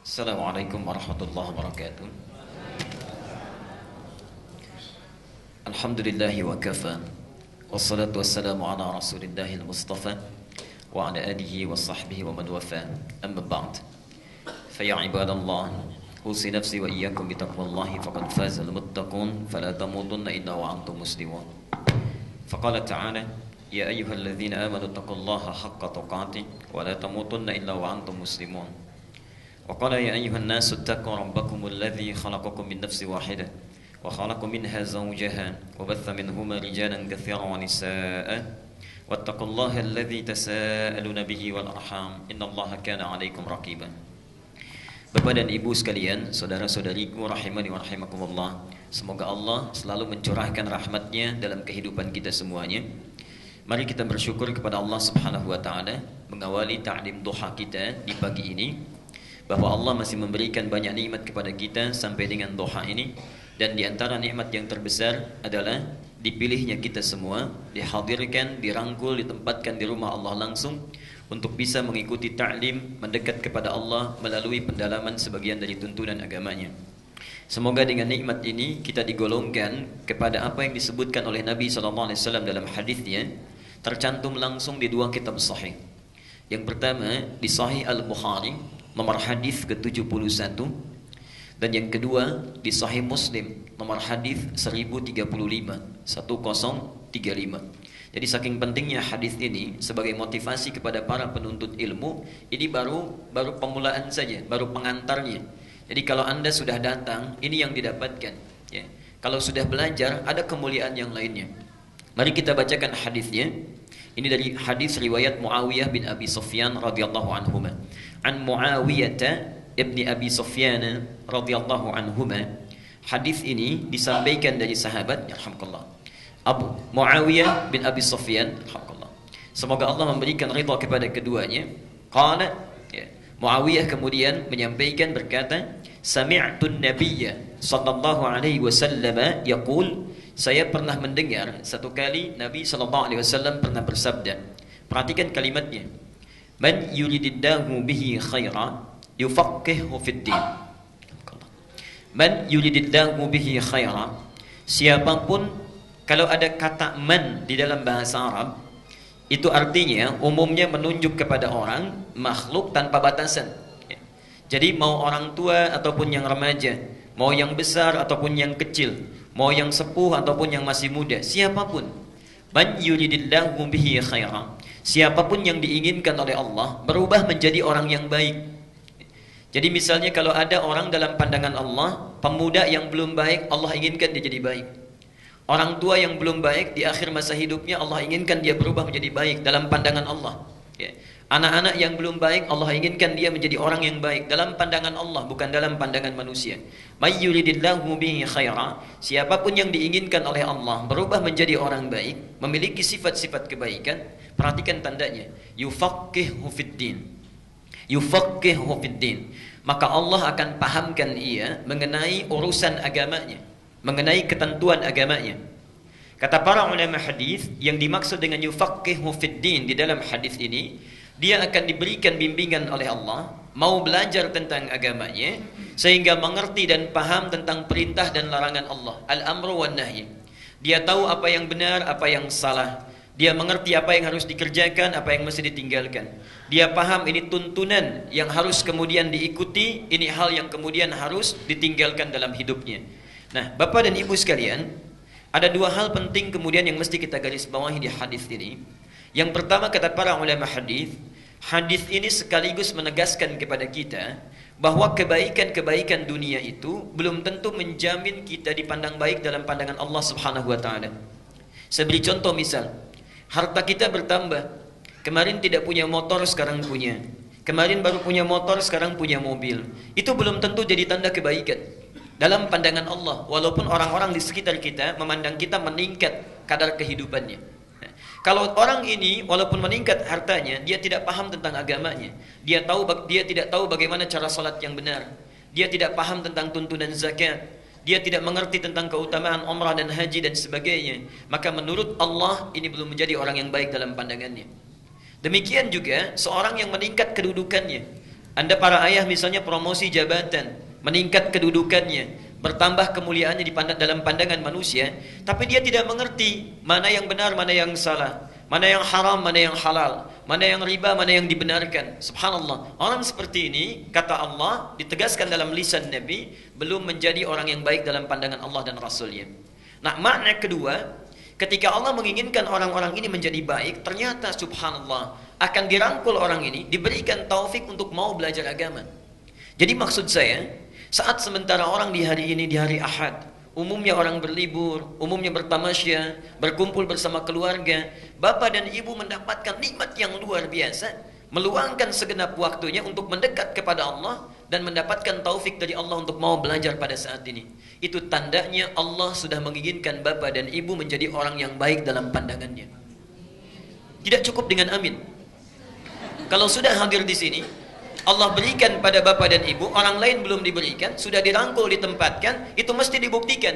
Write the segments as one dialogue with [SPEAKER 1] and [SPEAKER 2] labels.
[SPEAKER 1] Assalamualaikum warahmatullahi wabarakatuh. Alhamdulillahi wa kafa. Wassalatu wassalamu ala rasulillahil mustafa wa ala alihi wa sahbihi wa man wafa. Amma ba'd. Fa ya ibadallah, usi nafsi wa iyyakum bi taqwallahi faqad fazal muttaqun fala tamutunna illa wa antum muslimun. Faqala ta'ala ya ayyuhalladzina amanu taqullaha haqqa tuqatih wa la tamutunna illa wa antum muslimun. وقال يا أيها الناس اتقوا ربكم الذي خلقكم من نفس واحدة وخلق منها زوجها وبث منهما رجالا كثيرا ونساء واتقوا الله الذي تساءلون به والأرحام إن الله كان عليكم رقيبا. Bapak dan Ibu sekalian, saudara-saudariku rahimani wa rahimakumullah, semoga Allah selalu mencurahkan rahmatnya dalam kehidupan kita semuanya. Mari kita bersyukur kepada Allah Subhanahu wa taala mengawali ta'lim duha kita di pagi ini, bahwa Allah masih memberikan banyak nikmat kepada kita sampai dengan duha ini, dan di antara nikmat yang terbesar adalah dipilihnya kita semua, dihadirkan, dirangkul, ditempatkan di rumah Allah langsung untuk bisa mengikuti ta'lim, mendekat kepada Allah melalui pendalaman sebagian dari tuntunan agamanya. Semoga dengan nikmat ini kita digolongkan kepada apa yang disebutkan oleh Nabi SAW dalam hadisnya, tercantum langsung di dua kitab sahih. Yang pertama di Sahih Al-Bukhari nomor hadis ke-71, dan yang kedua di Sahih Muslim nomor hadis 1035. Jadi saking pentingnya hadis ini sebagai motivasi kepada para penuntut ilmu, ini baru pemulaan saja, baru pengantarnya. Jadi kalau Anda sudah datang, ini yang didapatkan, ya. Kalau sudah belajar, ada kemuliaan yang lainnya. Mari kita bacakan hadisnya. Ini dari hadis riwayat Muawiyah bin Abi Sufyan radhiyallahu anhuma. An Muawiyah ibni Abi Sufyan radhiyallahu anhuma. Hadis ini disampaikan dari sahabat, yarhamukallah, Abu Muawiyah bin Abi Sufyan, yarhamukallah, semoga Allah memberikan ridha kepada keduanya. Qala, ya, Muawiyah kemudian menyampaikan, berkata, sami'tu an-nabiyya sallallahu alaihi wasallam yaqul, saya pernah mendengar satu kali Nabi SAW pernah bersabda. Perhatikan kalimatnya. Man yuridillahu bihi khaira yufaqqihhu fid din. Man yuridillahu bihi khaira. Siapapun, kalau ada kata man di dalam bahasa Arab, itu artinya umumnya menunjuk kepada orang, makhluk tanpa batasan. Jadi mau orang tua ataupun yang remaja, mau yang besar ataupun yang kecil, mau yang sepuh ataupun yang masih muda, siapapun. Man yuridillahu bihi khaira. Siapapun yang diinginkan oleh Allah berubah menjadi orang yang baik. Jadi misalnya kalau ada orang dalam pandangan Allah, pemuda yang belum baik, Allah inginkan dia jadi baik. Orang tua yang belum baik di akhir masa hidupnya, Allah inginkan dia berubah menjadi baik dalam pandangan Allah, ya. Anak-anak yang belum baik, Allah inginkan dia menjadi orang yang baik dalam pandangan Allah, bukan dalam pandangan manusia. May yuridillahu bihi khaira. Siapapun yang diinginkan oleh Allah berubah menjadi orang baik, memiliki sifat-sifat kebaikan, perhatikan tandanya, yufaqqihhu fid din. Yufaqqihhu fid din. Maka Allah akan pahamkan ia mengenai urusan agamanya, mengenai ketentuan agamanya. Kata para ulama hadis, yang dimaksud dengan yufaqqihhu fid din di dalam hadis ini, dia akan diberikan bimbingan oleh Allah, mau belajar tentang agamanya, sehingga mengerti dan paham tentang perintah dan larangan Allah, al-amru wan nahi. Dia tahu apa yang benar, apa yang salah. Dia mengerti apa yang harus dikerjakan, apa yang mesti ditinggalkan. Dia paham ini tuntunan yang harus kemudian diikuti, ini hal yang kemudian harus ditinggalkan dalam hidupnya. Nah, Bapak dan Ibu sekalian, ada dua hal penting kemudian yang mesti kita garis bawahi di hadis ini. Yang pertama, kata para ulama hadis, hadis ini sekaligus menegaskan kepada kita bahwa kebaikan-kebaikan dunia itu belum tentu menjamin kita dipandang baik dalam pandangan Allah Subhanahu wa taala. Saya beri contoh, misal, harta kita bertambah. Kemarin tidak punya motor, sekarang punya. Kemarin baru punya motor, sekarang punya mobil. Itu belum tentu jadi tanda kebaikan dalam pandangan Allah, walaupun orang-orang di sekitar kita memandang kita meningkat kadar kehidupannya. Kalau orang ini walaupun meningkat hartanya, dia tidak paham tentang agamanya. Dia tidak tahu bagaimana cara salat yang benar. Dia tidak paham tentang tuntunan zakat. Dia tidak mengerti tentang keutamaan umrah dan haji dan sebagainya. Maka menurut Allah ini belum menjadi orang yang baik dalam pandangannya. Demikian juga seorang yang meningkat kedudukannya, Anda para ayah misalnya promosi jabatan, meningkat kedudukannya, bertambah kemuliaannya dalam pandangan manusia, tapi dia tidak mengerti mana yang benar, mana yang salah, mana yang haram, mana yang halal, mana yang riba, mana yang dibenarkan. Subhanallah, orang seperti ini, kata Allah, ditegaskan dalam lisan Nabi, belum menjadi orang yang baik dalam pandangan Allah dan Rasulnya. Nah, makna kedua, ketika Allah menginginkan orang-orang ini menjadi baik, ternyata subhanallah, akan dirangkul orang ini, diberikan taufik untuk mau belajar agama. Jadi maksud saya, saat sementara orang di hari ini, di hari Ahad, umumnya orang berlibur, umumnya bertamasya, berkumpul bersama keluarga, bapak dan ibu mendapatkan nikmat yang luar biasa, meluangkan segenap waktunya untuk mendekat kepada Allah dan mendapatkan taufik dari Allah untuk mau belajar pada saat ini. Itu tandanya Allah sudah menginginkan bapak dan ibu menjadi orang yang baik dalam pandangannya. Tidak cukup dengan amin. Kalau sudah hadir di sini, Allah berikan pada bapak dan ibu, orang lain belum diberikan, sudah dirangkul, ditempatkan, itu mesti dibuktikan.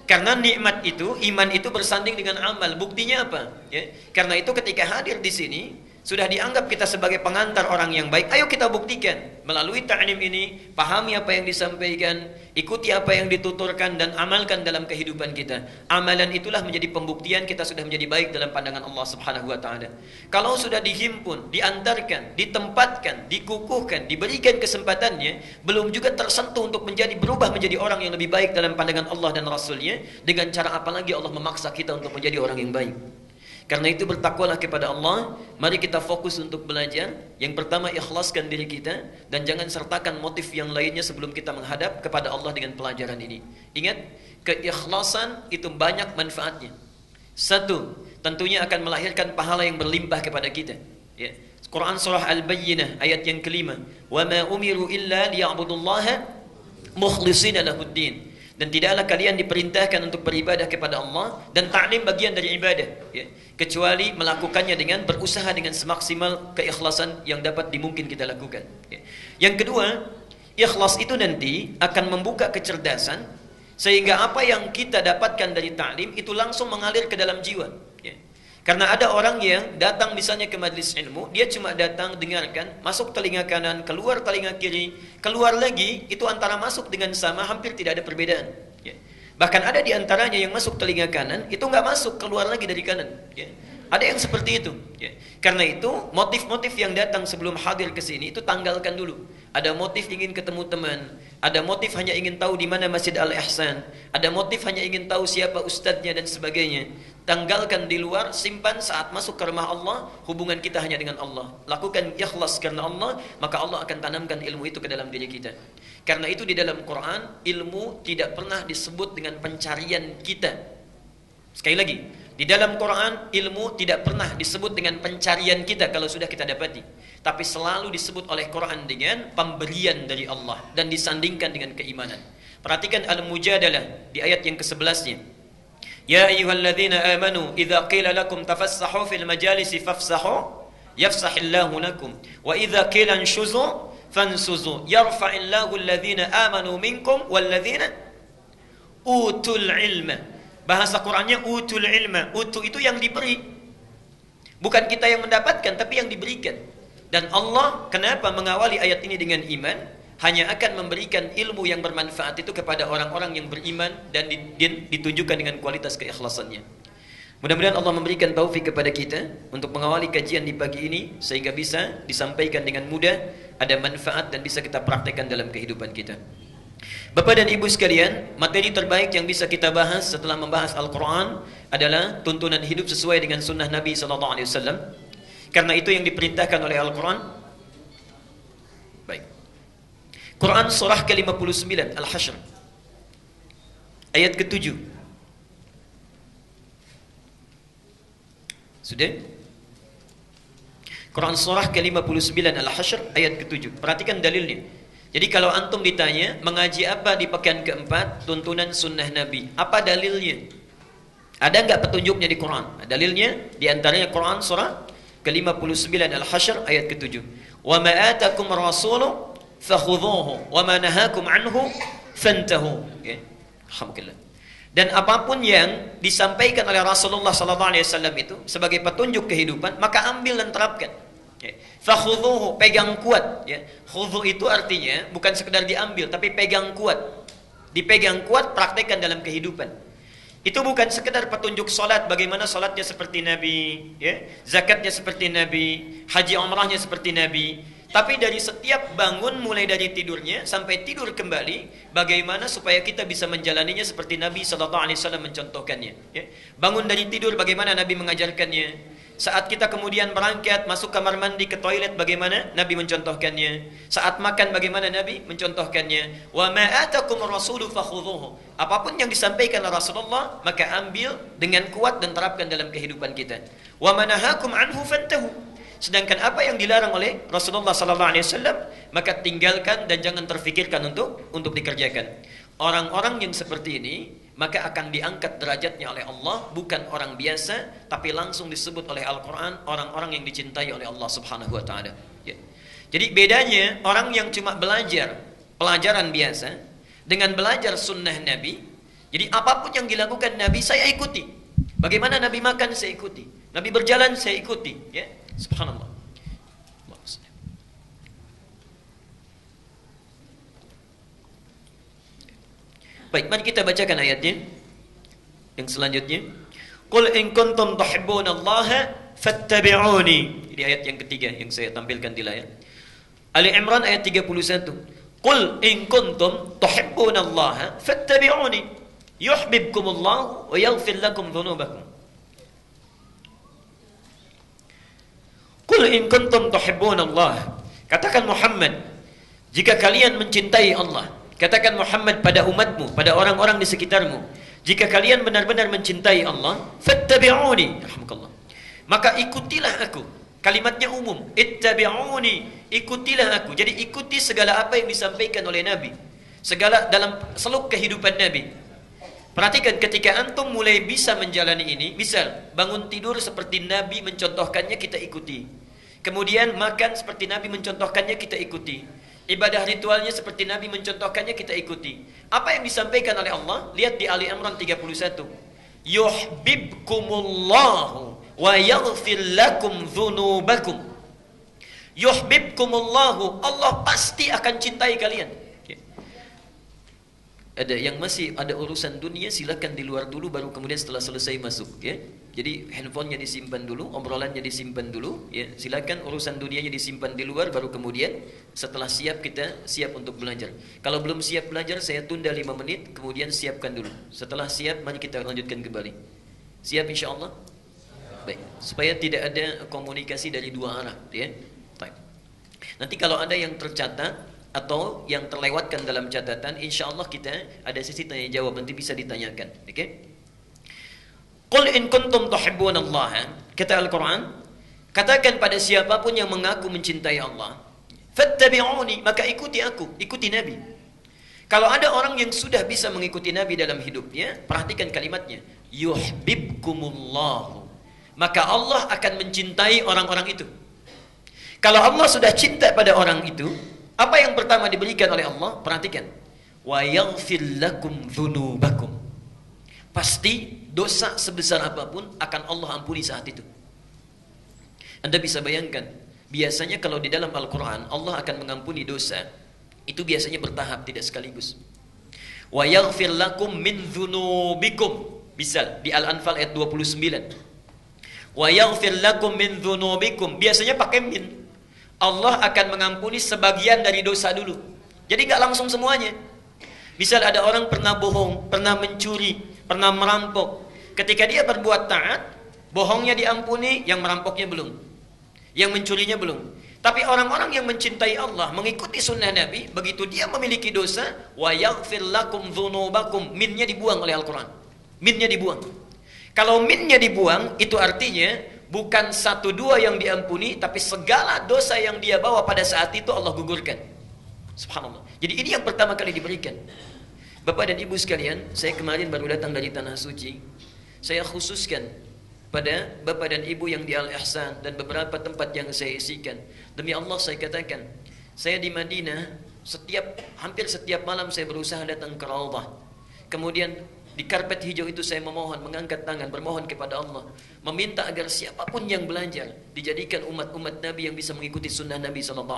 [SPEAKER 1] Karena nikmat itu, iman itu bersanding dengan amal. Buktinya apa? Ya. Karena itu ketika hadir di sini, sudah dianggap kita sebagai pengantar orang yang baik. Ayo kita buktikan melalui ta'lim ini, pahami apa yang disampaikan, ikuti apa yang dituturkan dan amalkan dalam kehidupan kita. Amalan itulah menjadi pembuktian kita sudah menjadi baik dalam pandangan Allah Subhanahu wa taala. Kalau sudah dihimpun, diantarkan, ditempatkan, dikukuhkan, diberikan kesempatannya, belum juga tersentuh untuk berubah menjadi orang yang lebih baik dalam pandangan Allah dan Rasulnya, dengan cara apa lagi Allah memaksa kita untuk menjadi orang yang baik? Karena itu bertakwalah kepada Allah. Mari kita fokus untuk belajar. Yang pertama, ikhlaskan diri kita dan jangan sertakan motif yang lainnya sebelum kita menghadap kepada Allah dengan pelajaran ini. Ingat, keikhlasan itu banyak manfaatnya. Satu, tentunya akan melahirkan pahala yang berlimpah kepada kita. Ya. Quran surah Al-Bayyinah ayat yang kelima, "Wa ma umiru illa liya'budullaha mukhlishina lahuddin." Dan tidaklah kalian diperintahkan untuk beribadah kepada Allah, dan ta'lim bagian dari ibadah, ya, kecuali melakukannya dengan berusaha dengan semaksimal keikhlasan yang dapat dimungkin kita lakukan, ya. Yang kedua, ikhlas itu nanti akan membuka kecerdasan sehingga apa yang kita dapatkan dari ta'lim itu langsung mengalir ke dalam jiwa, ya. Karena ada orang yang datang misalnya ke majlis ilmu, dia cuma datang dengarkan, masuk telinga kanan, keluar telinga kiri, keluar lagi, itu antara masuk dengan sama hampir tidak ada perbedaan. Ya. Bahkan ada di antaranya yang masuk telinga kanan, itu nggak masuk, keluar lagi dari kanan. Ya. Ada yang seperti itu. Ya. Karena itu motif-motif yang datang sebelum hadir ke sini itu tanggalkan dulu. Ada motif ingin ketemu teman, ada motif hanya ingin tahu di mana Masjid Al-Ihsan, ada motif hanya ingin tahu siapa ustadznya dan sebagainya. Tanggalkan di luar, simpan saat masuk ke rumah Allah, hubungan kita hanya dengan Allah. Lakukan ikhlas karena Allah, maka Allah akan tanamkan ilmu itu ke dalam diri kita. Karena itu di dalam Quran, ilmu tidak pernah disebut dengan pencarian kita. Sekali lagi, di dalam Quran, ilmu tidak pernah disebut dengan pencarian kita kalau sudah kita dapati. Tapi selalu disebut oleh Quran dengan pemberian dari Allah dan disandingkan dengan keimanan. Perhatikan Al-Mujadalah di ayat yang ke-11-nya. Ya ayyuhalladzina amanu idza qila lakum tafassahu fil majalisi fafsahu yafsahillahu lakum wa idza qila anshuzu fansuzu yarfa'illahu alladzina amanu minkum walladzina utul ilma. Bahasa Qur'annya utul ilma. Utu itu yang diberi. Bukan kita yang mendapatkan, tapi yang diberikan. Dan Allah kenapa mengawali ayat ini dengan iman? Hanya akan memberikan ilmu yang bermanfaat itu kepada orang-orang yang beriman dan ditunjukkan dengan kualitas keikhlasannya. Mudah-mudahan Allah memberikan taufik kepada kita untuk mengawali kajian di pagi ini sehingga bisa disampaikan dengan mudah, ada manfaat dan bisa kita praktekkan dalam kehidupan kita. Bapak dan Ibu sekalian, materi terbaik yang bisa kita bahas setelah membahas Al-Quran adalah tuntunan hidup sesuai dengan sunnah Nabi SAW. Karena itu yang diperintahkan oleh Al-Quran. Quran surah ke-59 Al-Hashr ayat ke-7. Sudah? Quran surah ke-59 Al-Hashr ayat ke-7. Perhatikan dalilnya. Jadi kalau antum ditanya mengaji apa di pekan keempat, tuntunan sunnah Nabi, apa dalilnya? Ada enggak petunjuknya di Quran? Dalilnya di antaranya Quran surah ke-59 Al-Hashr ayat ke-7. Wa ma atakum rasulu fakhudhuhu wa ma nahakum anhu fantahu. Okay. Alhamdulillah. Dan apapun yang disampaikan oleh Rasulullah SAW itu sebagai petunjuk kehidupan, maka ambil dan terapkan. Ya. Fakhudhuhu, pegang kuat. Ya. Khudhu itu artinya bukan sekedar diambil, tapi pegang kuat. Dipegang kuat, praktekkan dalam kehidupan. Itu bukan sekedar petunjuk solat, bagaimana solatnya seperti Nabi, ya. Zakatnya seperti Nabi, haji umrahnya seperti Nabi. Tapi dari setiap bangun, mulai dari tidurnya sampai tidur kembali, bagaimana supaya kita bisa menjalaninya seperti Nabi SAW mencontohkannya. Ya. Bangun dari tidur, bagaimana Nabi mengajarkannya. Saat kita kemudian berangkat, masuk kamar mandi, ke toilet, bagaimana Nabi mencontohkannya. Saat makan, bagaimana Nabi mencontohkannya. Wa ma atakum rasulu fakhudhuhu. Apapun yang disampaikan oleh Rasulullah, maka ambil dengan kuat dan terapkan dalam kehidupan kita. Wa manahakum anhu fantahu. Sedangkan apa yang dilarang oleh Rasulullah SAW, maka tinggalkan dan jangan terfikirkan untuk dikerjakan. Orang-orang yang seperti ini, maka akan diangkat derajatnya oleh Allah, bukan orang biasa, tapi langsung disebut oleh Al-Quran orang-orang yang dicintai oleh Allah Subhanahu Wa Taala. Ya. Jadi bedanya orang yang cuma belajar pelajaran biasa dengan belajar sunnah Nabi. Jadi apapun yang dilakukan Nabi, saya ikuti. Bagaimana Nabi makan, saya ikuti. Nabi berjalan, saya ikuti. Ya, Subhanallah. Baik, mari kita bacakan ayatnya yang selanjutnya. Qul in kuntum tuhibbunallaha fattabi'uni. Ini ayat yang ketiga yang saya tampilkan di layar. Ali Imran ayat 31. Qul in kuntum tuhibbunallaha fattabi'uni yuhibbukumullahu wa yaghfir lakum dhunubakum. Qul in kuntum tuhibbunallaha. Katakan Muhammad, jika kalian mencintai Allah. Katakan Muhammad pada umatmu, pada orang-orang di sekitarmu, jika kalian benar-benar mencintai Allah, fattabi'uni, rahmukallah, maka ikutilah aku. Kalimatnya umum, ittabi'uni, ikutilah aku. Jadi ikuti segala apa yang disampaikan oleh Nabi, segala dalam seluk kehidupan Nabi. Perhatikan ketika antum mulai bisa menjalani ini, misal bangun tidur seperti Nabi mencontohkannya, kita ikuti. Kemudian makan seperti Nabi mencontohkannya, kita ikuti. Ibadah ritualnya seperti Nabi mencontohkannya, kita ikuti. Apa yang disampaikan oleh Allah? Lihat di Ali Imran 31. Yuhibbukumullahu wa yaghfir lakum dzunubakum. Yuhibbukumullahu, Allah pasti akan cintai kalian. Ada yang masih ada urusan dunia, silakan di luar dulu, baru kemudian setelah selesai masuk, ya. Jadi handphonenya disimpan dulu, obrolannya disimpan dulu, ya. Silakan urusan dunianya disimpan di luar, baru kemudian setelah siap kita siap untuk belajar. Kalau belum siap belajar, saya tunda 5 menit, kemudian siapkan dulu. Setelah siap, mari kita lanjutkan kembali. Siap insyaallah? Baik, supaya tidak ada komunikasi dari dua arah, ya. Baik. Nanti kalau ada yang tercatat atau yang terlewatkan dalam catatan, insyaallah kita ada sesi tanya jawab, nanti bisa ditanyakan. Oke? Okay? Qul in kuntum tuhibbunallaha, kata Al-Quran, katakan pada siapapun yang mengaku mencintai Allah, fattabi'uni, maka ikuti aku, ikuti Nabi. Kalau ada orang yang sudah bisa mengikuti Nabi dalam hidupnya, perhatikan kalimatnya, yuhibbukumullahu, maka Allah akan mencintai orang-orang itu. Kalau Allah sudah cinta pada orang itu, apa yang pertama diberikan oleh Allah? Perhatikan. Wa yaghfir lakum dzunubakum. Pasti dosa sebesar apapun akan Allah ampuni saat itu. Anda bisa bayangkan, biasanya kalau di dalam Al-Quran Allah akan mengampuni dosa, itu biasanya bertahap, tidak sekaligus. Wa yaghfir lakum min dzunubikum. Misal di Al-Anfal ayat 29. Wa yaghfir lakum min dzunubikum. Biasanya pakai min. Allah akan mengampuni sebagian dari dosa dulu. Jadi gak langsung semuanya. Misal ada orang pernah bohong, pernah mencuri, pernah merampok. Ketika dia berbuat taat, bohongnya diampuni, yang merampoknya belum, yang mencurinya belum. Tapi orang-orang yang mencintai Allah, mengikuti sunnah Nabi, begitu dia memiliki dosa, wa yaghfir lakum dzunubakum, minnya dibuang oleh Al-Quran. Minnya dibuang. Kalau minnya dibuang, itu artinya bukan 1-2 yang diampuni, tapi segala dosa yang dia bawa pada saat itu Allah gugurkan. Subhanallah. Jadi ini yang pertama kali diberikan. Bapak dan Ibu sekalian, saya kemarin baru datang dari Tanah Suci. Saya khususkan pada Bapak dan Ibu yang di Al-Ihsan dan beberapa tempat yang saya isikan. Demi Allah saya katakan, saya di Madinah, hampir setiap malam saya berusaha datang ke Raudhah. Kemudian Di karpet hijau itu saya memohon, mengangkat tangan, bermohon kepada Allah, meminta agar siapapun yang belajar dijadikan umat-umat Nabi yang bisa mengikuti sunnah Nabi SAW.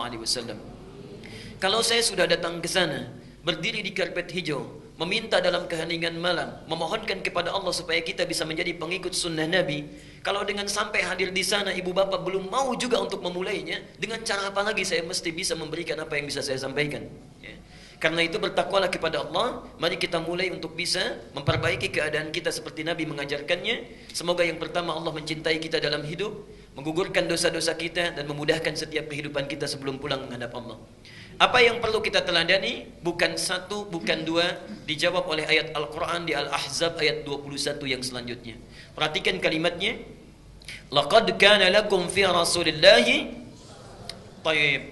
[SPEAKER 1] Kalau saya sudah datang ke sana, berdiri di karpet hijau, meminta dalam keheningan malam, memohonkan kepada Allah supaya kita bisa menjadi pengikut sunnah Nabi. Kalau dengan sampai hadir di sana ibu bapak belum mau juga untuk memulainya, dengan cara apa lagi saya mesti bisa memberikan apa yang bisa saya sampaikan? Ya. Karena itu bertakwalah kepada Allah. Mari kita mulai untuk bisa memperbaiki keadaan kita seperti Nabi mengajarkannya. Semoga yang pertama Allah mencintai kita dalam hidup, menggugurkan dosa-dosa kita, dan memudahkan setiap kehidupan kita sebelum pulang menghadap Allah. Apa yang perlu kita teladani? Bukan satu, bukan dua, dijawab oleh ayat Al-Quran di Al-Ahzab ayat 21 yang selanjutnya. Perhatikan kalimatnya. Laqad kana lakum fi Rasulillahi. Tayyib.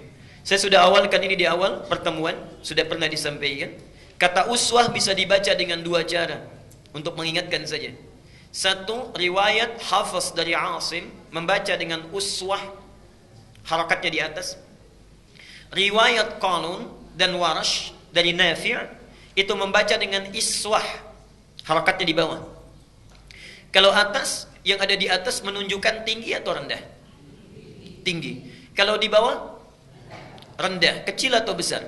[SPEAKER 1] Saya sudah awalkan ini di awal pertemuan, sudah pernah disampaikan. Kata uswah bisa dibaca dengan dua cara. Untuk mengingatkan saja. Satu, riwayat Hafiz dari Asim membaca dengan uswah, harakatnya di atas. Riwayat Qalun dan Warash dari Nafi' itu membaca dengan iswah, harakatnya di bawah. Kalau atas, yang ada di atas menunjukkan tinggi atau rendah? Tinggi. Kalau di bawah? Rendah, kecil atau besar?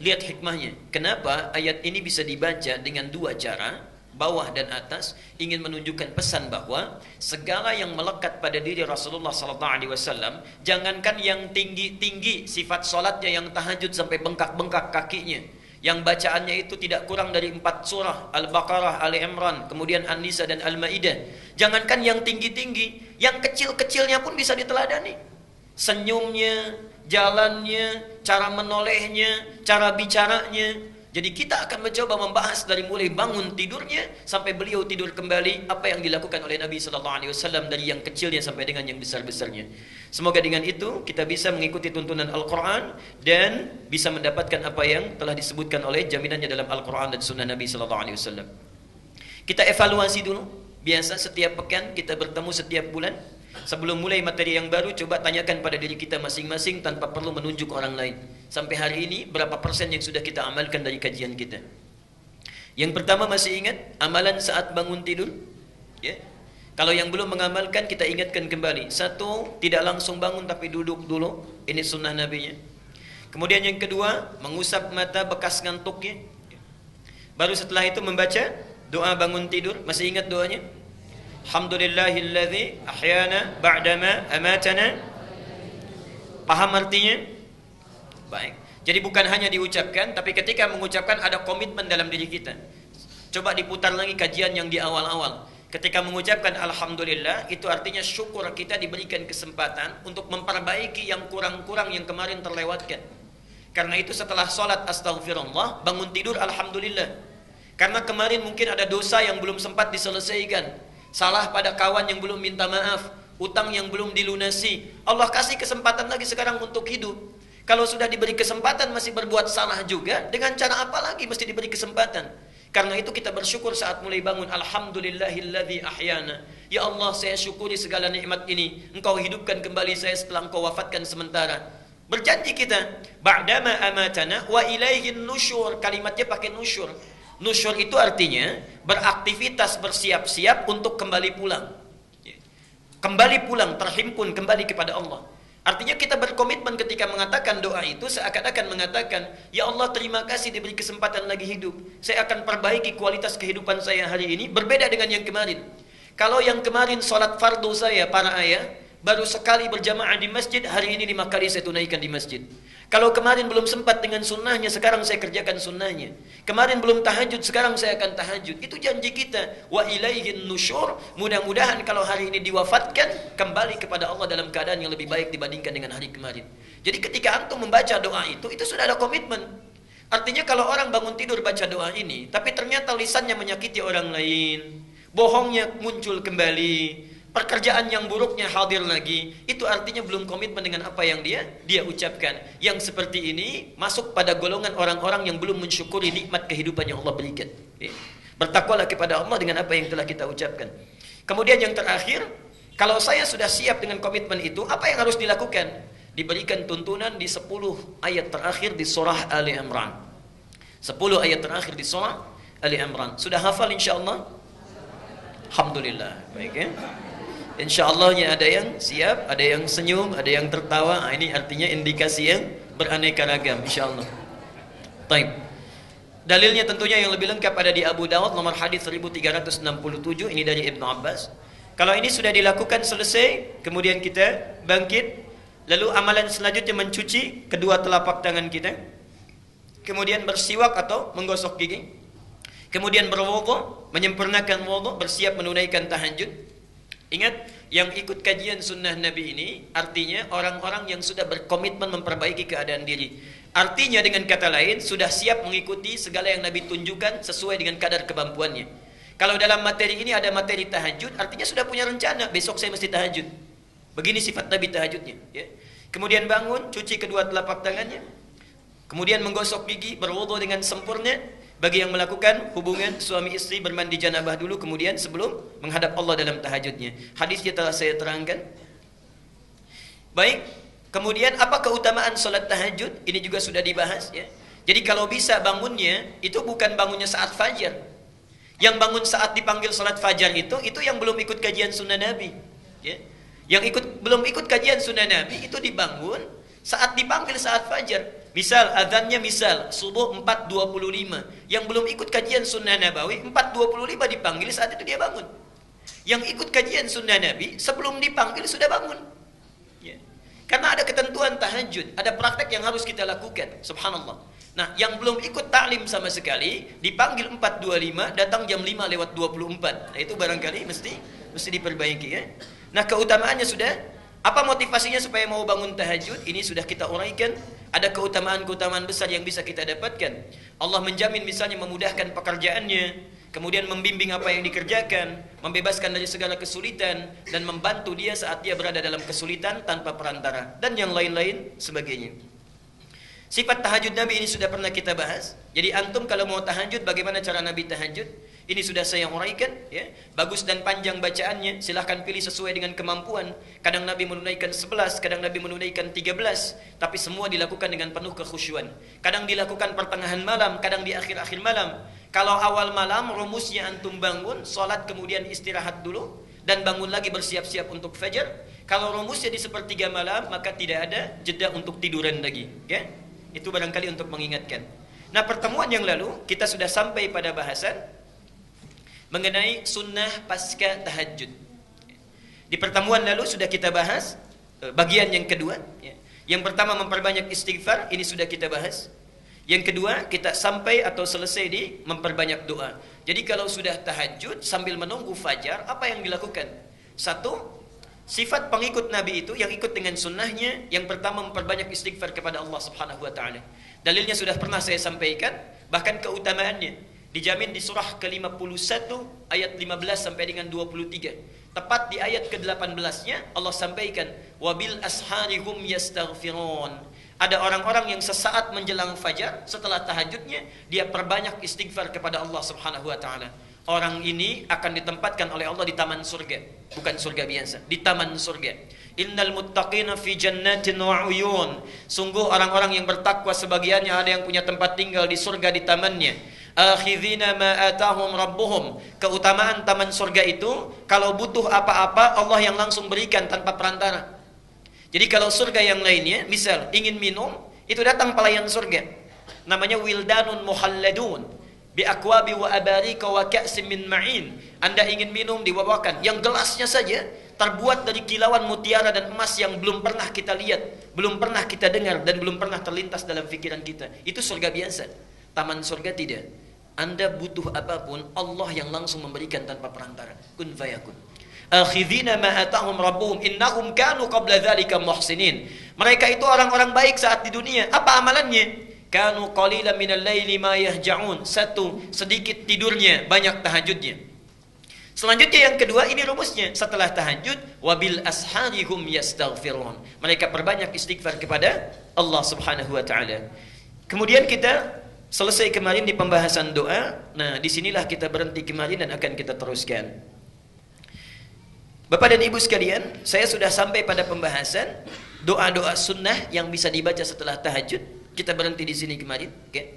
[SPEAKER 1] Lihat hikmahnya. Kenapa ayat ini bisa dibaca dengan dua cara, bawah dan atas, ingin menunjukkan pesan bahwa segala yang melekat pada diri Rasulullah SAW, jangankan yang tinggi-tinggi sifat solatnya yang tahajud sampai bengkak-bengkak kakinya, yang bacaannya itu tidak kurang dari 4 surah, Al-Baqarah, Ali Imran, kemudian An-Nisa dan Al-Maidah. Jangankan yang tinggi-tinggi, yang kecil-kecilnya pun bisa diteladani. Senyumnya, jalannya, cara menolehnya, cara bicaranya. Jadi kita akan mencoba membahas dari mulai bangun tidurnya sampai beliau tidur kembali, apa yang dilakukan oleh Nabi SAW dari yang kecilnya sampai dengan yang besar-besarnya. Semoga dengan itu kita bisa mengikuti tuntunan Al-Quran dan bisa mendapatkan apa yang telah disebutkan oleh jaminannya dalam Al-Quran dan Sunnah Nabi SAW. Kita evaluasi dulu. Biasa setiap pekan kita bertemu setiap bulan. Sebelum mulai materi yang baru, coba tanyakan pada diri kita masing-masing tanpa perlu menunjuk orang lain. Sampai hari ini, berapa persen yang sudah kita amalkan dari kajian kita? Yang pertama, masih ingat amalan saat bangun tidur? Ya. Kalau yang belum mengamalkan, kita ingatkan kembali. Satu, tidak langsung bangun tapi duduk dulu. Ini sunnah Nabi-nya. Kemudian yang kedua, mengusap mata bekas ngantuknya. Baru setelah itu membaca doa bangun tidur. Masih ingat doanya? Alhamdulillahilladzi ahyana ba'dama amatana. Paham artinya? Baik. Jadi bukan hanya diucapkan, tapi ketika mengucapkan ada komitmen dalam diri kita. Coba diputar lagi kajian yang di awal-awal. Ketika mengucapkan Alhamdulillah, itu artinya syukur kita diberikan kesempatan untuk memperbaiki yang kurang-kurang yang kemarin terlewatkan. Karena itu setelah sholat astaghfirullah, bangun tidur Alhamdulillah. Karena kemarin mungkin ada dosa yang belum sempat diselesaikan. Salah pada kawan yang belum minta maaf, utang yang belum dilunasi. Allah kasih kesempatan lagi sekarang untuk hidup. Kalau sudah diberi kesempatan masih berbuat salah juga, dengan cara apa lagi mesti diberi kesempatan? Karena itu kita bersyukur saat mulai bangun. Alhamdulillahilladzi ahyana. Ya Allah, saya syukuri segala nikmat ini. Engkau hidupkan kembali saya setelah Engkau wafatkan sementara. Berjanji kita, ba'dama amatana wa ilaihin nusyur. Kalimatnya pakai nusyur. Nusyur itu artinya beraktivitas, bersiap-siap untuk kembali pulang. Kembali pulang, terhimpun kembali kepada Allah. Artinya kita berkomitmen ketika mengatakan doa itu seakan-akan mengatakan, ya Allah terima kasih diberi kesempatan lagi hidup. Saya akan perbaiki kualitas kehidupan saya hari ini berbeda dengan yang kemarin. Kalau yang kemarin sholat fardu saya para ayah baru sekali berjamaah di masjid, hari ini 5 kali saya tunaikan di masjid. Kalau kemarin belum sempat dengan sunnahnya, sekarang saya kerjakan sunnahnya. Kemarin belum tahajud, sekarang saya akan tahajud. Itu janji kita. Wa ilaihin nusyur. Mudah-mudahan kalau hari ini diwafatkan, kembali kepada Allah dalam keadaan yang lebih baik dibandingkan dengan hari kemarin. Jadi ketika antum membaca doa itu sudah ada komitmen. Artinya kalau orang bangun tidur baca doa ini, tapi ternyata lisannya menyakiti orang lain, bohongnya muncul kembali, pekerjaan yang buruknya hadir lagi, itu artinya belum komitmen dengan apa yang dia ucapkan. Yang seperti ini masuk pada golongan orang-orang yang belum mensyukuri nikmat kehidupan yang Allah berikan. Bertakwalah kepada Allah dengan apa yang telah kita ucapkan. Kemudian yang terakhir, kalau saya sudah siap dengan komitmen itu, apa yang harus dilakukan? Diberikan tuntunan di 10 ayat terakhir di surah Ali Imran. 10 ayat terakhir di surah Ali Imran. Sudah hafal insyaallah? Alhamdulillah. Baik ya. Insyaallah ya, ada yang siap, ada yang senyum, ada yang tertawa. Ini artinya indikasi yang beraneka ragam insyaallah. Baik. Dalilnya tentunya yang lebih lengkap ada di Abu Dawud nomor hadis 1367, ini dari Ibnu Abbas. Kalau ini sudah dilakukan selesai, kemudian kita bangkit, lalu amalan selanjutnya mencuci kedua telapak tangan kita, kemudian bersiwak atau menggosok gigi, kemudian berwudu, menyempurnakan wudu, bersiap menunaikan tahajud. Ingat, yang ikut kajian sunnah Nabi ini artinya orang-orang yang sudah berkomitmen memperbaiki keadaan diri. Artinya dengan kata lain, sudah siap mengikuti segala yang Nabi tunjukkan sesuai dengan kadar kemampuannya. Kalau dalam materi ini ada materi tahajud, artinya sudah punya rencana, besok saya mesti tahajud. Begini sifat Nabi tahajudnya. Ya. Kemudian bangun, cuci kedua telapak tangannya, kemudian menggosok gigi, berwudu dengan sempurna. Bagi yang melakukan hubungan suami istri, bermandi janabah dulu, kemudian sebelum menghadap Allah dalam tahajudnya. Hadisnya telah saya terangkan. Baik, kemudian apa keutamaan solat tahajud? Ini juga sudah dibahas ya. Jadi kalau bisa bangunnya, itu bukan bangunnya saat fajar. Yang bangun saat dipanggil solat fajar itu yang belum ikut kajian sunnah Nabi. Ya. Yang belum ikut kajian sunnah Nabi itu dibangun saat dipanggil saat fajar. Misal azannya subuh 4.25. Yang belum ikut kajian sunnah Nabawi 4.25 dipanggil, saat itu dia bangun. Yang ikut kajian sunnah Nabi sebelum dipanggil sudah bangun. Ya. Karena ada ketentuan tahajud, ada praktek yang harus kita lakukan. Subhanallah. Nah, yang belum ikut taklim sama sekali dipanggil 4.25, datang jam 5:24. Nah, itu barangkali mesti diperbaiki ya. Nah, keutamaannya sudah. Apa motivasinya supaya mau bangun tahajud? Ini sudah kita uraikan. Ada keutamaan-keutamaan besar yang bisa kita dapatkan. Allah menjamin misalnya memudahkan pekerjaannya, kemudian membimbing apa yang dikerjakan, membebaskan dari segala kesulitan, dan membantu dia saat dia berada dalam kesulitan tanpa perantara, dan yang lain-lain sebagainya. Sifat tahajud Nabi ini sudah pernah kita bahas. Jadi antum kalau mau tahajud, bagaimana cara Nabi tahajud? Ini sudah saya uraikan ya. Bagus dan panjang bacaannya, silahkan pilih sesuai dengan kemampuan. Kadang Nabi menunaikan 11, kadang Nabi menunaikan 13, tapi semua dilakukan dengan penuh kekhusyuan. Kadang dilakukan pertengahan malam, kadang di akhir-akhir malam. Kalau awal malam, rumusnya antum bangun, sholat kemudian istirahat dulu, dan bangun lagi bersiap-siap untuk fajar. Kalau rumusnya di sepertiga malam, maka tidak ada jeda untuk tiduran lagi ya. Itu barangkali untuk mengingatkan. Nah, pertemuan yang lalu kita sudah sampai pada bahasan mengenai sunnah pasca tahajud. Di pertemuan lalu sudah kita bahas bagian yang kedua ya. Yang pertama memperbanyak istighfar, ini sudah kita bahas. Yang kedua kita sampai atau selesai di memperbanyak doa. Jadi kalau sudah tahajud sambil menunggu fajar, apa yang dilakukan? Satu, sifat pengikut Nabi itu yang ikut dengan sunnahnya, yang pertama memperbanyak istighfar kepada Allah Subhanahu wa taala. Dalilnya sudah pernah saya sampaikan, bahkan keutamaannya dijamin di surah ke-51 ayat 15 sampai dengan 23. Tepat di ayat ke-18-nya Allah sampaikan, wabil asharihum yastaghfirun. Ada orang-orang yang sesaat menjelang fajar setelah tahajudnya dia perbanyak istighfar kepada Allah Subhanahu wa taala. Orang ini akan ditempatkan oleh Allah di taman surga, bukan surga biasa, di taman surga. Innal muttaqina fi jannatin wa uyun. Sungguh orang-orang yang bertakwa sebagiannya ada yang punya tempat tinggal di surga di tamannya. Akhidhina ma atahum rabbuhum. Keutamaan taman surga itu kalau butuh apa-apa Allah yang langsung berikan tanpa perantara. Jadi kalau surga yang lainnya, misal ingin minum, itu datang pelayan surga. Namanya wildanun muhalladun bi akwabi wa abarika wa ka'sim min ma'in. Anda ingin minum dibawakan yang gelasnya saja terbuat dari kilauan mutiara dan emas yang belum pernah kita lihat, belum pernah kita dengar, dan belum pernah terlintas dalam pikiran kita. Itu surga biasa. Taman surga tidak. Anda butuh apapun, Allah yang langsung memberikan tanpa perantara. Kun fayakun. Akhidhina ma atahum rabbuhum innahum kanu qabla dzalika muhsinin. Mereka itu orang-orang baik saat di dunia. Apa amalannya? Kanu qalilan minal laili ma yahja'un. Satu, sedikit tidurnya, banyak tahajudnya. Selanjutnya yang kedua, ini rumusnya. Setelah tahajud, wabil asharihum yastaghfirun. Mereka perbanyak istighfar kepada Allah Subhanahu wa taala. Kemudian kita selesai kemarin di pembahasan doa. Nah, disinilah kita berhenti kemarin dan akan kita teruskan. Bapak dan Ibu sekalian, saya sudah sampai pada pembahasan doa-doa sunnah yang bisa dibaca setelah tahajud. Kita berhenti di sini kemarin, okay?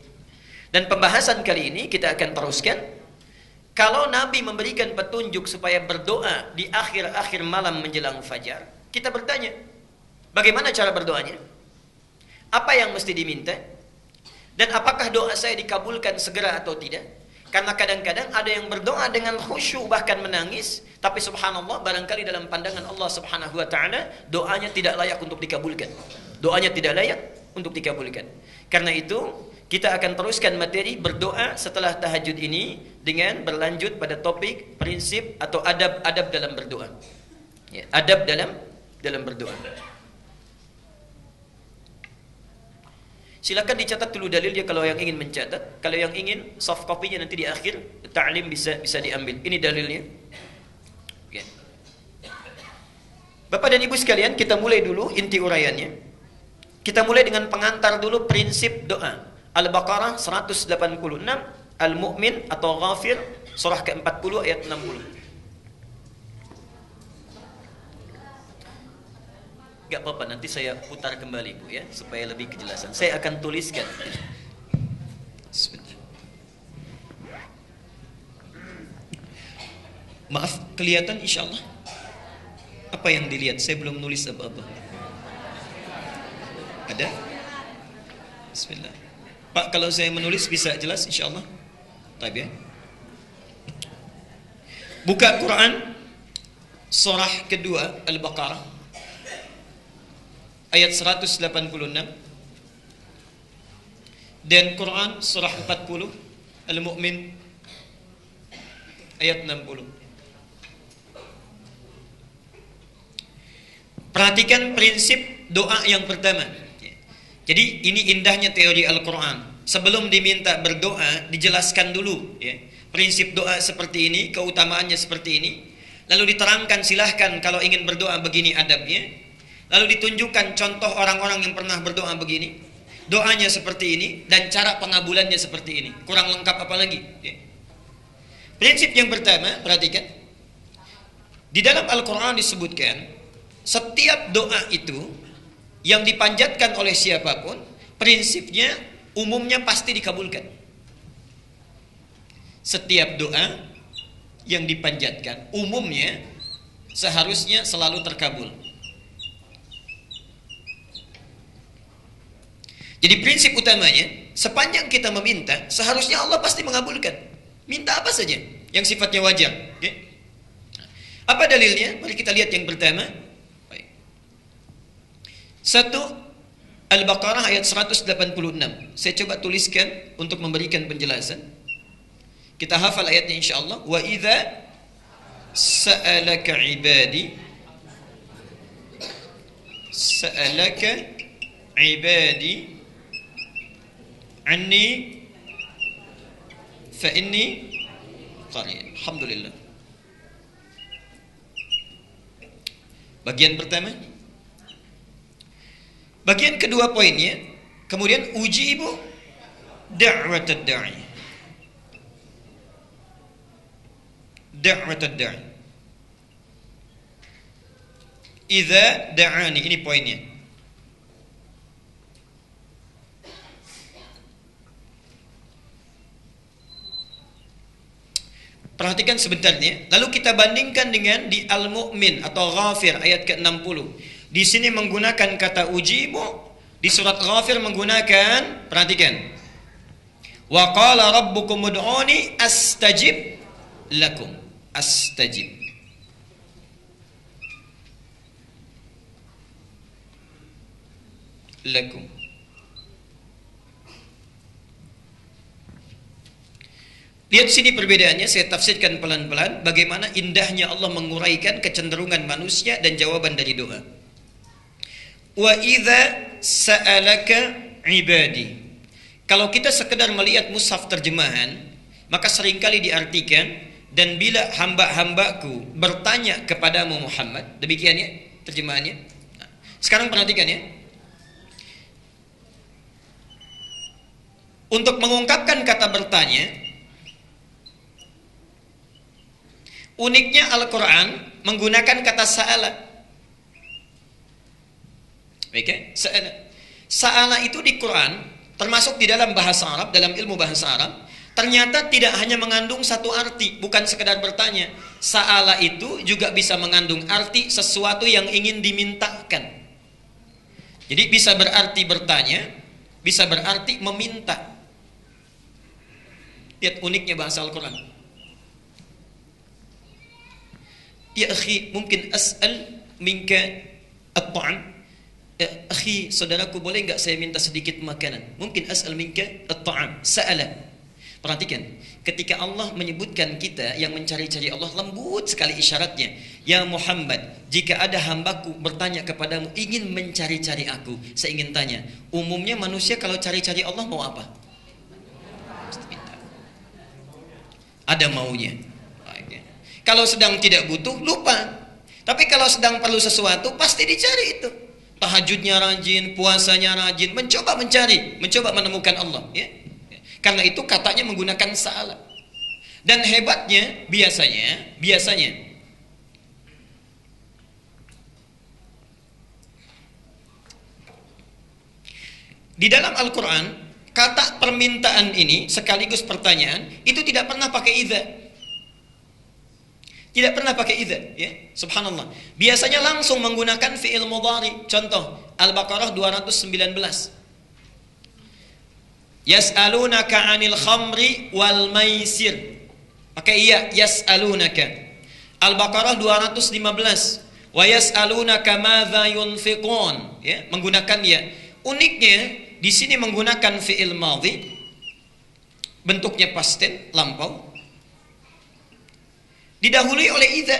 [SPEAKER 1] Dan pembahasan kali ini kita akan teruskan. Kalau Nabi memberikan petunjuk supaya berdoa di akhir-akhir malam menjelang fajar, kita bertanya, bagaimana cara berdoanya? Apa yang mesti diminta? Dan apakah doa saya dikabulkan segera atau tidak? Karena kadang-kadang ada yang berdoa dengan khusyuk bahkan menangis, tapi subhanallah barangkali dalam pandangan Allah Subhanahu wa taala doanya tidak layak untuk dikabulkan. Doanya tidak layak untuk dikabulkan. Karena itu kita akan teruskan materi berdoa setelah tahajud ini dengan berlanjut pada topik prinsip atau adab-adab dalam berdoa. Ya, adab dalam berdoa. Silakan dicatat dulu dalilnya kalau yang ingin mencatat. Kalau yang ingin soft copy-nya nanti di akhir ta'lim bisa diambil. Ini dalilnya. Oke. Bapak dan Ibu sekalian, kita mulai dulu inti uraiannya. Kita mulai dengan pengantar dulu prinsip doa. Al-Baqarah 186, Al-Mu'min atau Ghafir surah ke-40 ayat 60. Gak apa-apa, nanti saya putar kembali Bu ya, supaya lebih kejelasan. Saya akan tuliskan. Maaf, kelihatan insya Allah. Apa yang dilihat? Saya belum nulis apa-apa. Ada? Bismillah. Pak, kalau saya menulis bisa jelas insya Allah? Taib ya. Buka Quran surah kedua Al-Baqarah ayat 186 dan Quran surah 40 Al-Mu'min ayat 60. Perhatikan prinsip doa yang pertama. Jadi ini indahnya teori Al-Quran. Sebelum diminta berdoa dijelaskan dulu ya. Prinsip doa seperti ini, keutamaannya seperti ini. Lalu diterangkan silahkan kalau ingin berdoa begini adabnya. Lalu ditunjukkan contoh orang-orang yang pernah berdoa begini, doanya seperti ini, dan cara pengabulannya seperti ini. Kurang lengkap apa lagi? Ya. Prinsip yang pertama, perhatikan. Di dalam Al-Quran disebutkan, setiap doa itu yang dipanjatkan oleh siapapun, prinsipnya umumnya pasti dikabulkan. Setiap doa yang dipanjatkan, umumnya seharusnya selalu terkabul. Jadi prinsip utamanya, sepanjang kita meminta, seharusnya Allah pasti mengabulkan. Minta apa saja yang sifatnya wajar. Okay? Apa dalilnya? Mari kita lihat yang pertama. Baik. 1 Al-Baqarah ayat 186. Saya coba tuliskan untuk memberikan penjelasan. Kita hafal ayatnya insyaallah. Wa idza sa'alaka ibadi anni fa inni qarib. Alhamdulillah. Bagian pertama. Bagian kedua poinnya, kemudian ujibu da'watad da'i. Da'watad da'i. Idza da'ani, ini poinnya. Perhatikan sebentarnya. Lalu kita bandingkan dengan di Al-Mu'min atau Ghafir ayat ke-60. Di sini menggunakan kata ujibu, di surat Ghafir menggunakan, perhatikan. Wa qala rabbukum ud'uni astajib lakum. Astajib. Lakum. Lihat sini perbedaannya, saya tafsirkan pelan-pelan bagaimana indahnya Allah menguraikan kecenderungan manusia dan jawaban dari doa. Wa idza sa'alaka ibadi. Kalau kita sekedar melihat mushaf terjemahan, maka seringkali diartikan dan bila hamba-hambaku bertanya kepadamu Muhammad, demikian ya terjemahannya. Nah, sekarang perhatikan ya. Untuk mengungkapkan kata bertanya, uniknya Al-Quran menggunakan kata sa'ala. Baik ya? Sa'ala. Sa'ala itu di Quran termasuk di dalam bahasa Arab, dalam ilmu bahasa Arab, ternyata tidak hanya mengandung satu arti, bukan sekedar bertanya. Sa'ala itu juga bisa mengandung arti sesuatu yang ingin dimintakan. Jadi bisa berarti bertanya, bisa berarti meminta. Lihat uniknya bahasa Al-Quran. Ya akhi, mungkin as'al minka at-ta'am. Ya akhi, saudaraku, boleh enggak saya minta sedikit makanan? Mungkin as'al minka at-ta'am. Sa'ala. Perhatikan, ketika Allah menyebutkan kita yang mencari-cari Allah, lembut sekali isyaratnya. Ya Muhammad, jika ada hambaku bertanya kepadamu, ingin mencari-cari aku, saya ingin tanya, umumnya manusia kalau cari-cari Allah mau apa? Ada maunya. Kalau sedang tidak butuh, lupa. Tapi kalau sedang perlu sesuatu, pasti dicari itu. Tahajudnya rajin, puasanya rajin, mencoba mencari, mencoba menemukan Allah. Ya? Karena itu katanya menggunakan sa'ala. Dan hebatnya, biasanya, di dalam Al-Quran, kata permintaan ini sekaligus pertanyaan, itu tidak pernah pakai idza. Tidak pernah pakai idza, ya. Subhanallah. Biasanya langsung menggunakan fi'il mudhari. Contoh, Al-Baqarah 219. Yas'alunaka 'anil khamri wal maisir. Pakai iya, yas'alunaka. Al-Baqarah 215. Wa yas'alunaka madza yunfiqun, ya, menggunakan ya. Uniknya di sini menggunakan fi'il madhi, bentuknya past tense, lampau, didahului oleh idza.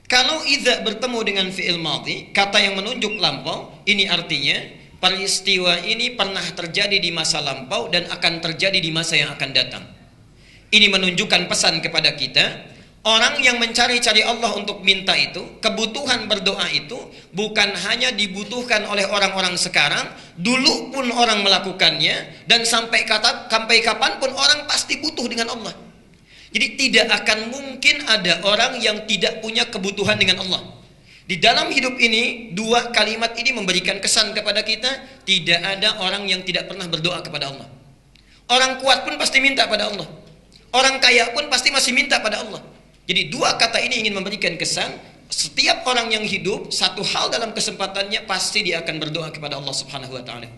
[SPEAKER 1] Kalau idza bertemu dengan fi'il madhi, kata yang menunjuk lampau, ini artinya peristiwa ini pernah terjadi di masa lampau dan akan terjadi di masa yang akan datang. Ini menunjukkan pesan kepada kita, orang yang mencari-cari Allah untuk minta itu, kebutuhan berdoa itu bukan hanya dibutuhkan oleh orang-orang sekarang, dulu pun orang melakukannya, dan sampai kapanpun orang pasti butuh dengan Allah. Jadi tidak akan mungkin ada orang yang tidak punya kebutuhan dengan Allah. Di dalam hidup ini, dua kalimat ini memberikan kesan kepada kita, tidak ada orang yang tidak pernah berdoa kepada Allah. Orang kuat pun pasti minta pada Allah. Orang kaya pun pasti masih minta pada Allah. Jadi dua kata ini ingin memberikan kesan, setiap orang yang hidup, satu hal dalam kesempatannya pasti dia akan berdoa kepada Allah Subhanahu wa taala.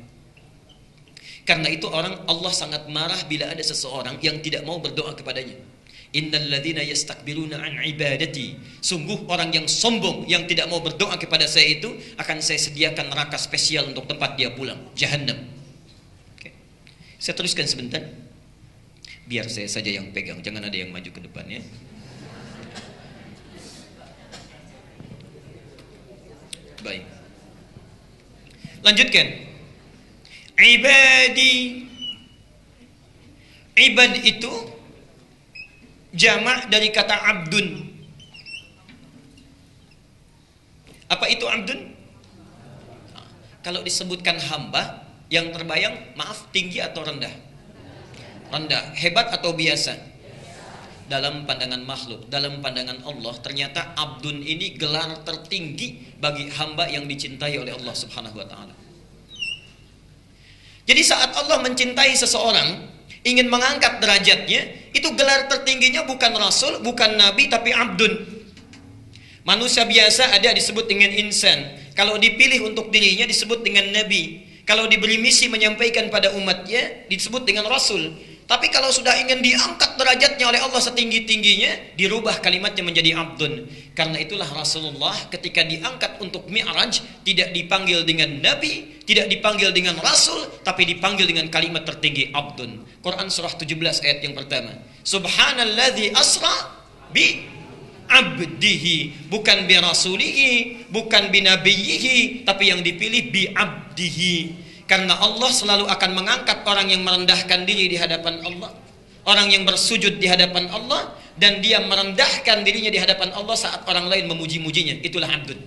[SPEAKER 1] Karena itu Allah sangat marah bila ada seseorang yang tidak mau berdoa kepadanya. Innal ladzina yastakbiruna an ibadati. Sungguh orang yang sombong yang tidak mau berdoa kepada saya itu akan saya sediakan neraka spesial untuk tempat dia pulang, Jahannam. Oke. Saya teruskan sebentar. Biar saya saja yang pegang, jangan ada yang maju ke depan ya. Baik. Lanjutkan. Ibadi. Ibad itu jamak dari kata abdun. Apa itu abdun? Kalau disebutkan hamba, yang terbayang, maaf, tinggi atau rendah? Rendah. Hebat atau biasa? Dalam pandangan makhluk, dalam pandangan Allah, ternyata abdun ini gelar tertinggi bagi hamba yang dicintai oleh Allah Subhanahu wa taala. Jadi saat Allah mencintai seseorang, ingin mengangkat derajatnya, itu gelar tertingginya bukan rasul, bukan nabi, tapi abdun. Manusia biasa ada disebut dengan insan. Kalau dipilih untuk dirinya disebut dengan nabi. Kalau diberi misi menyampaikan pada umatnya disebut dengan rasul. Tapi kalau sudah ingin diangkat derajatnya oleh Allah setinggi-tingginya, dirubah kalimatnya menjadi abdun. Karena itulah Rasulullah ketika diangkat untuk Mi'raj tidak dipanggil dengan nabi, tidak dipanggil dengan rasul, tapi dipanggil dengan kalimat tertinggi abdun. Quran surah 17 ayat yang pertama. Subhanalladzi asra bi abdihi, bukan bi rasulihi, bukan bi nabiyhi, tapi yang dipilih bi abdihi. Karena Allah selalu akan mengangkat orang yang merendahkan diri di hadapan Allah, orang yang bersujud di hadapan Allah, dan dia merendahkan dirinya di hadapan Allah saat orang lain memuji-mujinya. Itulah abdun.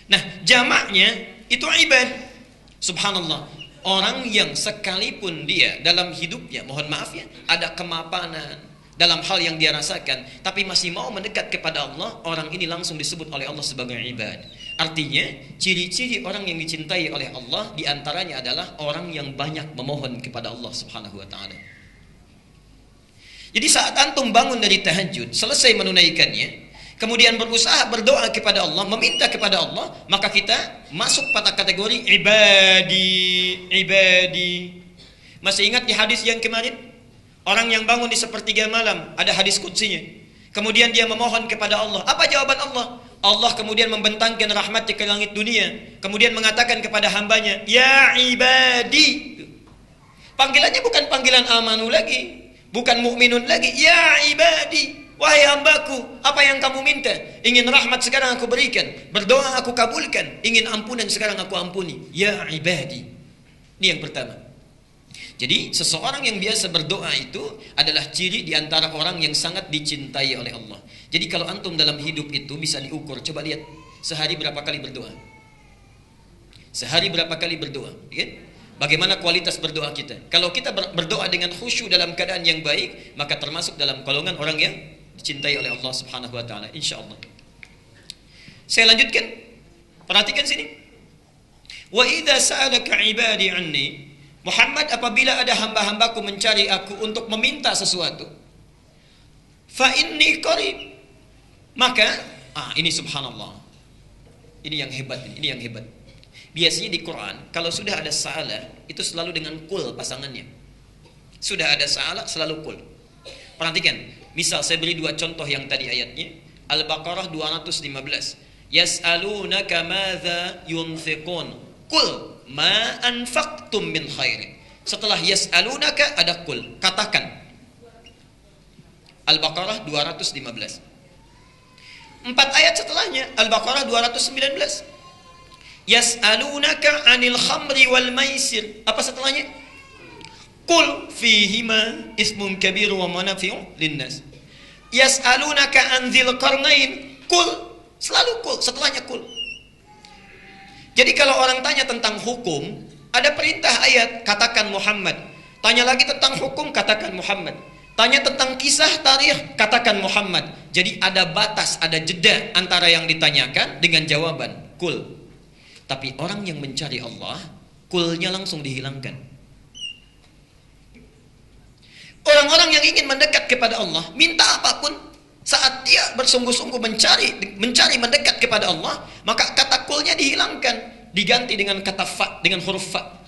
[SPEAKER 1] Nah, jamaknya itu ibad. Subhanallah. Orang yang sekalipun dia dalam hidupnya, mohon maaf ya, ada kemapanan dalam hal yang dia rasakan, tapi masih mau mendekat kepada Allah, orang ini langsung disebut oleh Allah sebagai ibad. Artinya, ciri-ciri orang yang dicintai oleh Allah diantaranya adalah orang yang banyak memohon kepada Allah Subhanahu wa ta'ala. Jadi saat antum bangun dari tahajud, selesai menunaikannya, kemudian berusaha berdoa kepada Allah, meminta kepada Allah, maka kita masuk pada kategori ibadi. Masih ingat di hadis yang kemarin? Orang yang bangun di sepertiga malam, ada hadis qudsinya. Kemudian dia memohon kepada Allah. Apa jawaban Allah? Allah kemudian membentangkan rahmat-Nya ke langit dunia. Kemudian mengatakan kepada hambanya, ya ibadi. Panggilannya bukan panggilan amanu lagi, bukan mukminun lagi. Ya ibadi, wahai hambaku, apa yang kamu minta? Ingin rahmat sekarang aku berikan, berdoa aku kabulkan, ingin ampunan sekarang aku ampuni. Ya ibadi. Ini yang pertama. Jadi seseorang yang biasa berdoa itu adalah ciri di antara orang yang sangat dicintai oleh Allah. Jadi kalau antum dalam hidup itu bisa diukur, coba lihat sehari berapa kali berdoa. Sehari berapa kali berdoa, ya? Bagaimana kualitas berdoa kita? Kalau kita berdoa dengan khusyuk dalam keadaan yang baik, maka termasuk dalam golongan orang yang dicintai oleh Allah Subhanahu wa taala, insyaallah. Saya lanjutkan. Perhatikan sini. Wa idza sa'alaka 'ibadi 'anni, Muhammad, apabila ada hamba-hambaku mencari aku untuk meminta sesuatu, fa inni qarib, maka ini subhanallah. Ini yang hebat, ini yang hebat. Biasanya di Quran kalau sudah ada sa'ala itu selalu dengan kul pasangannya. Sudah ada sa'ala selalu kul. Perhatikan, misal saya beri dua contoh yang tadi ayatnya. Al-Baqarah 215. Yas'alunaka madza yunfiqun. Qul ma anfaqtum min khairin. Setelah yas'alunaka ada qul, katakan. Al-Baqarah 215. 4 ayat setelahnya Al-Baqarah 219. Yas'alunaka 'anil khamri wal maisir. Apa setelahnya? Qul fihima ismun kabir wa manafi'u linnas. Yas'alunaka 'an dzil qarnain. Qul, selalu qul, setelahnya qul. Jadi kalau orang tanya tentang hukum, ada perintah ayat, katakan Muhammad. Tanya lagi tentang hukum, katakan Muhammad. Tanya tentang kisah tarikh, katakan Muhammad. Jadi ada batas, ada jeda antara yang ditanyakan dengan jawaban, kul. Tapi orang yang mencari Allah, kulnya langsung dihilangkan. Orang-orang yang ingin mendekat kepada Allah, minta apapun, saat dia bersungguh-sungguh mencari mendekat kepada Allah, maka kata kulnya dihilangkan, diganti dengan kata fa, dengan huruf fa.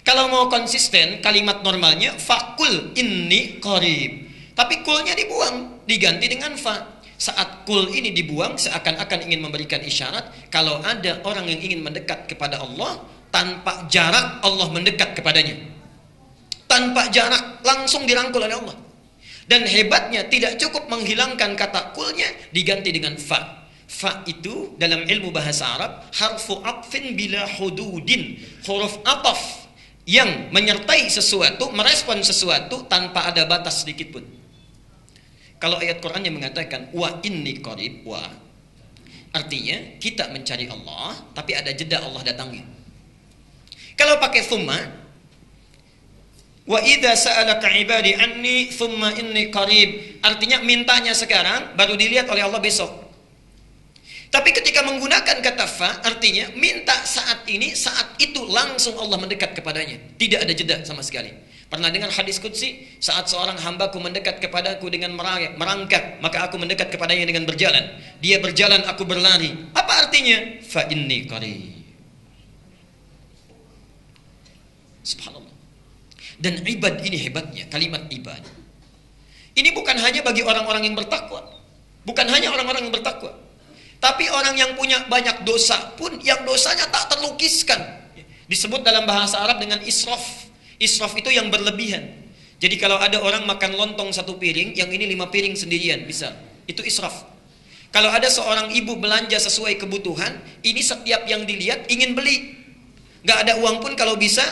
[SPEAKER 1] Kalau mau konsisten kalimat normalnya fakul inni qarib, tapi kulnya dibuang, diganti dengan fa. Saat kul ini dibuang, seakan-akan ingin memberikan isyarat kalau ada orang yang ingin mendekat kepada Allah, tanpa jarak Allah mendekat kepadanya. Tanpa jarak, langsung dirangkul oleh Allah. Dan hebatnya tidak cukup menghilangkan kata kulnya, diganti dengan fa. Fa itu dalam ilmu bahasa Arab harfu atfin bila hududin, huruf ataf yang menyertai sesuatu, merespon sesuatu tanpa ada batas sedikit pun. Kalau ayat Qurannya mengatakan wa inni qarib, wa artinya kita mencari Allah tapi ada jeda Allah datangnya. Kalau pakai thumma, wa idza sa'alaka 'ibadi anni thumma inni qarib, artinya mintanya sekarang baru dilihat oleh Allah besok. Tapi ketika menggunakan kata fa, artinya minta saat ini, saat itu langsung Allah mendekat kepadanya. Tidak ada jeda sama sekali. Pernah dengar hadis qudsi, saat seorang hambaku mendekat kepadaku dengan merangkak, maka aku mendekat kepadanya dengan berjalan. Dia berjalan, aku berlari. Apa artinya? Fa inni qarib. Subhanallah. Dan ibad ini hebatnya, kalimat ibad. Ini bukan hanya bagi orang-orang yang bertakwa. Bukan hanya orang-orang yang bertakwa. Tapi orang yang punya banyak dosa pun, yang dosanya tak terlukiskan. Disebut dalam bahasa Arab dengan israf. Israf itu yang berlebihan. Jadi kalau ada orang makan lontong 1 piring, yang ini 5 piring sendirian, bisa. Itu israf. Kalau ada seorang ibu belanja sesuai kebutuhan, ini setiap yang dilihat ingin beli. Gak ada uang pun kalau bisa,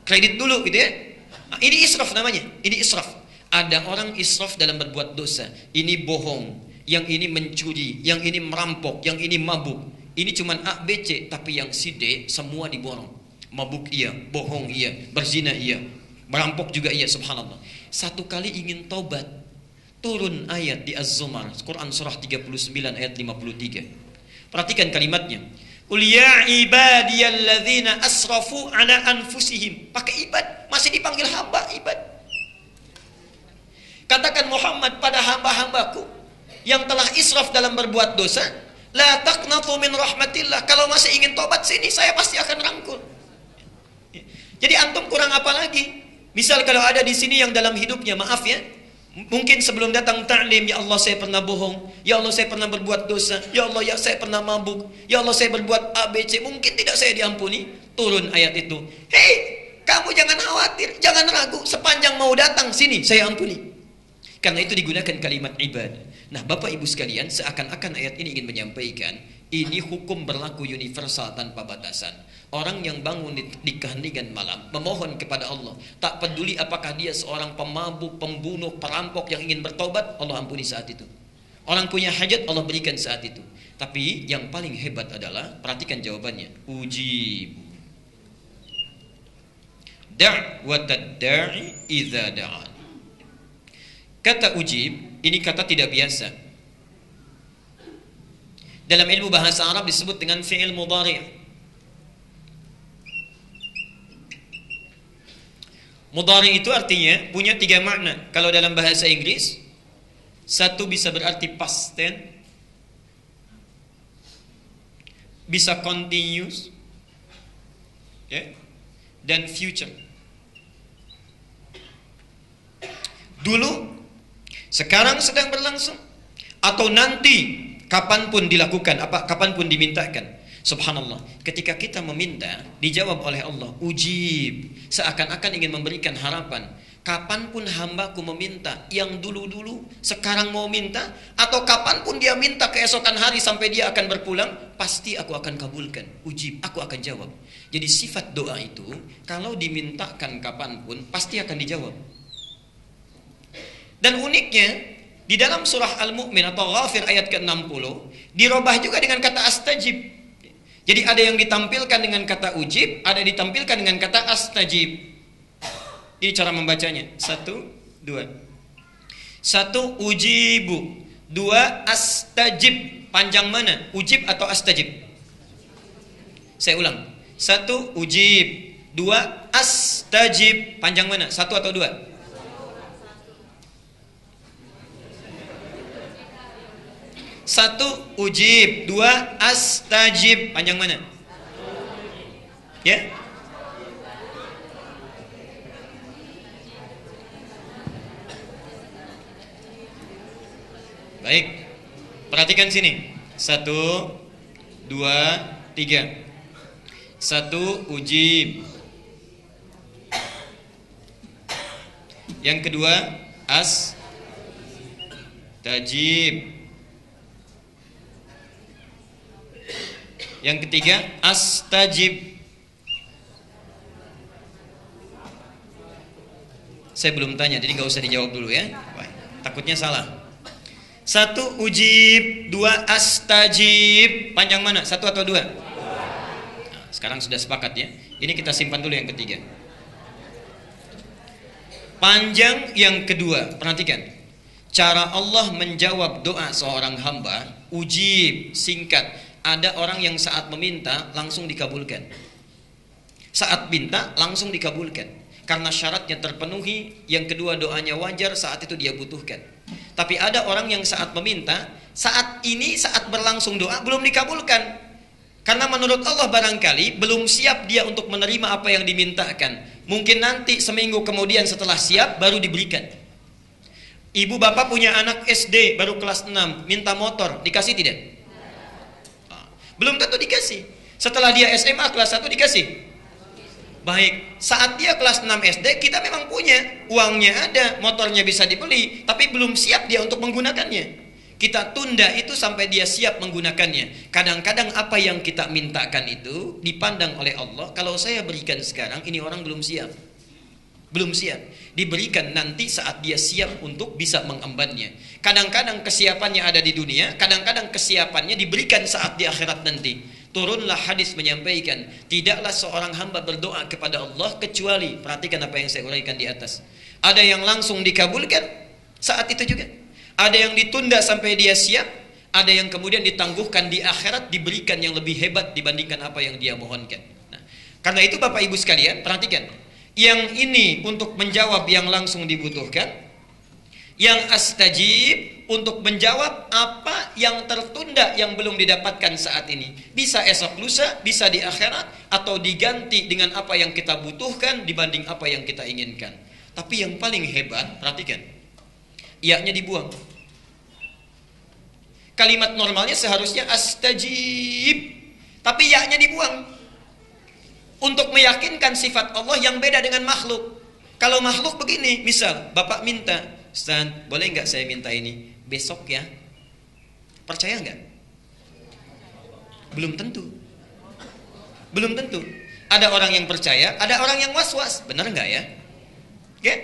[SPEAKER 1] kredit dulu gitu ya. Nah, ini israf namanya, ini israf. Ada orang israf dalam berbuat dosa. Ini bohong, yang ini mencuri, yang ini merampok, yang ini mabuk. Ini cuman A, B, C, tapi yang si D semua diborong. Mabuk iya, bohong iya, berzina iya, merampok juga iya, subhanallah. Satu kali ingin tobat, turun ayat di Az-Zumar, Quran surah 39 ayat 53. Perhatikan kalimatnya. Qul ya ibadiyalladzina asrafu ala anfusihim. Pakai ibad, masih dipanggil hamba, ibad. Katakan Muhammad pada hamba-hambaku yang telah israf dalam berbuat dosa, la taqnatu min rahmatillah. Kalau masih ingin tobat sini, saya pasti akan rangkul. Jadi antum kurang apa lagi? Misal kalau ada di sini yang dalam hidupnya, maaf ya, mungkin sebelum datang ta'lim, ya Allah saya pernah bohong, ya Allah saya pernah berbuat dosa, ya Allah ya saya pernah mabuk, ya Allah saya berbuat A, B, C, mungkin tidak saya diampuni. Turun ayat itu. Hei, kamu jangan khawatir, jangan ragu, sepanjang mau datang sini saya ampuni. Karena itu digunakan kalimat ibadah. Nah, Bapak Ibu sekalian, seakan-akan ayat ini ingin menyampaikan ini hukum berlaku universal tanpa batasan. Orang yang bangun di keheningan malam memohon kepada Allah, tak peduli apakah dia seorang pemabuk, pembunuh, perampok yang ingin bertobat, Allah ampuni saat itu. Orang punya hajat, Allah berikan saat itu. Tapi yang paling hebat adalah, perhatikan jawabannya, ujib da'watad da'i idza da'an. Kata ujib, ini kata tidak biasa. Dalam ilmu bahasa Arab disebut dengan fi'il mudhari'. Mudhari' itu artinya punya 3 makna. Kalau dalam bahasa Inggris, satu bisa berarti past tense, bisa continuous, okay, dan future. Dulu, sekarang sedang berlangsung, atau nanti kapanpun dilakukan, kapanpun dimintakan. Subhanallah, ketika kita meminta dijawab oleh Allah, ujib, seakan-akan ingin memberikan harapan. Kapanpun hambaku meminta, yang dulu-dulu sekarang mau minta, atau kapanpun dia minta keesokan hari sampai dia akan berpulang, pasti aku akan kabulkan. Ujib, aku akan jawab. Jadi sifat doa itu kalau dimintakan kapanpun pasti akan dijawab. Dan uniknya, di dalam surah Al-Mu'min atau Ghafir ayat ke-60 dirubah juga dengan kata astajib. Jadi ada yang ditampilkan dengan kata ujib, ada ditampilkan dengan kata astajib. Ini cara membacanya. 1, 2. 1 ujibu, 2 astajib. Panjang mana? Ujib atau astajib? Saya ulang. 1 ujib, 2 astajib. Panjang mana? 1 atau 2? 1 ujib, 2 astajib. Panjang mana? Ya? Baik. Perhatikan sini. 1 2 3. 1 ujib. Yang kedua astajib. Yang ketiga astajib. Saya belum tanya, jadi nggak usah dijawab dulu ya. Takutnya salah. 1 ujib, 2 astajib. Panjang mana? 1 atau 2? Nah, sekarang sudah sepakat ya. Ini kita simpan dulu yang ketiga. Panjang yang kedua. Perhatikan. Cara Allah menjawab doa seorang hamba, ujib, singkat. Ada orang yang saat meminta langsung dikabulkan. Saat minta langsung dikabulkan. Karena syaratnya terpenuhi. Yang kedua doanya wajar, saat itu dia butuhkan. Tapi ada orang yang saat meminta, saat berlangsung doa belum dikabulkan. Karena menurut Allah barangkali belum siap dia untuk menerima apa yang dimintakan. Mungkin nanti seminggu kemudian setelah siap baru diberikan. Ibu bapak punya anak SD baru kelas 6, minta motor, dikasih tidak? Belum tentu dikasih. Setelah dia SMA kelas 1 dikasih. Baik, saat dia kelas 6 SD kita memang punya, uangnya ada, motornya bisa dibeli, tapi belum siap dia untuk menggunakannya. Kita tunda itu sampai dia siap menggunakannya. Kadang-kadang apa yang kita mintakan itu dipandang oleh Allah, kalau saya berikan sekarang ini orang belum siap. Belum siap. Diberikan nanti saat dia siap untuk bisa mengembannya. Kadang-kadang kesiapannya ada di dunia, kadang-kadang kesiapannya diberikan saat di akhirat nanti. Turunlah hadis menyampaikan, tidaklah seorang hamba berdoa kepada Allah kecuali, perhatikan apa yang saya uraikan di atas. Ada yang langsung dikabulkan saat itu juga. Ada yang ditunda sampai dia siap, ada yang kemudian ditangguhkan di akhirat, diberikan yang lebih hebat dibandingkan apa yang dia mohonkan. Nah, karena itu Bapak Ibu sekalian, perhatikan. Yang ini untuk menjawab yang langsung dibutuhkan, yang astajib untuk menjawab apa yang tertunda yang belum didapatkan saat ini. Bisa esok lusa, bisa di akhirat, atau diganti dengan apa yang kita butuhkan dibanding apa yang kita inginkan. Tapi yang paling hebat, perhatikan, iya-nya dibuang. Kalimat normalnya seharusnya astajib, tapi ya-nya dibuang. Untuk meyakinkan sifat Allah yang beda dengan makhluk. Kalau makhluk begini, misal Bapak minta, Ustaz, boleh nggak saya minta ini besok ya? Percaya nggak? Belum tentu. Belum tentu. Ada orang yang percaya, ada orang yang was-was. Benar nggak ya? Ya?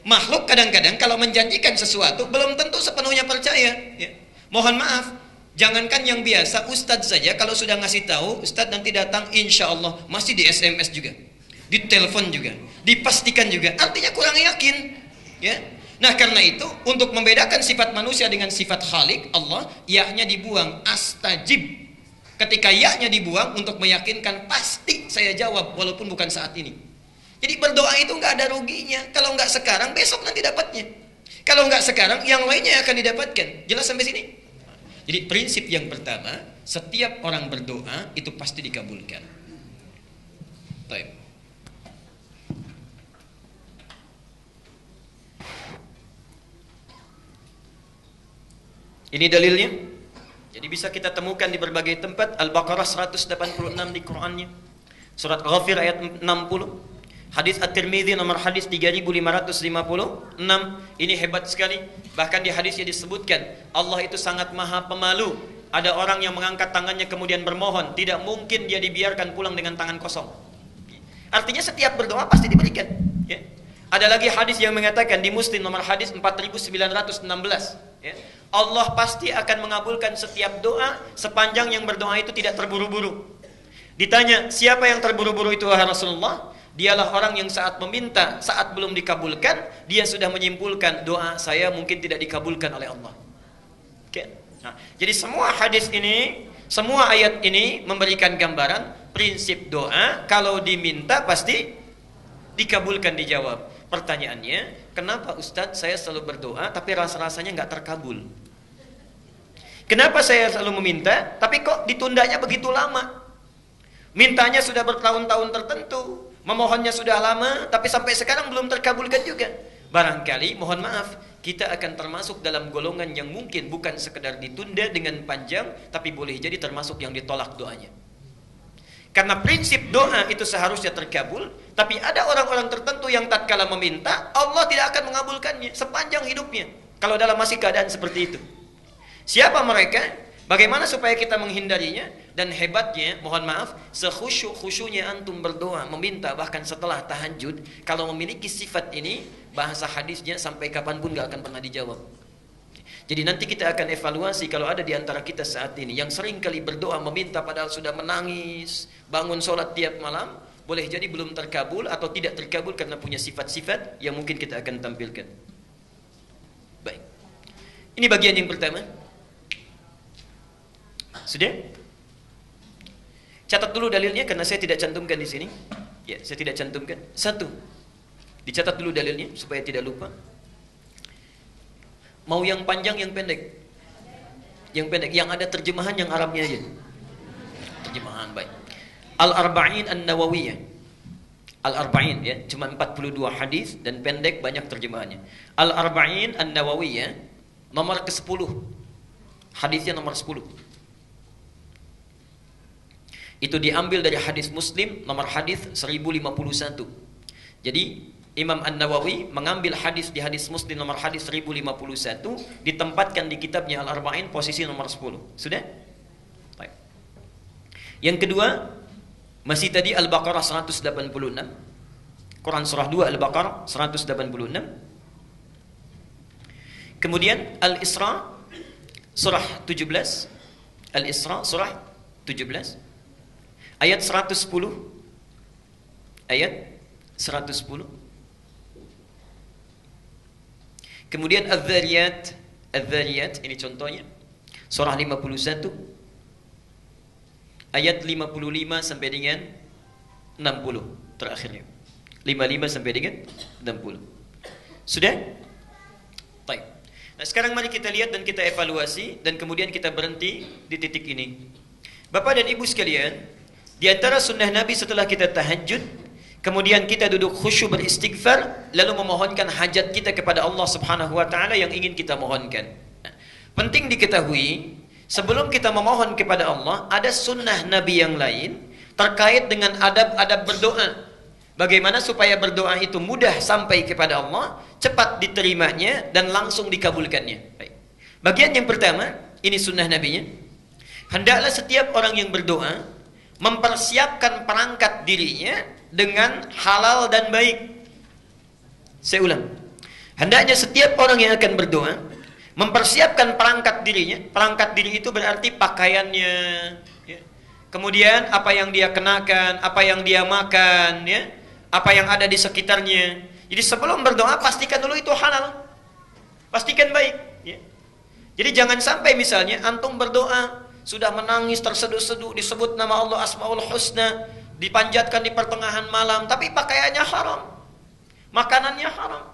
[SPEAKER 1] Makhluk kadang-kadang kalau menjanjikan sesuatu belum tentu sepenuhnya percaya. Ya. Mohon maaf, jangankan yang biasa, Ustadz saja kalau sudah ngasih tahu, Ustadz nanti datang, insya Allah, masih di SMS juga, di telepon juga, dipastikan juga, artinya kurang yakin. Ya. Nah karena itu, untuk membedakan sifat manusia dengan sifat Khalik, Allah, ya-nya dibuang, astajib. Ketika ya-nya dibuang, untuk meyakinkan, pasti saya jawab, walaupun bukan saat ini. Jadi berdoa itu nggak ada ruginya, kalau nggak sekarang, besok nanti dapatnya. Kalau nggak sekarang, yang lainnya akan didapatkan. Jelas sampai sini? Jadi prinsip yang pertama, setiap orang berdoa itu pasti dikabulkan. Baik. Ini dalilnya. Jadi bisa kita temukan di berbagai tempat. Al-Baqarah 186 di Qur'annya. Surat Ghafir ayat 60. Hadis At-Tirmidzi nomor hadis 3556. Ini hebat sekali. Bahkan di hadisnya disebutkan Allah itu sangat maha pemalu. Ada orang yang mengangkat tangannya kemudian bermohon, tidak mungkin dia dibiarkan pulang dengan tangan kosong. Artinya setiap berdoa pasti diberikan. Ya. Ada lagi hadis yang mengatakan di Muslim nomor hadis 4916. Ya. Allah pasti akan mengabulkan setiap doa sepanjang yang berdoa itu tidak terburu-buru. Ditanya, siapa yang terburu-buru itu wahai Rasulullah? Dialah orang yang saat meminta, saat belum dikabulkan, dia sudah menyimpulkan doa saya mungkin tidak dikabulkan oleh Allah. Oke. Nah, jadi semua hadis ini, semua ayat ini memberikan gambaran prinsip doa kalau diminta pasti dikabulkan, dijawab. Pertanyaannya, kenapa Ustadz saya selalu berdoa tapi rasa-rasanya nggak terkabul? Kenapa saya selalu meminta tapi kok ditundanya begitu lama? Mintanya sudah bertahun-tahun tertentu, memohonnya sudah lama, tapi sampai sekarang belum terkabulkan juga. Barangkali, mohon maaf, kita akan termasuk dalam golongan yang mungkin bukan sekedar ditunda dengan panjang, tapi boleh jadi termasuk yang ditolak doanya. Karena prinsip doa itu seharusnya terkabul, tapi ada orang-orang tertentu yang tatkala meminta, Allah tidak akan mengabulkannya sepanjang hidupnya. Kalau dalam masih keadaan seperti itu. Siapa mereka? Bagaimana supaya kita menghindarinya? Dan hebatnya, mohon maaf, sekhusyuk-khusyuknya antum berdoa, meminta bahkan setelah tahajud, kalau memiliki sifat ini, bahasa hadisnya sampai kapanpun gak akan pernah dijawab. Jadi nanti kita akan evaluasi kalau ada di antara kita saat ini yang sering kali berdoa meminta padahal sudah menangis, bangun sholat tiap malam, boleh jadi belum terkabul atau tidak terkabul karena punya sifat-sifat yang mungkin kita akan tampilkan. Baik. Ini bagian yang pertama. Sudah? Catat dulu dalilnya karena saya tidak cantumkan di sini. Ya, saya tidak cantumkan. Satu. Dicatat dulu dalilnya supaya tidak lupa. Mau yang panjang, yang pendek? Yang pendek, yang ada terjemahan yang Arabnya aja. Terjemahan baik. Al-Arba'in An-Nawawiyah. Al-Arba'in ya, cuma 42 hadis dan pendek banyak terjemahannya. Al-Arba'in An-Nawawiyah nomor ke-10. Hadisnya nomor 10. Itu diambil dari hadis Muslim nomor hadis 1051. Jadi Imam An-Nawawi mengambil hadis di hadis Muslim nomor hadis 1051, ditempatkan di kitabnya Al-Arba'in posisi nomor 10. Sudah? Baik. Yang kedua, masih tadi Al-Baqarah 186. Quran surah 2 Al-Baqarah 186. Kemudian Al-Isra surah 17. Al-Isra surah 17. Ayat 110. Ayat 110. Kemudian Adz-Dzariyat, Adz-Dzariyat ini contohnya Surah 51 ayat 55 sampai dengan 60 terakhirnya. 55 sampai dengan 60. Sudah? Baik. Nah, sekarang mari kita lihat dan kita evaluasi dan kemudian kita berhenti di titik ini. Bapak dan Ibu sekalian, di antara sunnah Nabi setelah kita tahajud, kemudian kita duduk khusyuk beristighfar, lalu memohonkan hajat kita kepada Allah Subhanahu wa taala yang ingin kita mohonkan. Nah, penting diketahui, sebelum kita memohon kepada Allah, ada sunnah Nabi yang lain terkait dengan adab-adab berdoa. Bagaimana supaya berdoa itu mudah sampai kepada Allah, cepat diterimanya dan langsung dikabulkannya. Baik. Bagian yang pertama, ini sunnah Nabi-nya. Hendaklah setiap orang yang berdoa mempersiapkan perangkat dirinya dengan halal dan baik. Saya ulang. Hendaknya setiap orang yang akan berdoa mempersiapkan perangkat dirinya. Perangkat diri itu berarti pakaiannya, ya. Kemudian apa yang dia kenakan, apa yang dia makan, ya, apa yang ada di sekitarnya. Jadi sebelum berdoa pastikan dulu itu halal, pastikan baik, ya. Jadi jangan sampai misalnya antum berdoa sudah menangis terseduh-seduh, disebut nama Allah Asmaul Husna, dipanjatkan di pertengahan malam, tapi pakaiannya haram, makanannya haram,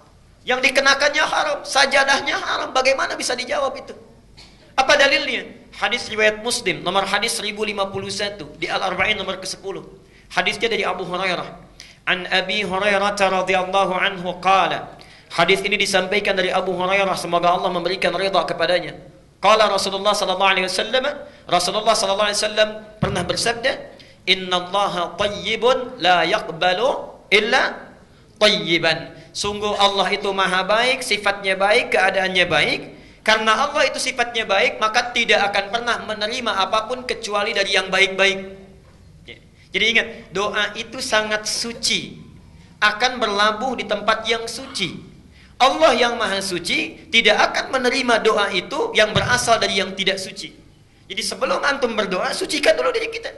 [SPEAKER 1] yang dikenakannya haram, sajadahnya haram. Bagaimana bisa dijawab itu? Apa dalilnya? Hadis riwayat Muslim nomor hadis 1051 di Al-Arba'in nomor ke-10. Hadisnya dari Abu Hurairah. An Abi Hurairah radhiyallahu anhu qala. Hadis ini disampaikan dari Abu Hurairah, semoga Allah memberikan ridha kepadanya. Qala Rasulullah sallallahu alaihi wasallam, Rasulullah sallallahu alaihi wasallam pernah bersabda, "Innallaha thayyibun la yaqbalu illa thayyiban." Sungguh Allah itu maha baik, sifatnya baik, keadaannya baik. Karena Allah itu sifatnya baik, maka tidak akan pernah menerima apapun kecuali dari yang baik-baik. Jadi ingat, doa itu sangat suci, akan berlabuh di tempat yang suci. Allah yang maha suci tidak akan menerima doa itu yang berasal dari yang tidak suci. Jadi sebelum antum berdoa, sucikan dulu diri kita.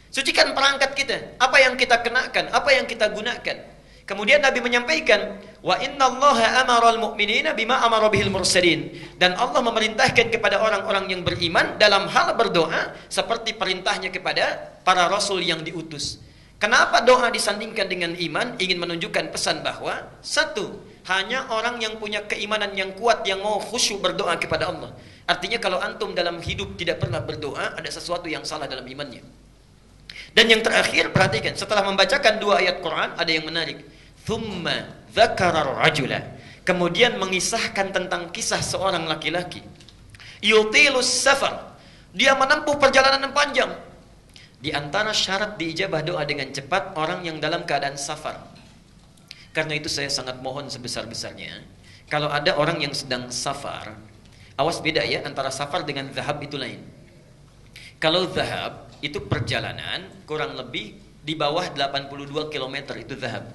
[SPEAKER 1] Sucikan perangkat kita, apa yang kita kenakan, apa yang kita gunakan. Kemudian Nabi menyampaikan, wa innallaha amaral mu'minina bima amara bihil mursalin. Dan Allah memerintahkan kepada orang-orang yang beriman dalam hal berdoa seperti perintahnya kepada para rasul yang diutus. Kenapa doa disandingkan dengan iman? Ingin menunjukkan pesan bahwa satu, hanya orang yang punya keimanan yang kuat yang mau khusyuk berdoa kepada Allah. Artinya kalau antum dalam hidup tidak pernah berdoa, ada sesuatu yang salah dalam imannya. Dan yang terakhir, perhatikan, setelah membacakan dua ayat Quran, ada yang menarik. Thumma dzakara rajula. Kemudian mengisahkan tentang kisah seorang laki-laki. Yutilus safar. Dia menempuh perjalanan yang panjang. Di antara syarat diijabah doa dengan cepat, orang yang dalam keadaan safar. Karena itu saya sangat mohon sebesar-besarnya, kalau ada orang yang sedang safar, awas beda ya, antara safar dengan zahab itu lain. Kalau zahab itu perjalanan kurang lebih di bawah 82 km itu zahab.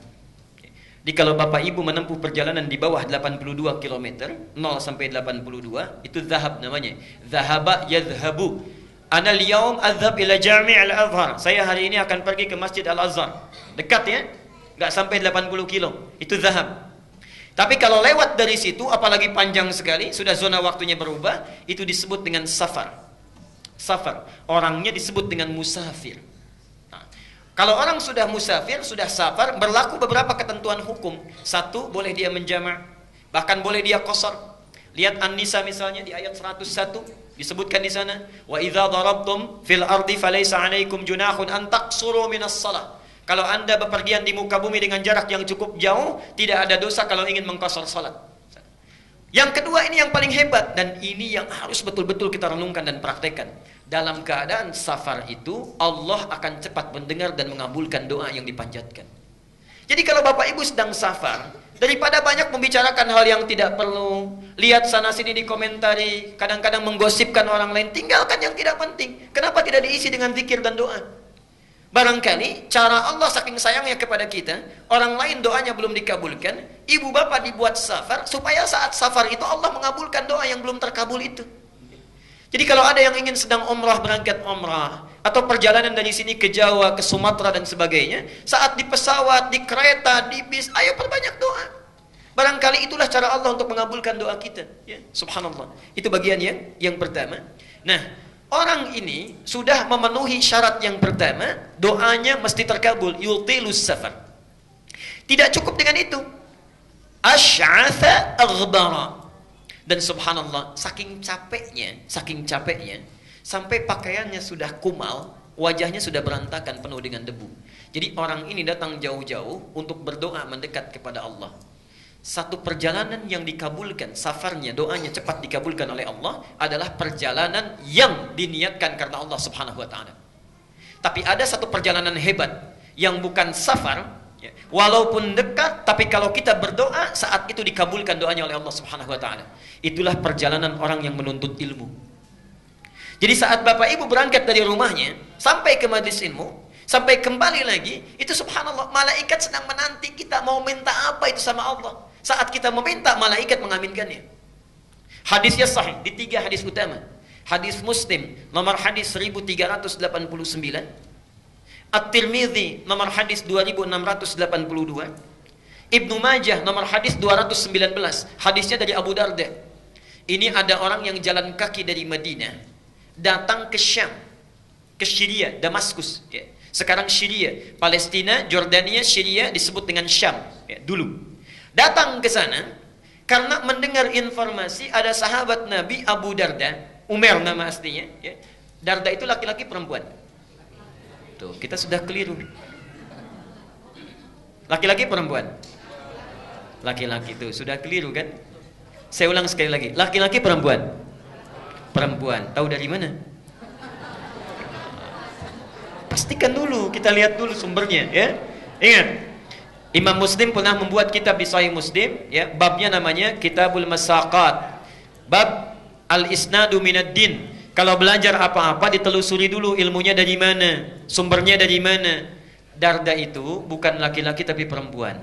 [SPEAKER 1] Jadi kalau Bapak Ibu menempuh perjalanan di bawah 82 km, 0 sampai 82, itu zahab namanya. Zahaba yadhhabu. Ana al-yawm adhhab ila Jami' al-Azhar. Saya hari ini akan pergi ke Masjid Al-Azhar. Dekat ya? Enggak sampai 80 kilo. Itu zahab. Tapi kalau lewat dari situ, apalagi panjang sekali, sudah zona waktunya berubah, itu disebut dengan safar. Safar. Orangnya disebut dengan musafir. Kalau orang sudah musafir, sudah safar, berlaku beberapa ketentuan hukum. Satu, boleh dia menjamak, bahkan boleh dia qasar. Lihat An-Nisa misalnya di ayat 101 disebutkan di sana, wa idza darabtum fil ardi falaysa 'alaikum junahun an taqsuru minas shalah. Kalau Anda bepergian di muka bumi dengan jarak yang cukup jauh, tidak ada dosa kalau ingin mengqasar salat. Yang kedua, ini yang paling hebat dan ini yang harus betul-betul kita renungkan dan praktekkan. Dalam keadaan safar itu, Allah akan cepat mendengar dan mengabulkan doa yang dipanjatkan. Jadi kalau Bapak Ibu sedang safar, daripada banyak membicarakan hal yang tidak perlu, lihat sana sini dikomentari, kadang-kadang menggosipkan orang lain, tinggalkan yang tidak penting. Kenapa tidak diisi dengan zikir dan doa? Barangkali cara Allah saking sayangnya kepada kita, orang lain doanya belum dikabulkan, ibu bapak dibuat safar, supaya saat safar itu Allah mengabulkan doa yang belum terkabul itu. Jadi kalau ada yang ingin sedang umrah, berangkat umrah, atau perjalanan dari sini ke Jawa, ke Sumatera dan sebagainya, saat di pesawat, di kereta, di bis, ayo perbanyak doa. Barangkali itulah cara Allah untuk mengabulkan doa kita. Ya, subhanallah. Itu bagian yang pertama. Nah, orang ini sudah memenuhi syarat yang pertama, doanya mesti terkabul, yutilus safar. Tidak cukup dengan itu. Asy'atha aghbara. Dan subhanallah, saking capeknya, sampai pakaiannya sudah kumal, wajahnya sudah berantakan penuh dengan debu. Jadi orang ini datang jauh-jauh untuk berdoa mendekat kepada Allah. Satu perjalanan yang dikabulkan, safarnya, doanya cepat dikabulkan oleh Allah adalah perjalanan yang diniatkan karena Allah Subhanahu wa taala. Tapi ada satu perjalanan hebat yang bukan safar, ya, walaupun dekat, tapi kalau kita berdoa saat itu dikabulkan doanya oleh Allah Subhanahu wa taala. Itulah perjalanan orang yang menuntut ilmu. Jadi saat Bapak Ibu berangkat dari rumahnya sampai ke majelis ilmu, sampai kembali lagi, itu subhanallah, malaikat sedang menanti kita mau minta apa itu sama Allah. Saat kita meminta, malaikat mengaminkannya. Hadisnya sahih di 3 hadis utama. Hadis Muslim nomor hadis 1389, At-Tirmidzi nomor hadis 2682, Ibnu Majah nomor hadis 219. Hadisnya dari Abu Darda. Ini ada orang yang jalan kaki dari Madinah datang ke Syam, ke Syria, Damaskus, ya. Sekarang Syria, Palestina, Jordania, Syria disebut dengan Syam, ya, dulu. Datang ke sana karena mendengar informasi ada sahabat Nabi Abu Darda, Umar nama aslinya, ya. Darda itu laki-laki perempuan. Tuh, kita sudah keliru. Laki-laki perempuan. Laki-laki tuh sudah keliru kan? Saya ulang sekali lagi. Laki-laki perempuan. Perempuan. Tahu dari mana? Pastikan dulu, kita lihat dulu sumbernya, ya. Ingat, Imam Muslim pernah membuat kitab di Sahih Muslim, ya, babnya namanya Kitabul Masaqat. Bab al-isnadu minad din. Kalau belajar apa-apa ditelusuri dulu ilmunya dari mana, sumbernya dari mana. Darda itu bukan laki-laki tapi perempuan.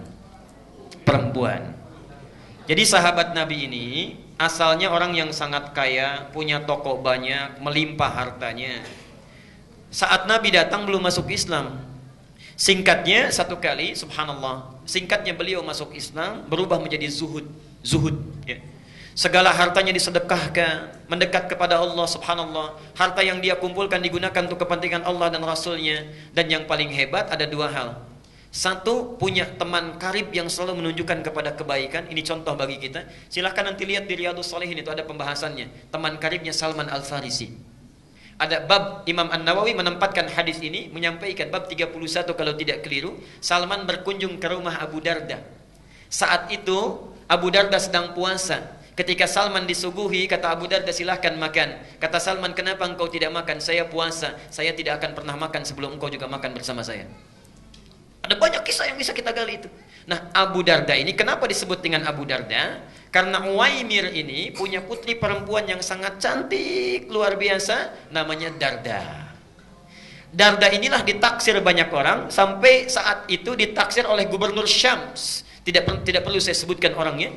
[SPEAKER 1] Perempuan. Jadi sahabat Nabi ini asalnya orang yang sangat kaya, punya toko banyak, melimpah hartanya. Saat Nabi datang belum masuk Islam. Singkatnya satu kali, subhanallah, singkatnya beliau masuk Islam berubah menjadi zuhud, ya. Segala hartanya disedekahkan, mendekat kepada Allah, subhanallah. Harta yang dia kumpulkan digunakan untuk kepentingan Allah dan Rasulnya. Dan yang paling hebat ada 2 hal. Satu, punya teman karib yang selalu menunjukkan kepada kebaikan. Ini contoh bagi kita. Silahkan nanti lihat di Riyadhus Shalihin, itu ada pembahasannya. Teman karibnya Salman Al-Farisi. Ada bab, Imam An-Nawawi menempatkan hadis ini, menyampaikan bab 31 kalau tidak keliru. Salman berkunjung ke rumah Abu Darda. Saat itu Abu Darda sedang puasa. Ketika Salman disuguhi, kata Abu Darda, silahkan makan. Kata Salman, kenapa engkau tidak makan? Saya puasa, saya tidak akan pernah makan sebelum engkau juga makan bersama saya. Ada banyak kisah yang bisa kita gali itu. Nah, Abu Darda ini kenapa disebut dengan Abu Darda? Karena Uwaimir ini punya putri perempuan yang sangat cantik, luar biasa, namanya Darda. Darda inilah ditaksir banyak orang, sampai saat itu ditaksir oleh gubernur Syams. Tidak perlu saya sebutkan orangnya.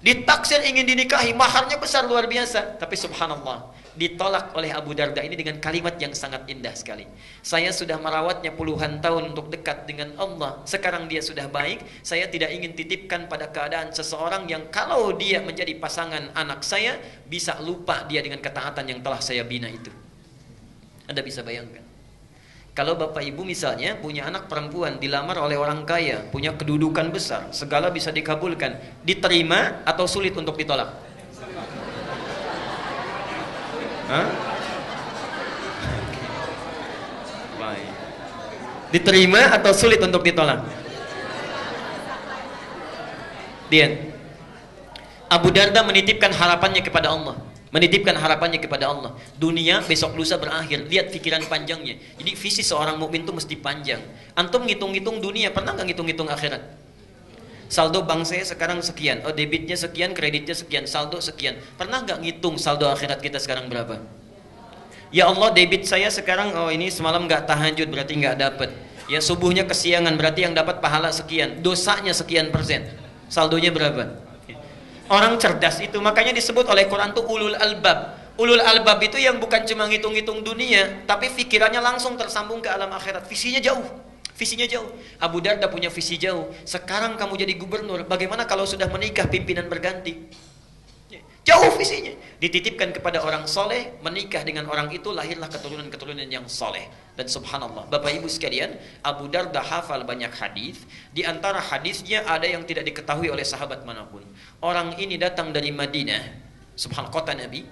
[SPEAKER 1] Ditaksir ingin dinikahi, maharnya besar luar biasa, tapi subhanallah ditolak oleh Abu Darda ini dengan kalimat yang sangat indah sekali. Saya sudah merawatnya puluhan tahun untuk dekat dengan Allah. Sekarang dia sudah baik. Saya tidak ingin titipkan pada keadaan seseorang yang kalau dia menjadi pasangan anak saya, bisa lupa dia dengan ketaatan yang telah saya bina itu. Anda bisa bayangkan. Kalau bapak ibu misalnya punya anak perempuan, dilamar oleh orang kaya, punya kedudukan besar, segala bisa dikabulkan, diterima atau sulit untuk ditolak? Hah? Baik. Diterima atau sulit untuk ditolak? Dia Abu Darda menitipkan harapannya kepada Allah. Menitipkan harapannya kepada Allah. Dunia besok lusa berakhir. Lihat pikiran panjangnya. Jadi visi seorang mukmin itu mesti panjang. Antum ngitung-ngitung dunia, pernah nggak ngitung-ngitung akhirat? Saldo bank saya sekarang sekian. Oh, debitnya sekian, kreditnya sekian, saldo sekian. Pernah nggak ngitung saldo akhirat kita sekarang berapa? Ya Allah, debit saya sekarang, oh ini semalam nggak tahajud, berarti nggak dapat. Ya subuhnya kesiangan, berarti yang dapat pahala sekian. Dosanya sekian persen. Saldonya berapa? Orang cerdas itu, makanya disebut oleh Quran itu ulul albab. Ulul albab itu yang bukan cuma ngitung-ngitung dunia, tapi pikirannya langsung tersambung ke alam akhirat. Visinya jauh. Visinya jauh. Abu Darda punya visi jauh. Sekarang kamu jadi gubernur, bagaimana kalau sudah menikah pimpinan berganti? Jauh visinya. Dititipkan kepada orang soleh, menikah dengan orang itu, lahirlah keturunan-keturunan yang soleh. Dan subhanallah, Bapak Ibu sekalian, Abu Darda hafal banyak hadis. Di antara hadisnya ada yang tidak diketahui oleh sahabat manapun. Orang ini datang dari Madinah, subhanallah, kota Nabi,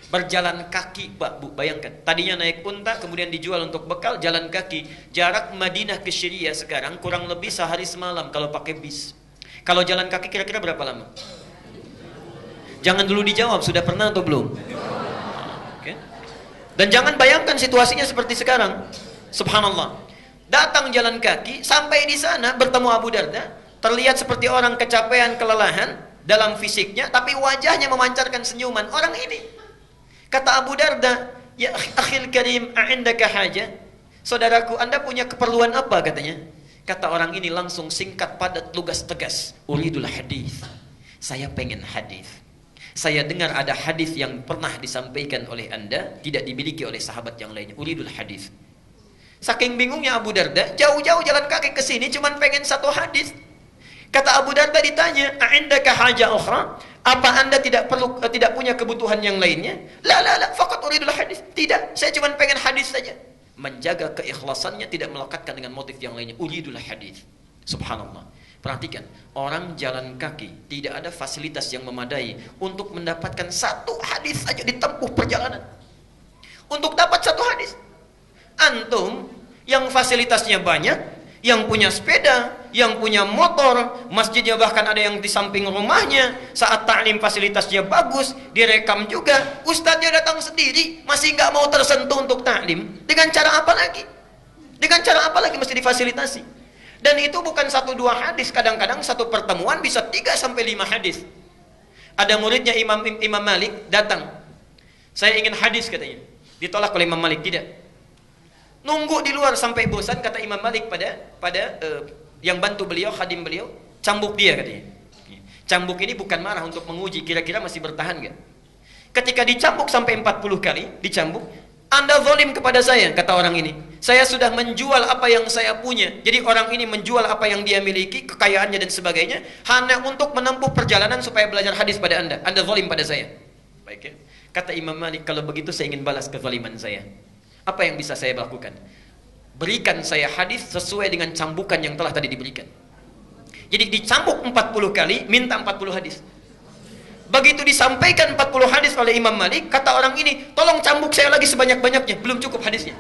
[SPEAKER 1] berjalan kaki, Pak Bu, bayangkan. Tadinya naik unta, kemudian dijual untuk bekal, jalan kaki. Jarak Madinah ke Syria sekarang kurang lebih sehari semalam kalau pakai bis. Kalau jalan kaki kira-kira berapa lama? Jangan dulu dijawab, sudah pernah atau belum? Okay. Dan jangan bayangkan situasinya seperti sekarang. Subhanallah. Datang jalan kaki, sampai di sana bertemu Abu Darda, terlihat seperti orang kecapean, kelelahan dalam fisiknya, tapi wajahnya memancarkan senyuman. Orang ini, kata Abu Darda, ya akhil karim, a'indaka haja? Saudaraku, Anda punya keperluan apa katanya? Kata orang ini langsung singkat, padat, lugas, tegas. Uridul hadis. Saya pengen hadis. Saya dengar ada hadis yang pernah disampaikan oleh Anda, tidak dimiliki oleh sahabat yang lainnya. Uridul hadis. Saking bingungnya Abu Darda, jauh-jauh jalan kaki ke sini cuman pengen satu hadis. Kata Abu Darda ditanya, "A'indaka haja ukhra?" Apa Anda tidak punya kebutuhan yang lainnya? La, faqat uridul hadis. Tidak, saya cuman pengen hadis saja. Menjaga keikhlasannya, tidak melekatkan dengan motif yang lainnya. Uridul hadis. Subhanallah. Perhatikan, orang jalan kaki tidak ada fasilitas yang memadai untuk mendapatkan satu hadis saja ditempuh perjalanan. Untuk dapat satu hadis. Antum yang fasilitasnya banyak, yang punya sepeda, yang punya motor, masjidnya bahkan ada yang di samping rumahnya, saat ta'lim fasilitasnya bagus, direkam juga, ustadznya datang sendiri, masih nggak mau tersentuh untuk ta'lim. Dengan cara apa lagi? Dengan cara apa lagi mesti difasilitasi? Dan itu bukan 1-2 hadis, kadang-kadang satu pertemuan bisa 3-5 hadis. Ada muridnya Imam Malik datang. Saya ingin hadis katanya. Ditolak oleh Imam Malik, tidak. Nunggu di luar sampai bosan, kata Imam Malik pada yang bantu beliau, khadim beliau, cambuk dia katanya. Cambuk ini bukan marah, untuk menguji kira-kira masih bertahan enggak. Ketika dicambuk sampai 40 kali, dicambuk, Anda zalim kepada saya, kata orang ini. Saya sudah menjual apa yang saya punya. Jadi orang ini menjual apa yang dia miliki, kekayaannya dan sebagainya, hanya untuk menempuh perjalanan supaya belajar hadis pada Anda. Anda zalim pada saya. Baik ya. Kata Imam Malik, kalau begitu saya ingin balas kezaliman saya. Apa yang bisa saya lakukan? Berikan saya hadis sesuai dengan cambukan yang telah tadi diberikan. Jadi dicambuk 40 kali, minta 40 hadis. Begitu disampaikan 40 hadis oleh Imam Malik, kata orang ini, tolong cambuk saya lagi sebanyak-banyaknya, belum cukup hadisnya.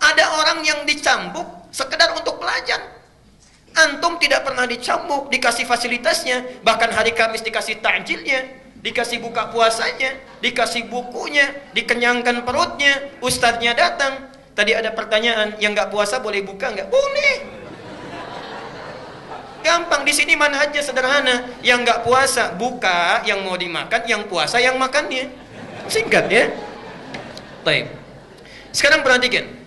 [SPEAKER 1] Ada orang yang dicambuk sekedar untuk belajar. Antum tidak pernah dicambuk, dikasih fasilitasnya, bahkan hari Kamis dikasih takjilnya, dikasih buka puasanya, dikasih bukunya, dikenyangkan perutnya, ustadznya datang. Tadi ada pertanyaan, yang nggak puasa boleh buka nggak? Boleh. Gampang, di sini manhajnya sederhana. Yang nggak puasa buka, yang mau dimakan, yang puasa yang makannya. Singkat ya. Baik. Sekarang perhatikan.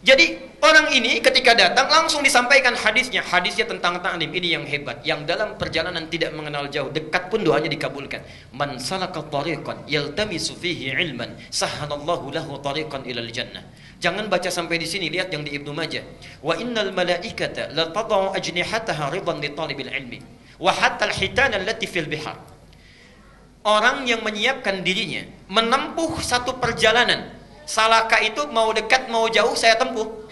[SPEAKER 1] Jadi orang ini ketika datang langsung disampaikan hadisnya. Hadisnya tentang ta'lim. Ini yang hebat. Yang dalam perjalanan tidak mengenal jauh, dekat pun doanya dikabulkan. Man salaka tariqan yaltamisu fihi ilman, sahhalallahu lahu tariqan ilal jannah. Jangan baca sampai di sini, lihat yang di Ibnu Majah. Wa innal malaikata la tad'u ajnihataha ridan li talibil ilmi wa hatta al-hitana allati fil bihar. Orang yang menyiapkan dirinya menempuh satu perjalanan. Salaka itu mau dekat mau jauh saya tempuh.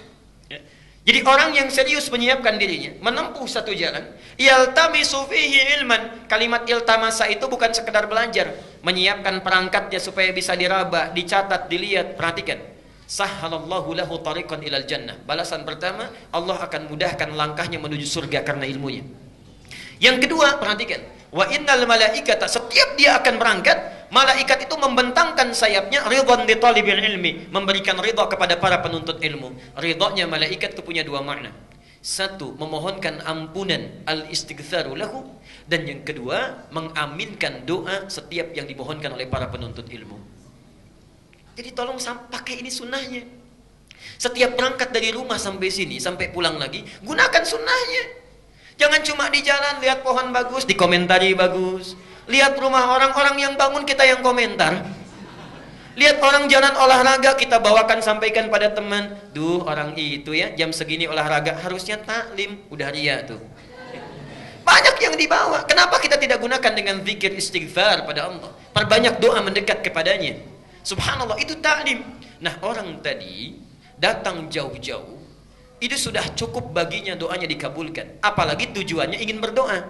[SPEAKER 1] Jadi orang yang serius menyiapkan dirinya menempuh satu jalan, yaltamisu fihi ilman. Kalimat iltamasa itu bukan sekedar belajar, menyiapkan perangkatnya supaya bisa diraba, dicatat, dilihat. Perhatikan. Sahhalallahu lahu tariqan ilal jannah. Balasan pertama, Allah akan mudahkan langkahnya menuju surga karena ilmunya. Yang kedua, perhatikan. Wa innal malaikata, setiap dia akan berangkat, malaikat itu membentangkan sayapnya ridwan li talibil ilmi, memberikan ridha kepada para penuntut ilmu. Ridhanya malaikat itu punya 2 makna. Satu, memohonkan ampunan, al-istighfaru lahu, dan yang kedua, mengaminkan doa setiap yang dimohonkan oleh para penuntut ilmu. Jadi tolong pakai ini sunnahnya. Setiap berangkat dari rumah sampai sini, sampai pulang lagi, gunakan sunnahnya. Jangan cuma di jalan lihat pohon bagus, dikomentari bagus. Lihat rumah orang-orang yang bangun, kita yang komentar. Lihat orang jalan olahraga, kita bawakan, sampaikan pada teman. Duh, orang itu ya, jam segini olahraga, harusnya taklim. Udah ria tuh. Banyak yang dibawa. Kenapa kita tidak gunakan dengan zikir istighfar pada Allah? Perbanyak doa mendekat kepadanya. Subhanallah, itu ta'lim. Nah, orang tadi datang jauh-jauh, itu sudah cukup baginya doanya dikabulkan. Apalagi tujuannya ingin berdoa.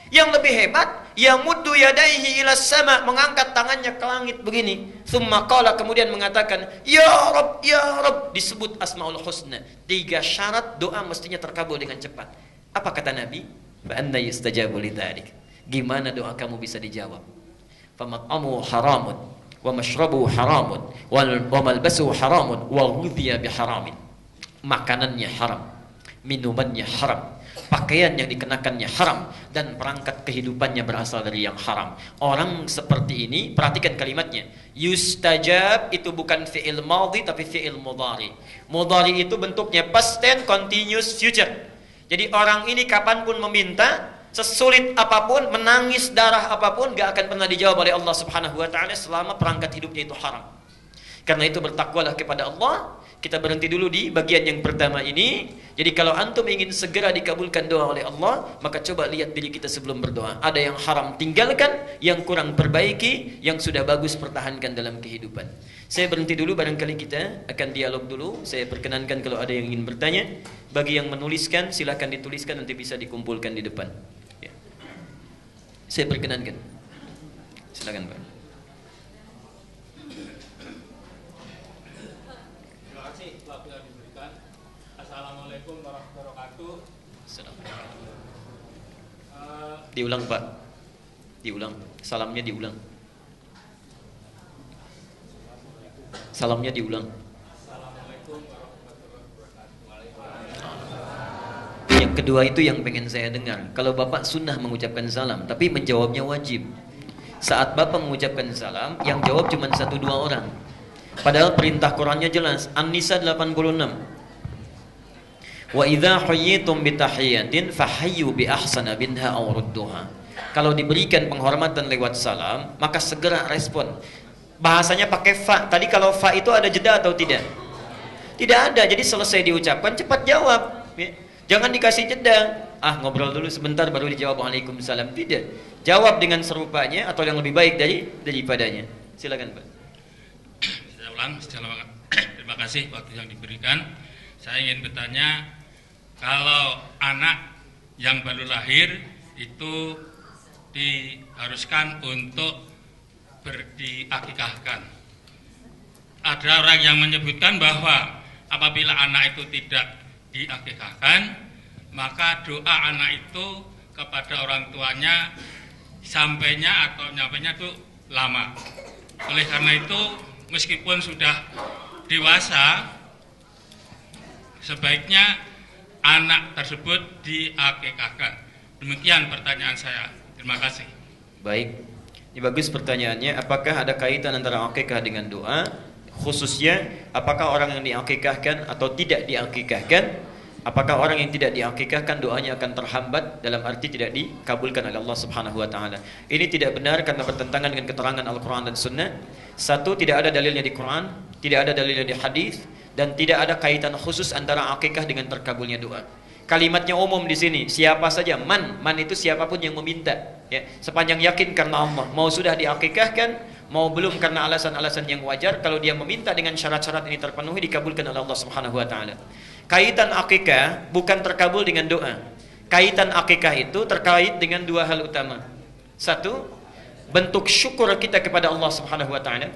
[SPEAKER 1] Yang lebih hebat, yamuddu yadaihi ila sama, mengangkat tangannya ke langit begini. Tsumma qala, kemudian mengatakan, ya Rabb, ya Rabb, disebut Asmaul Husna. 3 syarat doa mestinya terkabul dengan cepat. Apa kata Nabi? Fa anna yustajabu lidzalik. Gimana doa kamu bisa dijawab? Famat'amu haramun wa mashrabu haramun wa malbasu haramun wa ghudhiya biharamin. Makanannya haram, minumannya haram, pakaian yang dikenakannya haram, dan perangkat kehidupannya berasal dari yang haram. Orang seperti ini, perhatikan kalimatnya. Yustajab itu bukan fi'il madhi tapi fi'il mudhari. Mudhari itu bentuknya past tense continuous future. Jadi orang ini kapanpun meminta, sesulit apapun, menangis darah apapun, gak akan pernah dijawab oleh Allah Subhanahu wa taala selama perangkat hidupnya itu haram. Karena itu bertakwalah kepada Allah. Kita berhenti dulu di bagian yang pertama ini. Jadi kalau antum ingin segera dikabulkan doa oleh Allah, maka coba lihat diri kita sebelum berdoa. Ada yang haram tinggalkan, yang kurang perbaiki, yang sudah bagus pertahankan dalam kehidupan. Saya berhenti dulu, barangkali kita akan dialog dulu. Saya perkenankan kalau ada yang ingin bertanya. Bagi yang menuliskan, silakan dituliskan, nanti bisa dikumpulkan di depan. Ya. Saya perkenankan. Silakan Pak.
[SPEAKER 2] Assalamualaikum warahmatullahi wabarakatuh.
[SPEAKER 1] Diulang Pak. Diulang. Salamnya diulang. Salamnya diulang.
[SPEAKER 2] Assalamualaikum warahmatullahi wabarakatuh.
[SPEAKER 1] Yang kedua itu yang pengen saya dengar. Kalau Bapak sunnah mengucapkan salam, tapi menjawabnya wajib. Saat Bapak mengucapkan salam, yang jawab cuma 1-2 orang. Padahal perintah Qur'annya jelas. An-Nisa 86. Wa idza huyyitum bi tahiyyatin fahayyu bi ahsana minha aw rudduha. Kalau diberikan penghormatan lewat salam, maka segera respon. Bahasanya pakai fa. Tadi kalau fa itu ada jeda atau tidak? Tidak ada. Jadi selesai diucapkan cepat jawab. Jangan dikasih jeda. Ngobrol dulu sebentar baru dijawab waalaikumsalam. Tidak. Jawab dengan serupanya atau yang lebih baik daripadanya. Silakan Pak.
[SPEAKER 2] Saya ulang. Terima kasih waktu yang diberikan. Saya ingin bertanya, kalau anak yang baru lahir itu diharuskan untuk diakikahkan. Ada orang yang menyebutkan bahwa apabila anak itu tidak diakikahkan, maka doa anak itu kepada orang tuanya sampainya atau nyampainya itu lama. Oleh karena itu, meskipun sudah dewasa, sebaiknya anak tersebut diakikahkan. Demikian pertanyaan saya. Terima kasih.
[SPEAKER 1] Baik. Ini bagus pertanyaannya. Apakah ada kaitan antara akikah dengan doa? Khususnya, apakah orang yang diakikahkan atau tidak diakikahkan? Apakah orang yang tidak diakikahkan doanya akan terhambat, dalam arti tidak dikabulkan oleh Allah Subhanahu wa taala? Ini tidak benar karena bertentangan dengan keterangan Al-Qur'an dan Sunnah. Satu, tidak ada dalilnya di Quran, tidak ada dalilnya di hadis, dan tidak ada kaitan khusus antara akikah dengan terkabulnya doa. Kalimatnya umum di sini, siapa saja, man itu siapapun yang meminta, ya, sepanjang yakin karena Allah, mau sudah diakikahkan, mau belum karena alasan-alasan yang wajar, kalau dia meminta dengan syarat-syarat ini terpenuhi, dikabulkan oleh Allah Subhanahu wa taala. Kaitan akikah bukan terkabul dengan doa. Kaitan akikah itu terkait dengan 2 hal utama. Satu, bentuk syukur kita kepada Allah Subhanahu wa taala.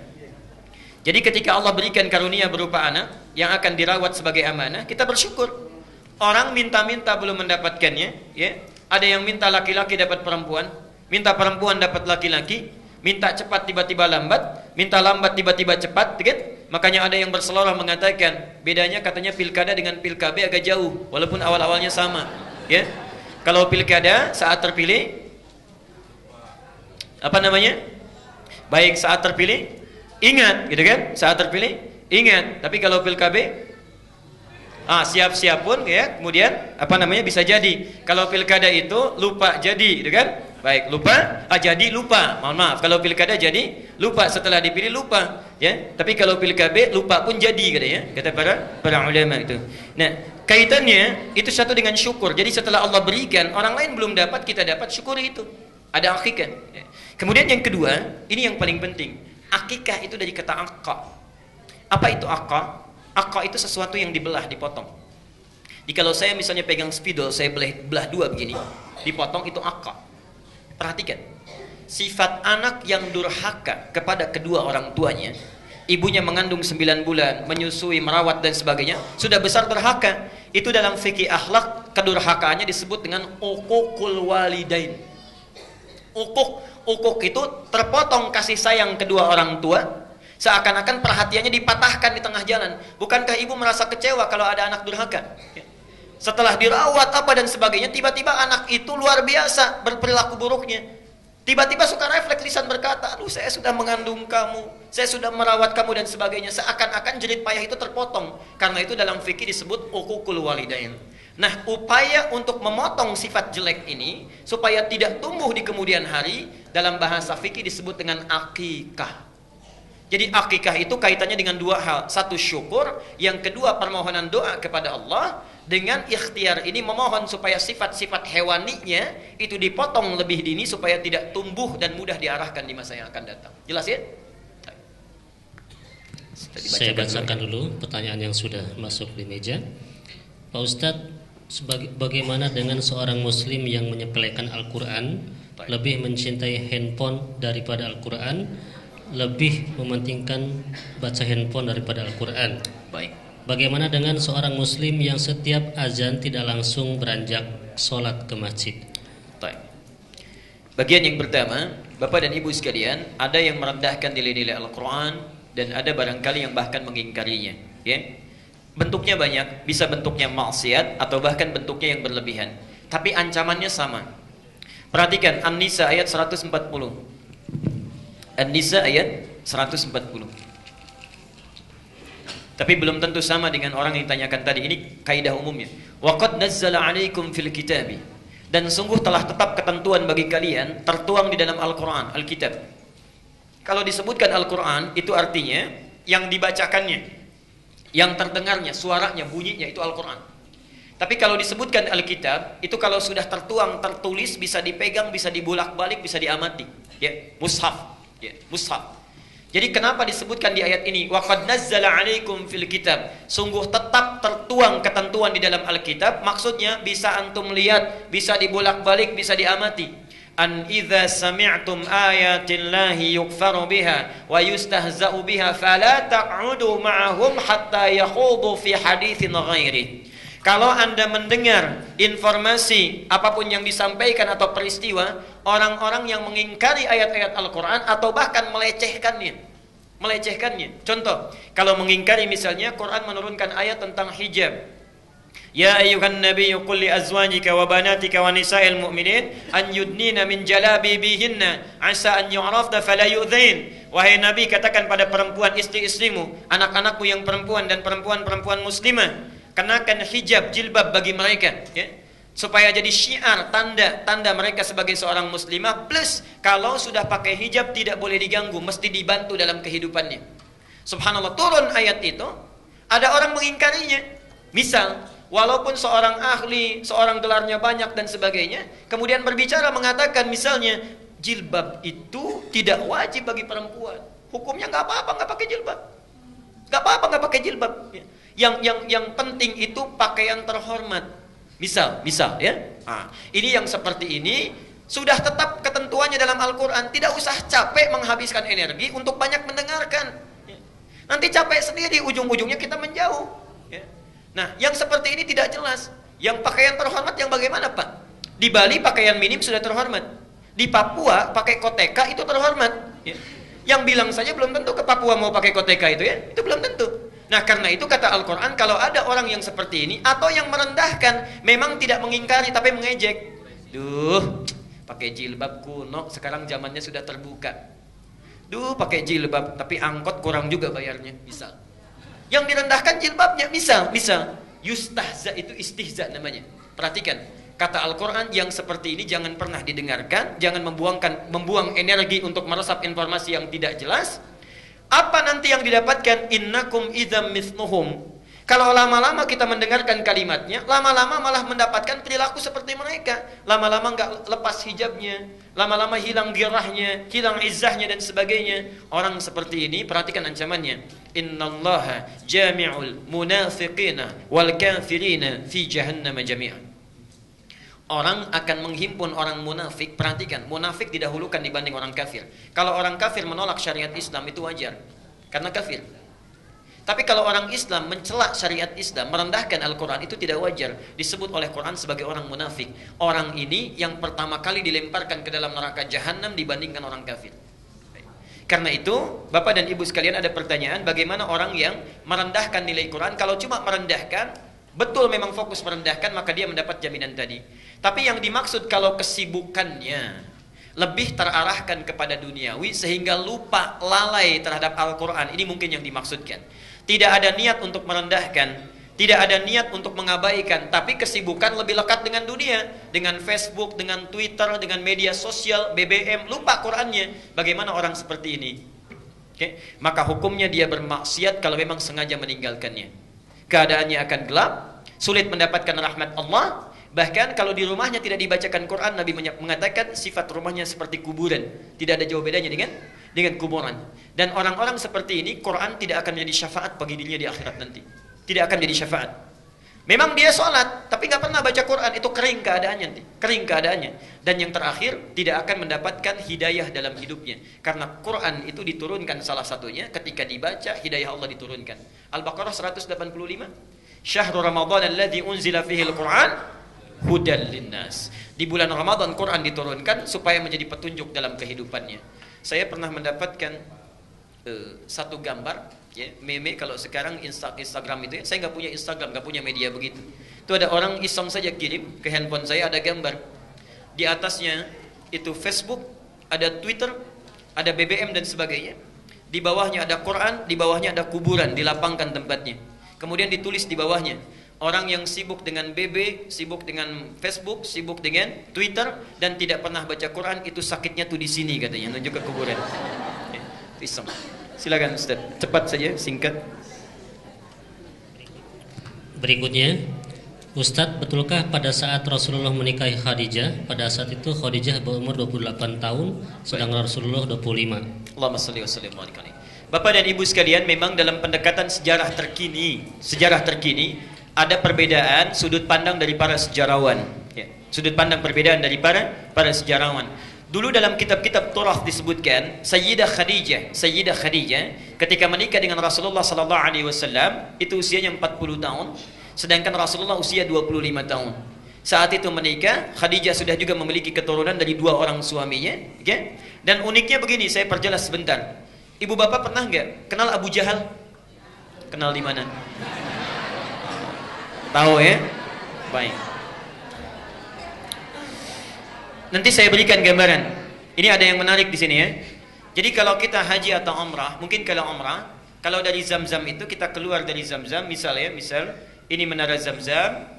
[SPEAKER 1] Jadi ketika Allah berikan karunia berupa anak yang akan dirawat sebagai amanah, kita bersyukur. Orang minta-minta belum mendapatkannya, ya. Ada yang minta laki-laki dapat perempuan, minta perempuan dapat laki-laki, minta cepat tiba-tiba lambat, minta lambat tiba-tiba cepat, kan? Makanya ada yang berseloroh mengatakan, bedanya katanya pilkada dengan pilkabe agak jauh, walaupun awal-awalnya sama, ya. Kalau pilkada saat terpilih baik saat terpilih ingat, gitu kan? Saat terpilih ingat. Tapi kalau pilkabe siap-siap pun, ya, kemudian bisa jadi. Kalau pilkada itu lupa jadi, gitu kan? Baik, lupa jadi lupa. Mohon maaf, kalau pilkada jadi lupa, setelah dipilih lupa. Ya, tapi kalau pilih KB lupa pun jadi katanya, kata para ulama itu. Nah, kaitannya itu satu dengan syukur. Jadi setelah Allah berikan, orang lain belum dapat, kita dapat, syukuri itu. Ada akikah. Ya. Kemudian yang kedua, ini yang paling penting. Akikah itu dari kata aqqa. Apa itu aqqa? Aqqa itu sesuatu yang dibelah, dipotong. Jadi kalau saya misalnya pegang spidol, saya belah dua begini, dipotong, itu aqqa. Perhatikan. Sifat anak yang durhaka kepada kedua orang tuanya, ibunya mengandung 9 bulan, menyusui, merawat dan sebagainya, sudah besar durhaka. Itu dalam fikih akhlak, kedurhakaannya disebut dengan uququl walidain. Uquq itu terpotong kasih sayang kedua orang tua, seakan-akan perhatiannya dipatahkan di tengah jalan. Bukankah ibu merasa kecewa kalau ada anak durhaka? Setelah dirawat apa dan sebagainya, tiba-tiba anak itu luar biasa berperilaku buruknya. Tiba-tiba suka refleks, lisan berkata, aduh saya sudah mengandung kamu, saya sudah merawat kamu dan sebagainya. Seakan-akan jerit payah itu terpotong. Karena itu dalam fikih disebut uququl walidain. Nah, upaya untuk memotong sifat jelek ini supaya tidak tumbuh di kemudian hari, dalam bahasa fikih disebut dengan akikah. Jadi akikah itu kaitannya dengan dua hal. Satu syukur, yang kedua permohonan doa kepada Allah. Dengan ikhtiar ini memohon supaya sifat-sifat hewaninya itu dipotong lebih dini supaya tidak tumbuh dan mudah diarahkan di masa yang akan datang. Jelas ya?
[SPEAKER 3] Saya bacakan dulu pertanyaan yang sudah masuk di meja. Pak Ustadz, bagaimana dengan seorang muslim yang menyepelekan Al-Quran, lebih mencintai handphone daripada Al-Quran, lebih mementingkan baca handphone daripada Al-Quran?
[SPEAKER 1] Baik.
[SPEAKER 3] Bagaimana dengan seorang muslim yang setiap azan tidak langsung beranjak sholat ke masjid?
[SPEAKER 1] Bagian yang pertama, Bapak dan Ibu sekalian, ada yang merendahkan nilai-nilai Al-Quran dan ada barangkali yang bahkan mengingkarinya. Ya? Bentuknya banyak, bisa bentuknya maksiat atau bahkan bentuknya yang berlebihan. Tapi ancamannya sama. Perhatikan An-Nisa ayat 140. An-Nisa ayat 140. Tapi belum tentu sama dengan orang yang ditanyakan tadi. Ini kaidah umumnya. Wa qad nazzala 'alaikum fil kitabi. Dan sungguh telah tetap ketentuan bagi kalian tertuang di dalam Al-Qur'an, Al-Kitab. Kalau disebutkan Al-Qur'an itu artinya yang dibacakannya, yang terdengarnya, suaranya, bunyinya itu Al-Qur'an. Tapi kalau disebutkan Al-Kitab, itu kalau sudah tertuang, tertulis, bisa dipegang, bisa dibolak-balik, bisa diamati. Ya, mushaf. Ya, mushaf. Jadi kenapa disebutkan di ayat ini wa qad nazzala 'alaikum fil kitab? Sungguh tetap tertuang ketentuan di dalam Alkitab, maksudnya bisa antum lihat, bisa dibolak-balik, bisa diamati. An idza sami'tum ayatillahi yukfaru biha wa yustahza'u biha fala taq'udu ma'ahum hatta yakhudu fi haditsin ghairi. Kalau Anda mendengar informasi apapun yang disampaikan atau peristiwa orang-orang yang mengingkari ayat-ayat Al-Quran atau bahkan melecehkannya. Contoh, kalau mengingkari misalnya Quran menurunkan ayat tentang hijab. Ya ayyuhan nabiyyu qul li azwajika wa banatika wa nisa'il mu'minin an yudnina min jalabibihinna asa an yu'rafna fala yu'dzain. Wahai Nabi, katakan pada perempuan istri-istrimu, anak-anakmu yang perempuan dan perempuan-perempuan muslimah, kenakan hijab, jilbab bagi mereka, ya, supaya jadi syiar, tanda mereka sebagai seorang muslimah. Plus kalau sudah pakai hijab tidak boleh diganggu, mesti dibantu dalam kehidupannya. Subhanallah, turun ayat itu, ada orang mengingkarinya. Misal, walaupun seorang ahli, seorang gelarnya banyak dan sebagainya, kemudian berbicara mengatakan misalnya jilbab itu tidak wajib bagi perempuan. Hukumnya nggak apa-apa nggak pakai jilbab, nggak apa-apa nggak pakai jilbab. Yang penting itu pakaian terhormat. Misal ya. Ini yang seperti ini sudah tetap ketentuannya dalam Al-Quran. Tidak usah capek menghabiskan energi untuk banyak mendengarkan. Nanti capek sendiri, ujung-ujungnya kita menjauh. Nah, yang seperti ini tidak jelas. Yang pakaian terhormat yang bagaimana, Pak? Di Bali pakaian minim sudah terhormat. Di Papua pakai koteka itu terhormat. Yang bilang saja belum tentu ke Papua mau pakai koteka itu ya. Itu belum tentu. Nah, karena itu kata Al-Quran, kalau ada orang yang seperti ini atau yang merendahkan, memang tidak mengingkari tapi mengejek. Duh, pakai jilbab kuno, sekarang zamannya sudah terbuka. Duh, pakai jilbab tapi angkot kurang juga bayarnya, misal. Yang direndahkan jilbabnya, misal. Yustahza itu istihza namanya. Perhatikan, kata Al-Quran, yang seperti ini jangan pernah didengarkan, jangan membuang energi untuk meresap informasi yang tidak jelas. Apa nanti yang didapatkan? Innakum idzam mithluhum. Kalau lama-lama kita mendengarkan kalimatnya, lama-lama malah mendapatkan perilaku seperti mereka. Lama-lama nggak lepas hijabnya, lama-lama hilang girahnya, hilang izzahnya dan sebagainya. Orang seperti ini, perhatikan ancamannya. Innallaha jami'ul munafiqina wal kafirina fi jahannam jami'an. Orang akan menghimpun orang munafik. Perhatikan, munafik didahulukan dibanding orang kafir. Kalau orang kafir menolak syariat Islam itu wajar, karena kafir. Tapi kalau orang Islam mencela syariat Islam, merendahkan Al-Quran, itu tidak wajar. Disebut oleh Quran sebagai orang munafik. Orang ini yang pertama kali dilemparkan ke dalam neraka jahanam dibandingkan orang kafir. Karena itu, Bapak dan Ibu sekalian, ada pertanyaan, bagaimana orang yang merendahkan nilai Quran? Kalau cuma merendahkan, betul memang fokus merendahkan, maka dia mendapat jaminan tadi. Tapi yang dimaksud kalau kesibukannya lebih terarahkan kepada duniawi sehingga lupa, lalai terhadap Al-Quran, ini mungkin yang dimaksudkan. Tidak ada niat untuk merendahkan, tidak ada niat untuk mengabaikan, tapi kesibukan lebih lekat dengan dunia, dengan Facebook, dengan Twitter, dengan media sosial, BBM, lupa Qurannya. Bagaimana orang seperti ini? Oke, maka hukumnya dia bermaksiat kalau memang sengaja meninggalkannya. Keadaannya akan gelap, sulit mendapatkan rahmat Allah. Bahkan kalau di rumahnya tidak dibacakan Quran, Nabi mengatakan sifat rumahnya seperti kuburan. Tidak ada jauh bedanya dengan kuburan. Dan orang-orang seperti ini, Quran tidak akan menjadi syafaat bagi dirinya di akhirat nanti. Tidak akan jadi syafaat. Memang dia sholat, tapi nggak pernah baca Quran, itu kering keadaannya nanti. Kering keadaannya. Dan yang terakhir, tidak akan mendapatkan hidayah dalam hidupnya. Karena Quran itu diturunkan salah satunya, ketika dibaca, hidayah Allah diturunkan. Al-Baqarah 185. Syahrul Ramadan alladzi unzila fihi al-Quran hudal linnas. Di bulan Ramadan Quran diturunkan supaya menjadi petunjuk dalam kehidupannya. Saya pernah mendapatkan satu gambar, ya, meme kalau sekarang Instagram itu, ya, saya nggak punya Instagram, nggak punya media begitu. Itu ada orang iseng saja kirim ke handphone saya, ada gambar. Di atasnya itu Facebook, ada Twitter, ada BBM dan sebagainya. Di bawahnya ada Quran, di bawahnya ada kuburan, dilapangkan tempatnya. Kemudian ditulis di bawahnya, orang yang sibuk dengan BB, sibuk dengan Facebook, sibuk dengan Twitter dan tidak pernah baca Quran, itu sakitnya tuh di sini katanya, nunjuk ke kuburan. Ya, iseng. Silakan Ustaz, cepat saja, singkat.
[SPEAKER 3] Berikutnya, Ustadz, betulkah pada saat Rasulullah menikahi Khadijah, pada saat itu Khadijah berumur 28 tahun, sedangkan Rasulullah 25?
[SPEAKER 1] Allahumma shalli wa sallim wa barik. Bapak dan Ibu sekalian, memang dalam pendekatan sejarah terkini ada perbedaan sudut pandang dari para sejarawan. Ya, sudut pandang perbedaan dari para sejarawan. Dulu dalam kitab-kitab Turah disebutkan Sayyidah Khadijah ketika menikah dengan Rasulullah sallallahu alaihi wasallam itu usianya 40 tahun, sedangkan Rasulullah usia 25 tahun. Saat itu menikah, Khadijah sudah juga memiliki keturunan dari dua orang suaminya, okay? Dan uniknya begini, saya perjelas sebentar. Ibu bapak pernah nggak kenal Abu Jahal? Kenal di mana? Tahu ya? Baik. Nanti saya berikan gambaran. Ini ada yang menarik di sini ya. Jadi kalau kita haji atau umrah, mungkin kalau umrah, kalau dari Zamzam itu kita keluar dari Zamzam, misal ini menara Zamzam,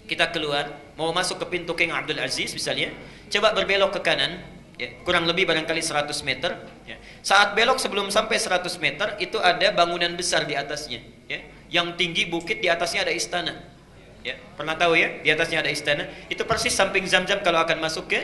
[SPEAKER 1] kita keluar mau masuk ke pintu King Abdul Aziz misalnya, coba berbelok ke kanan, ya, kurang lebih barangkali 100 meter. Ya. Saat belok sebelum sampai 100 meter itu ada bangunan besar di atasnya, ya, yang tinggi bukit, di atasnya ada istana. Ya, pernah tahu ya, di atasnya ada istana. Itu persis samping Zamzam kalau akan masuk ke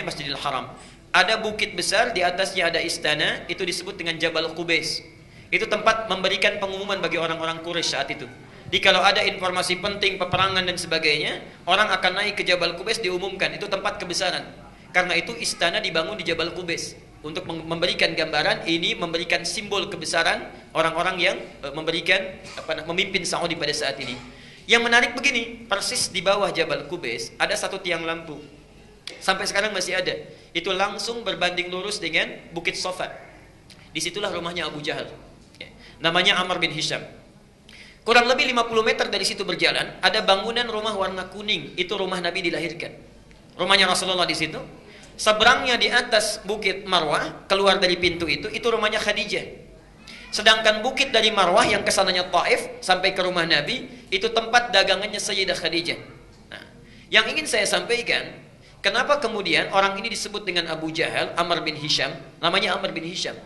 [SPEAKER 1] Masjidil Haram. Ada bukit besar, di atasnya ada istana, itu disebut dengan Jabal Qubais. Itu tempat memberikan pengumuman bagi orang-orang Quraisy saat itu. Jadi kalau ada informasi penting, peperangan dan sebagainya, orang akan naik ke Jabal Qubais, diumumkan, itu tempat kebesaran. Karena itu istana dibangun di Jabal Qubais untuk memberikan gambaran, ini memberikan simbol kebesaran orang-orang yang memimpin Saudi pada saat ini. Yang menarik begini, persis di bawah Jabal Qubais ada satu tiang lampu. Sampai sekarang masih ada. Itu langsung berbanding lurus dengan Bukit Sofa. Disitulah rumahnya Abu Jahal. Namanya Amr bin Hisham. Kurang lebih 50 meter dari situ berjalan, ada bangunan rumah warna kuning. Itu rumah Nabi dilahirkan. Rumahnya Rasulullah di situ. Seberangnya di atas Bukit Marwah, keluar dari pintu itu rumahnya Khadijah. Sedangkan bukit dari Marwah yang kesananya Taif sampai ke rumah Nabi, itu tempat dagangannya Sayyidah Khadijah. Nah, yang ingin saya sampaikan, kenapa kemudian orang ini disebut dengan Abu Jahal, Amr bin Hisham, namanya Amr bin Hisham.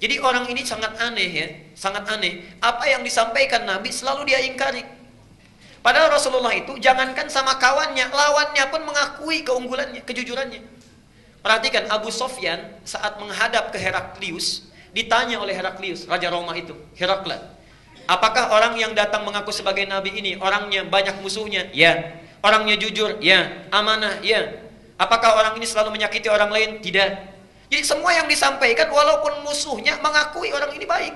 [SPEAKER 1] Jadi orang ini sangat aneh ya, sangat aneh. Apa yang disampaikan Nabi selalu dia ingkari. Padahal Rasulullah itu jangankan sama kawannya, lawannya pun mengakui keunggulannya, kejujurannya. Perhatikan Abu Sofyan saat menghadap ke Heraklius, ditanya oleh Heraklius, Raja Roma itu, Herakla, apakah orang yang datang mengaku sebagai Nabi ini, orangnya banyak musuhnya? Ya. Orangnya jujur? Ya. Amanah? Ya. Apakah orang ini selalu menyakiti orang lain? Tidak. Jadi semua yang disampaikan walaupun musuhnya mengakui orang ini baik.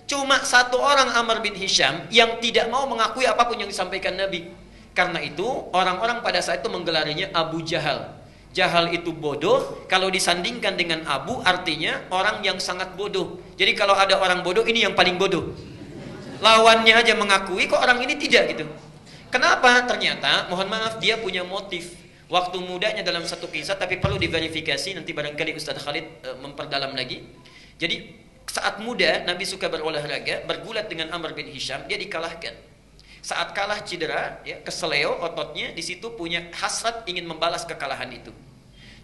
[SPEAKER 1] Cuma satu orang Amr bin Hisham yang tidak mau mengakui apapun yang disampaikan Nabi. Karena itu orang-orang pada saat itu menggelarinya Abu Jahal. Jahal itu bodoh, kalau disandingkan dengan Abu artinya orang yang sangat bodoh. Jadi kalau ada orang bodoh ini yang paling bodoh. Lawannya aja mengakui, kok orang ini tidak gitu. Kenapa? Ternyata mohon maaf dia punya motif. Waktu mudanya dalam satu kisah, tapi perlu diverifikasi, nanti barangkali Ustaz Khalid memperdalam lagi. Jadi saat muda Nabi suka berolahraga, bergulat dengan Amr bin Hisham, dia dikalahkan. Saat kalah cedera, ya, keseleo ototnya, di situ punya hasrat ingin membalas kekalahan itu.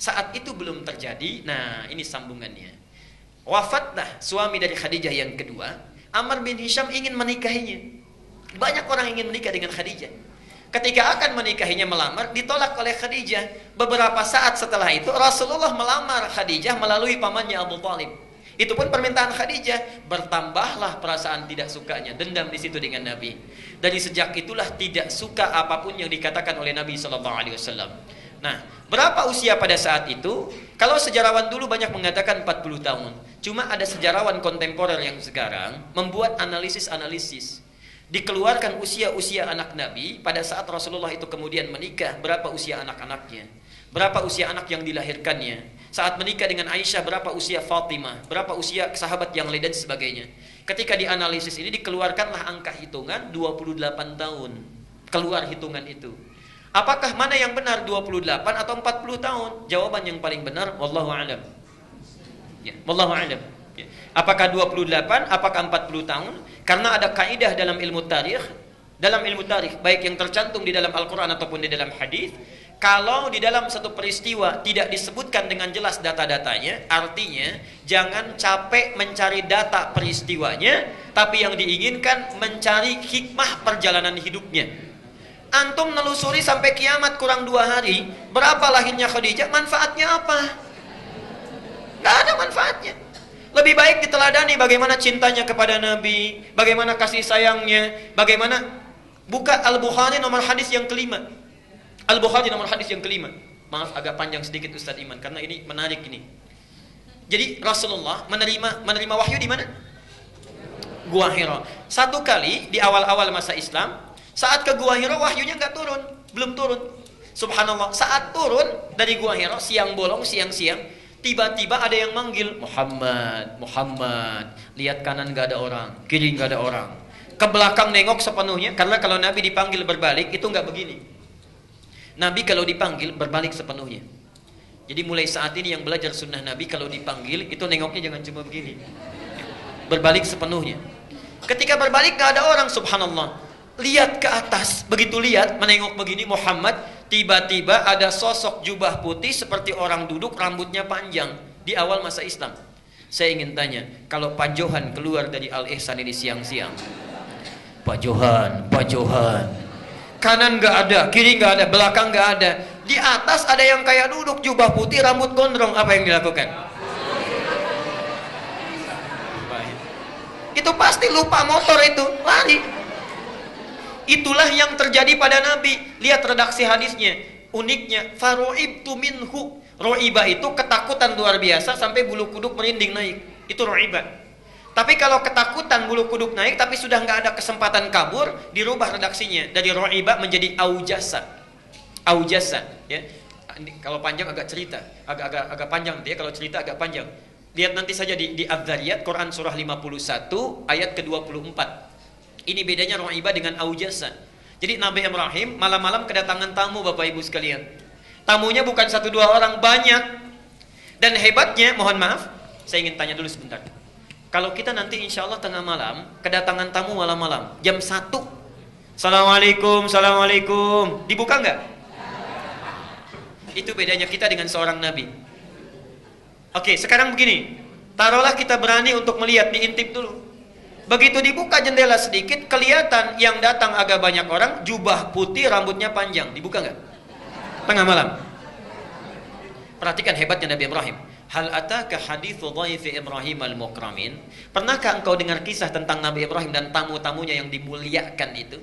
[SPEAKER 1] Saat itu belum terjadi, nah ini sambungannya. Wafatlah suami dari Khadijah yang kedua, Amr bin Hisham ingin menikahinya. Banyak orang ingin menikah dengan Khadijah. Ketika akan menikahinya melamar, ditolak oleh Khadijah. Beberapa saat setelah itu Rasulullah melamar Khadijah melalui pamannya Abu Thalib. Itu pun permintaan Khadijah. Bertambahlah perasaan tidak sukanya, dendam di situ dengan Nabi. Dari sejak itulah tidak suka apapun yang dikatakan oleh Nabi SAW. Nah, berapa usia pada saat itu? Kalau sejarawan dulu banyak mengatakan 40 tahun. Cuma ada sejarawan kontemporer yang sekarang membuat analisis-analisis. Dikeluarkan usia-usia anak Nabi pada saat Rasulullah itu kemudian menikah, berapa usia anak-anaknya, berapa usia anak yang dilahirkannya, saat menikah dengan Aisyah berapa usia Fatimah, berapa usia sahabat yang lain dan sebagainya. Ketika dianalisis ini dikeluarkanlah angka hitungan 28 tahun. Keluar hitungan itu. Apakah mana yang benar 28 atau 40 tahun? Jawaban yang paling benar wallahu a'lam. Ya, wallahu a'lam. Apakah 28, apakah 40 tahun? Karena ada kaidah dalam ilmu tarikh, baik yang tercantum di dalam Al-Quran ataupun di dalam hadis, kalau di dalam satu peristiwa tidak disebutkan dengan jelas data-datanya, artinya jangan capek mencari data peristiwanya, tapi yang diinginkan mencari hikmah perjalanan hidupnya. Antum nelusuri sampai kiamat kurang 2 hari, berapa lahirnya Khadijah, manfaatnya apa? Gak ada manfaatnya. Lebih baik diteladani bagaimana cintanya kepada Nabi, bagaimana kasih sayangnya, bagaimana. Buka Al-Bukhari nomor hadis yang kelima. Al-Bukhari nomor hadis yang kelima. Maaf agak panjang sedikit Ustaz Iman karena ini menarik ini. Jadi Rasulullah menerima wahyu di mana? Gua Hira. Satu kali di awal-awal masa Islam, saat ke Gua Hira wahyunya enggak turun, belum turun. Subhanallah, saat turun dari Gua Hira siang bolong, siang-siang, tiba-tiba ada yang manggil, Muhammad, Muhammad. Lihat kanan gak ada orang, kiri gak ada orang, ke belakang nengok sepenuhnya. Karena kalau Nabi dipanggil berbalik itu gak begini. Nabi kalau dipanggil berbalik sepenuhnya. Jadi mulai saat ini yang belajar sunnah Nabi, kalau dipanggil itu nengoknya jangan cuma begini, berbalik sepenuhnya. Ketika berbalik gak ada orang, subhanallah, lihat ke atas, begitu lihat menengok begini Muhammad, tiba-tiba ada sosok jubah putih seperti orang duduk, rambutnya panjang di awal masa Islam. Saya ingin tanya, kalau Pak Johan keluar dari Al-Ihsan ini siang-siang, Pak Johan, kanan gak ada, kiri gak ada, belakang gak ada, di atas ada yang kayak duduk jubah putih, rambut gondrong, apa yang dilakukan? Itu pasti lupa motor itu, lari. Itulah yang terjadi pada Nabi. Lihat redaksi hadisnya. Uniknya, faru'ibtu minhu. Ro'ibah itu ketakutan luar biasa sampai bulu kuduk merinding naik. Itu ro'ibah. Tapi kalau ketakutan bulu kuduk naik tapi sudah nggak ada kesempatan kabur, dirubah redaksinya dari ro'ibah menjadi aujasa. Aujasa, ya. Kalau panjang agak cerita, agak panjang nanti ya, kalau cerita agak panjang. Lihat nanti saja di Adz-Dzariyat Quran surah 51 ayat ke-24. Ini bedanya ro'ibah dengan aujasa. Jadi Nabi Ibrahim malam-malam kedatangan tamu Bapak Ibu sekalian. Tamunya bukan 1-2 orang, banyak. Dan hebatnya, mohon maaf, saya ingin tanya dulu sebentar. Kalau kita nanti insya Allah tengah malam, kedatangan tamu malam-malam, jam 1. Assalamualaikum, Assalamualaikum. Dibuka enggak? Itu bedanya kita dengan seorang Nabi. Oke, sekarang begini. Taruhlah kita berani untuk melihat, diintip dulu. Begitu dibuka jendela sedikit, kelihatan yang datang agak banyak orang, jubah putih, rambutnya panjang. Dibuka nggak? Tengah malam. Perhatikan hebatnya Nabi Ibrahim. Hal ataka hadithu dhaifi Ibrahim al-mukramin? Pernahkah engkau dengar kisah tentang Nabi Ibrahim dan tamu-tamunya yang dimuliakan itu?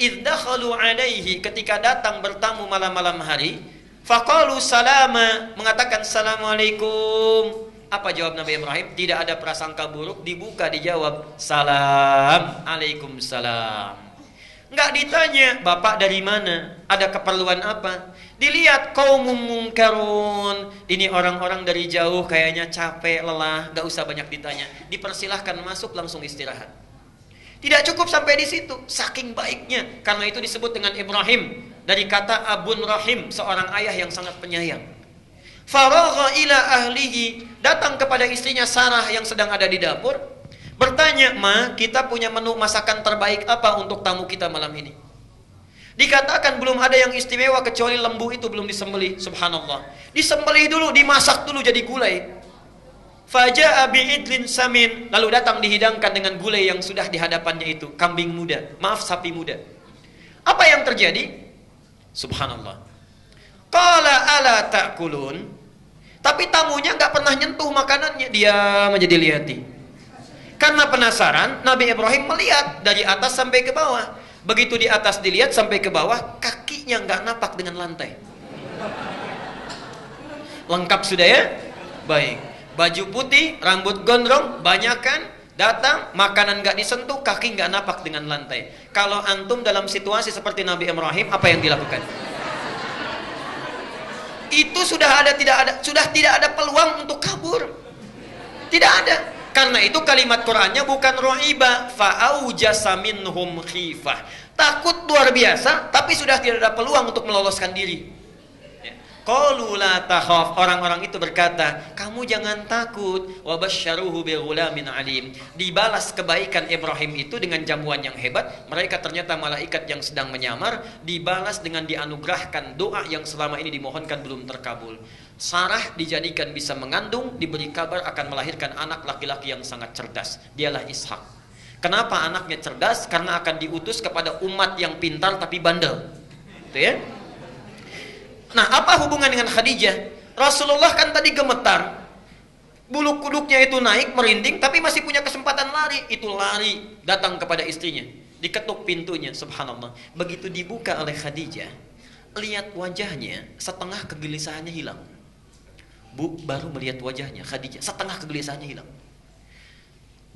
[SPEAKER 1] Idh dakhalu alaihi, ketika datang bertamu malam-malam hari, faqalu salama, mengatakan assalamualaikum. Apa jawab Nabi Ibrahim? Tidak ada prasangka buruk, dibuka dijawab salam, alaikumsalam. Enggak ditanya, Bapak dari mana? Ada keperluan apa? Dilihat qaumum munkarun. Ini orang-orang dari jauh kayaknya capek, lelah, enggak usah banyak ditanya. Dipersilahkan masuk, langsung istirahat. Tidak cukup sampai di situ, saking baiknya. Karena itu disebut dengan Ibrahim dari kata abun rahim, seorang ayah yang sangat penyayang. Faragha ila ahlihi, datang kepada istrinya Sarah yang sedang ada di dapur, bertanya, "Ma, kita punya menu masakan terbaik apa untuk tamu kita malam ini?" Dikatakan belum ada yang istimewa kecuali lembu itu belum disembelih. Subhanallah. Disembelih dulu, dimasak dulu jadi gulai. Faja'a bi'idlin samin, lalu datang dihidangkan dengan gulai yang sudah di hadapannya itu, kambing muda, maaf sapi muda. Apa yang terjadi? Subhanallah. Qala ala ta'kulun. Tapi tamunya nggak pernah nyentuh makanannya, diam aja dilihati. Karena penasaran, Nabi Ibrahim melihat dari atas sampai ke bawah. Begitu di atas dilihat sampai ke bawah, kakinya nggak napak dengan lantai. Lengkap sudah ya? Baik. Baju putih, rambut gondrong, banyakan, datang, makanan nggak disentuh, kaki nggak napak dengan lantai. Kalau antum dalam situasi seperti Nabi Ibrahim, apa yang dilakukan? Itu sudah tidak ada peluang untuk kabur. Tidak ada. Karena itu kalimat Qur'annya bukan ro'iba, fa'aujasa minhum khifah. Takut luar biasa, tapi sudah tidak ada peluang untuk meloloskan diri. Qalu la takhaf, orang-orang itu berkata, kamu jangan takut. Wa basyaruhu bi ghulamin alim. Dibalas kebaikan Ibrahim itu dengan jamuan yang hebat. Mereka ternyata malaikat yang sedang menyamar, dibalas dengan dianugerahkan doa yang selama ini dimohonkan belum terkabul. Sarah dijadikan bisa mengandung, diberi kabar akan melahirkan anak laki-laki yang sangat cerdas. Dialah Ishak. Kenapa anaknya cerdas? Karena akan diutus kepada umat yang pintar tapi bandel. Itu ya. Nah, apa hubungan dengan Khadijah? Rasulullah kan tadi gemetar, bulu kuduknya itu naik, merinding, tapi masih punya kesempatan lari. Itu lari, datang kepada istrinya, diketuk pintunya, subhanallah. Begitu dibuka oleh Khadijah, lihat wajahnya, setengah kegelisahannya hilang. Bu, baru melihat wajahnya Khadijah, setengah kegelisahannya hilang.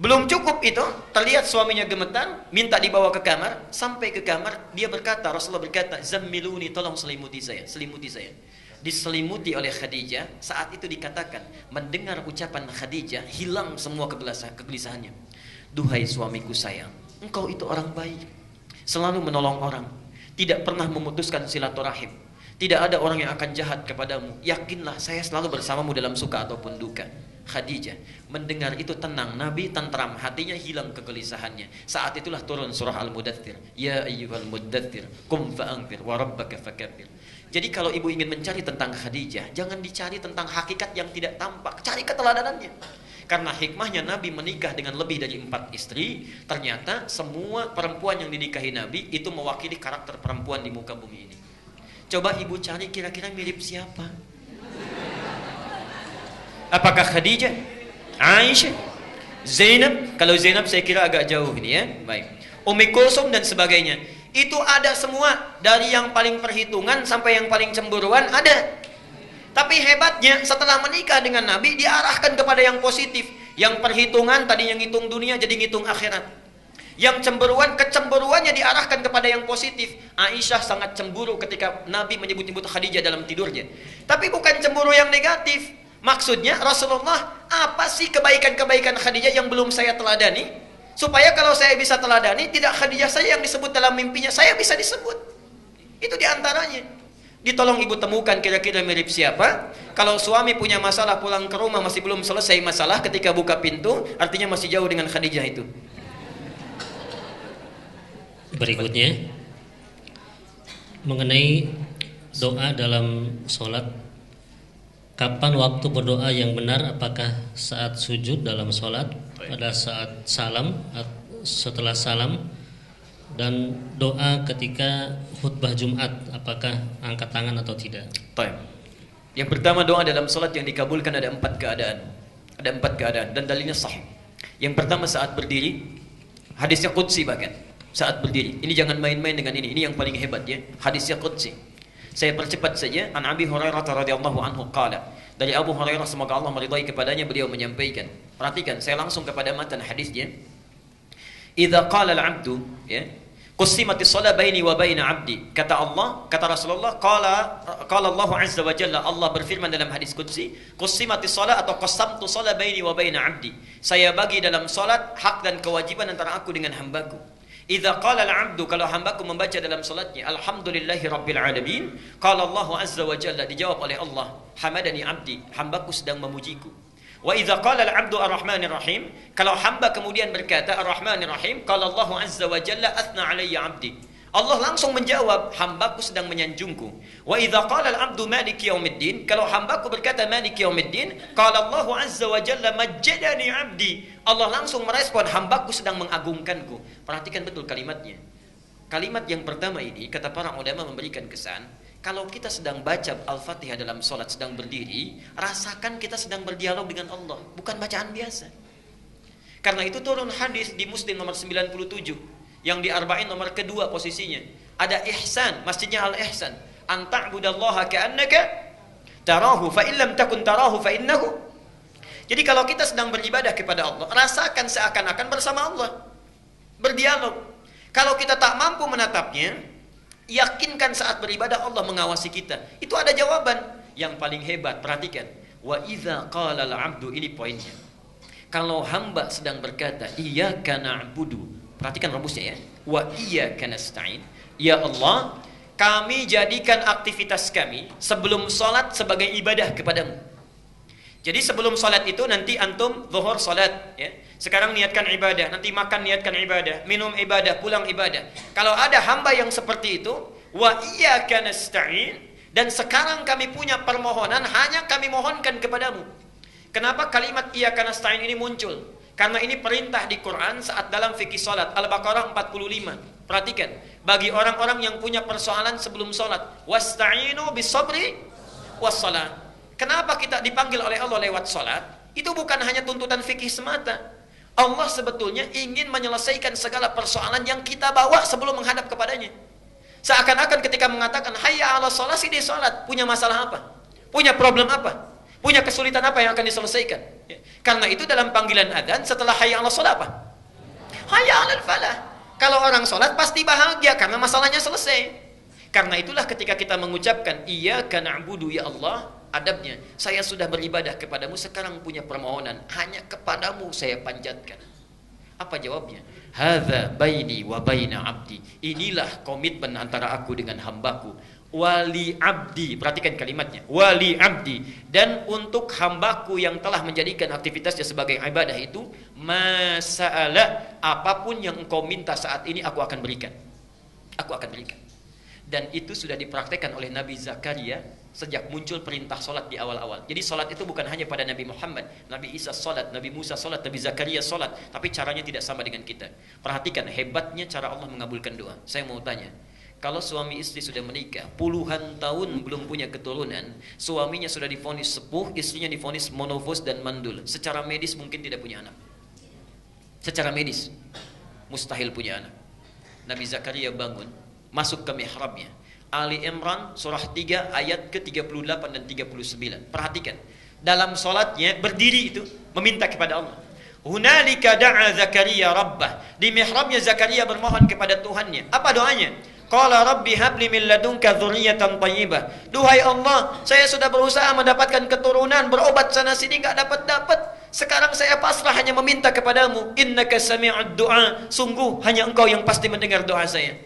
[SPEAKER 1] Belum cukup itu, terlihat suaminya gemetar, minta dibawa ke kamar. Sampai ke kamar, dia berkata, Rasulullah berkata, "Zammiluni, tolong selimuti saya, selimuti saya." Diselimuti oleh Khadijah. Saat itu dikatakan, mendengar ucapan Khadijah, hilang semua kegelisahannya. "Duhai suamiku sayang, engkau itu orang baik, selalu menolong orang, tidak pernah memutuskan silaturahim. Tidak ada orang yang akan jahat kepadamu. Yakinlah, saya selalu bersamamu dalam suka ataupun duka." Khadijah mendengar itu tenang, Nabi tentram, hatinya hilang kegelisahannya. Saat itulah turun surah Al-Mudaththir. Ya ayyuhal mudaththir, qum fa'anzir wa rabbaka fakabbir. Jadi kalau ibu ingin mencari tentang Khadijah, jangan dicari tentang hakikat yang tidak tampak, cari keteladanannya. Karena hikmahnya Nabi menikah dengan lebih dari 4 istri, ternyata semua perempuan yang dinikahi Nabi itu mewakili karakter perempuan di muka bumi ini. Coba ibu cari kira-kira mirip siapa? Apakah Khadijah, Aisyah, Zainab? Kalau Zainab saya kira agak jauh ini ya. Baik. Ummi Kulsum dan sebagainya. Itu ada semua, dari yang paling perhitungan sampai yang paling cemburuan ada. Tapi hebatnya setelah menikah dengan Nabi diarahkan kepada yang positif. Yang perhitungan tadi yang ngitung dunia jadi ngitung akhirat. Yang cemburuan, kecemburuannya diarahkan kepada yang positif. Aisyah sangat cemburu ketika Nabi menyebut-nyebut Khadijah dalam tidurnya. Tapi bukan cemburu yang negatif. Maksudnya, Rasulullah, apa sih kebaikan-kebaikan Khadijah yang belum saya teladani? Supaya kalau saya bisa teladani, tidak Khadijah saya yang disebut dalam mimpinya, saya bisa disebut. Itu diantaranya. Ditolong ibu temukan kira-kira mirip siapa. Kalau suami punya masalah pulang ke rumah masih belum selesai masalah, ketika buka pintu, artinya masih jauh dengan Khadijah itu.
[SPEAKER 3] Berikutnya, mengenai doa dalam sholat kapan waktu berdoa yang benar? Apakah saat sujud dalam sholat, pada saat salam, setelah salam, dan doa ketika khutbah Jumat, apakah angkat tangan atau tidak?
[SPEAKER 1] Baik. Yang pertama, doa dalam salat yang dikabulkan ada 4 keadaan. Ada 4 keadaan dan dalilnya sahih. Yang pertama saat berdiri, hadisnya qudsi bahkan. Saat berdiri. Ini jangan main-main dengan ini. Ini yang paling hebat ya. Hadisnya qudsi. Saya percepat saja. An Abi Hurairah radhiyallahu anhu qala. Dari Abu Hurairah semoga Allah meridai kepadanya, beliau menyampaikan. Perhatikan, saya langsung kepada matan hadisnya. Idza qala al-'abdu ya, qussimatis shalah baini wa baina 'abdi. Kata Allah, kata Rasulullah, qala Allah azza wa jalla, Allah berfirman dalam hadis qudsi, qussimatis shalah atau qassamtu shalah baini wa baina 'abdi. Saya bagi dalam salat hak dan kewajiban antara aku dengan hambaku. Idza qala al-'abdu, kalau hambaku membaca dalam salatnya alhamdulillahi rabbil alamin, qala Allah azza wa jalla, dijawab oleh Allah, hamadani 'abdi, hambaku sedang memujiku. Wa idza qala al-'abdu ar-rahmanir rahim, kalau hamba kemudian berkata ar-rahmanir rahim, qala Allah azza wa jalla athna 'alayya 'abdi, Allah langsung menjawab, hambaku sedang menyanjungku. Wa idza qala al-'abdu maliki yaumiddin, kalau hambaku berkata maliki yaumiddin, qala Allah azza wa jalla majjadani 'abdi, Allah langsung merespon, hambaku sedang mengagungkanku. Perhatikan betul kalimatnya. Kalimat yang pertama ini kata para ulama memberikan kesan, kalau kita sedang baca Al-Fatihah dalam salat sedang berdiri, rasakan kita sedang berdialog dengan Allah, bukan bacaan biasa. Karena itu turun hadis di Muslim nomor 97, yang di Arba'in nomor kedua posisinya. Ada ihsan, masjidnya Al-Ihsan. An ta'budallaha ka'annaka tarahu fa illam takun tarahu fa innahu. Jadi kalau kita sedang beribadah kepada Allah, rasakan seakan-akan bersama Allah. Berdialog. Kalau kita tak mampu menatapnya, yakinkan saat beribadah Allah mengawasi kita. Itu ada jawaban. Yang paling hebat, perhatikan. Wa idza qala al-'abdu, ini poinnya. Kalau hamba sedang berkata, iyyaka na'budu, perhatikan rumusnya ya. Wa iyyaka nasta'in. Ya Allah, kami jadikan aktivitas kami sebelum salat sebagai ibadah kepadamu. Jadi sebelum salat itu nanti antum zuhur salat ya. Sekarang niatkan ibadah, nanti makan niatkan ibadah, minum ibadah, pulang ibadah. Kalau ada hamba yang seperti itu, wa iyyaka nasta'in, dan sekarang kami punya permohonan, hanya kami mohonkan kepadamu. Kenapa kalimat iyyaka nasta'in ini muncul? Karena ini perintah di Quran saat dalam fikih salat, Al-Baqarah 45. Perhatikan, bagi orang-orang yang punya persoalan sebelum salat, wasta'inu bis-sabri was-salat. Kenapa kita dipanggil oleh Allah lewat salat? Itu bukan hanya tuntutan fikih semata. Allah sebetulnya ingin menyelesaikan segala persoalan yang kita bawa sebelum menghadap kepadanya. Seakan-akan ketika mengatakan hayya 'alas shalah, di salat punya masalah apa? Punya problem apa? Punya kesulitan apa yang akan diselesaikan? Ya. Karena itu dalam panggilan adzan setelah hayya 'alas shalah apa? Hayya 'alal falah. Kalau orang salat pasti bahagia karena masalahnya selesai. Karena itulah ketika kita mengucapkan iyyaka na'budu ya Allah, adabnya, saya sudah beribadah kepadamu, sekarang punya permohonan, hanya kepadamu saya panjatkan. Apa jawabnya? Hadza baini wa baina 'abdi. Inilah komitmen antara aku dengan hambaku. Wali abdi, perhatikan kalimatnya, wali abdi, dan untuk hambaku yang telah menjadikan aktivitasnya sebagai ibadah itu, masa'ala, apapun yang engkau minta saat ini aku akan berikan. Aku akan berikan. Dan itu sudah dipraktekkan oleh Nabi Zakaria sejak muncul perintah solat di awal-awal. Jadi solat itu bukan hanya pada Nabi Muhammad, Nabi Isa solat, Nabi Musa solat, Nabi Zakaria solat, tapi caranya tidak sama dengan kita. Perhatikan hebatnya cara Allah mengabulkan doa. Saya mau tanya, kalau suami istri sudah menikah puluhan tahun belum punya keturunan, suaminya sudah divonis sepuh, istrinya divonis monofos dan mandul, secara medis mungkin tidak punya anak. Secara medis mustahil punya anak. Nabi Zakaria bangun, masuk ke mihrabnya. Ali Imran surah 3 ayat ke-38 dan 39. Perhatikan, dalam solatnya berdiri itu meminta kepada Allah. Hunalika da'a Zakaria rabbah. Di mihrabnya Zakaria bermohon kepada Tuhannya. Apa doanya? Qala rabbi habli min ladunka dzurriyyatan thayyibah. Duhai Allah, saya sudah berusaha mendapatkan keturunan, berobat sana sini enggak dapat-dapat. Sekarang saya pasrah hanya meminta kepadamu. Innaka sami'ud du'a. Sungguh hanya Engkau yang pasti mendengar doa saya.